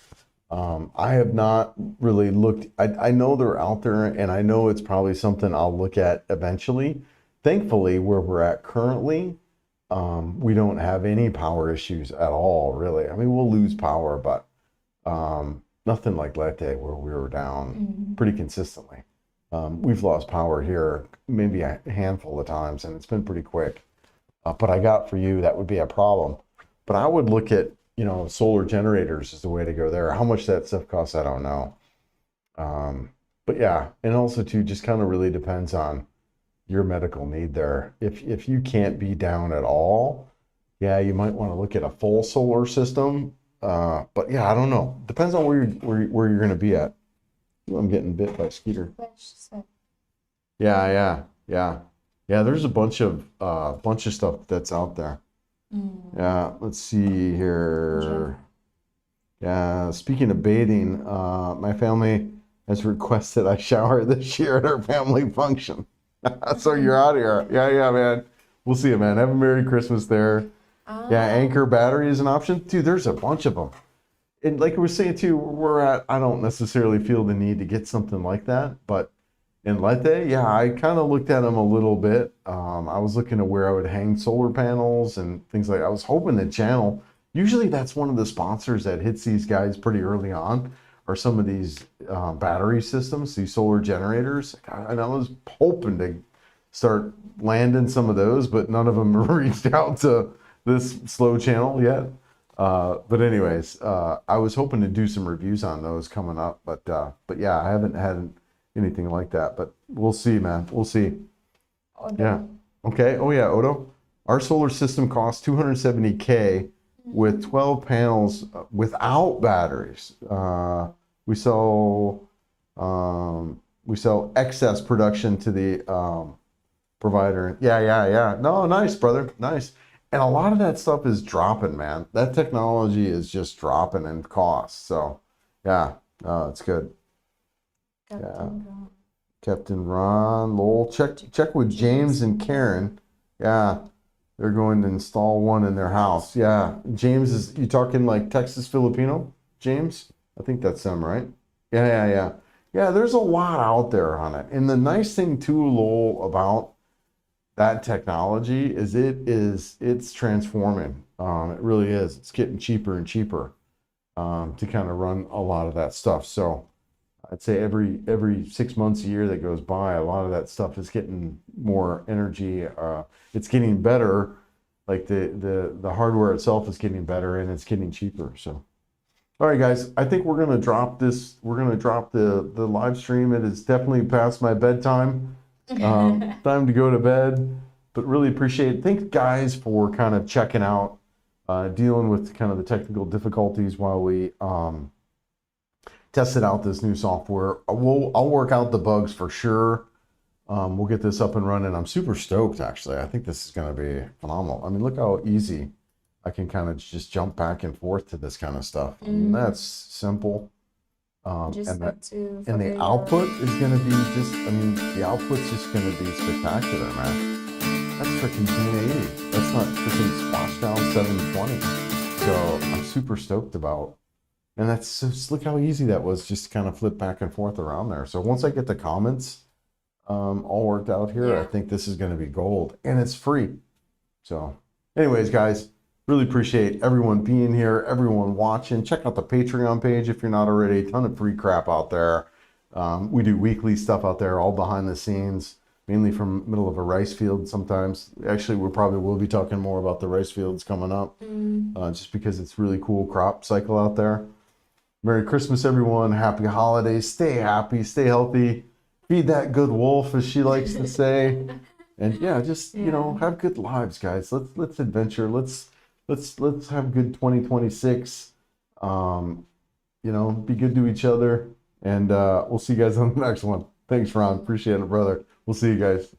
I have not really looked. I know they're out there, and I know it's probably something I'll look at eventually. Thankfully, where we're at currently, we don't have any power issues at all, really. I mean, we'll lose power, but nothing like Leyte where we were down pretty consistently. We've lost power here maybe a handful of times, and it's been pretty quick. But I got for you, that would be a problem. But I would look at, solar generators is the way to go there. How much that stuff costs, I don't know. But yeah, and also too, just kind of really depends on your medical need there. If you can't be down at all, yeah, you might want to look at a full solar system. But yeah, I don't know. Depends on where you're going to be at. Ooh, I'm getting bit by a skeeter. Yeah. There's a bunch of stuff that's out there. Yeah, let's see here. Yeah, speaking of bathing, my family has requested I shower this year at our family function. So you're out here. Yeah, man. We'll see you, man. Have a Merry Christmas there. Yeah, Anchor battery is an option. Dude, there's a bunch of them. And like we were saying too, I don't necessarily feel the need to get something like that, but in Leyte, yeah, I kind of looked at them a little bit. I was looking at where I would hang solar panels and things like that. I was hoping the channel, usually that's one of the sponsors that hits these guys pretty early on, are some of these battery systems, these solar generators. And I was hoping to start landing some of those, but none of them reached out to this slow channel yet. But anyways, I was hoping to do some reviews on those coming up, but yeah, I haven't had anything like that, but we'll see, man. We'll see. Yeah. Okay. Oh yeah, Odo. Our solar system costs 270K with 12 panels without batteries. We sell excess production to the provider. Yeah. No, nice, brother. Nice. And a lot of that stuff is dropping, man. That technology is just dropping in cost. So, yeah, it's good. Captain Ron, Lowell. Check with James and Karen. Yeah, they're going to install one in their house. Yeah, James you talking like Texas Filipino? James? I think that's them, right? Yeah. Yeah, there's a lot out there on it. And the nice thing too, Lowell, about that technology is it's transforming. It really is. It's getting cheaper and cheaper to kind of run a lot of that stuff. So I'd say every 6 months, a year that goes by, a lot of that stuff is getting more energy. It's getting better. Like the hardware itself is getting better and it's getting cheaper. So, all right, guys, I think we're gonna drop this. We're gonna drop the live stream. It is definitely past my bedtime. Time to go to bed, but really appreciate it. Thanks, guys, for kind of checking out, dealing with kind of the technical difficulties while we tested out this new software. I'll work out the bugs for sure. We'll get this up and running. I'm super stoked, actually. I think this is going to be phenomenal. I mean, look how easy I can kind of just jump back and forth to this kind of stuff. And that's simple. And the output is going to be the output's just going to be spectacular, man. That's freaking 1080. That's not freaking splashdown 720. So I'm super stoked about. And that's just, look how easy that was, just kind of flip back and forth around there. So once I get the comments all worked out here, I think this is going to be gold. And it's free. So anyways, guys, really appreciate everyone being here, everyone watching. Check out the Patreon page if you're not already. A ton of free crap out there. We do weekly stuff out there, all behind the scenes, mainly from middle of a rice field sometimes. Actually, we probably will be talking more about the rice fields coming up, just because it's really cool crop cycle out there. Merry Christmas, everyone. Happy holidays. Stay happy, stay healthy. Feed that good wolf, as she likes to say. And yeah, just, have good lives, guys. Let's adventure. Let's have good 2026. Be good to each other. And we'll see you guys on the next one. Thanks, Ron. Appreciate it, brother. We'll see you guys.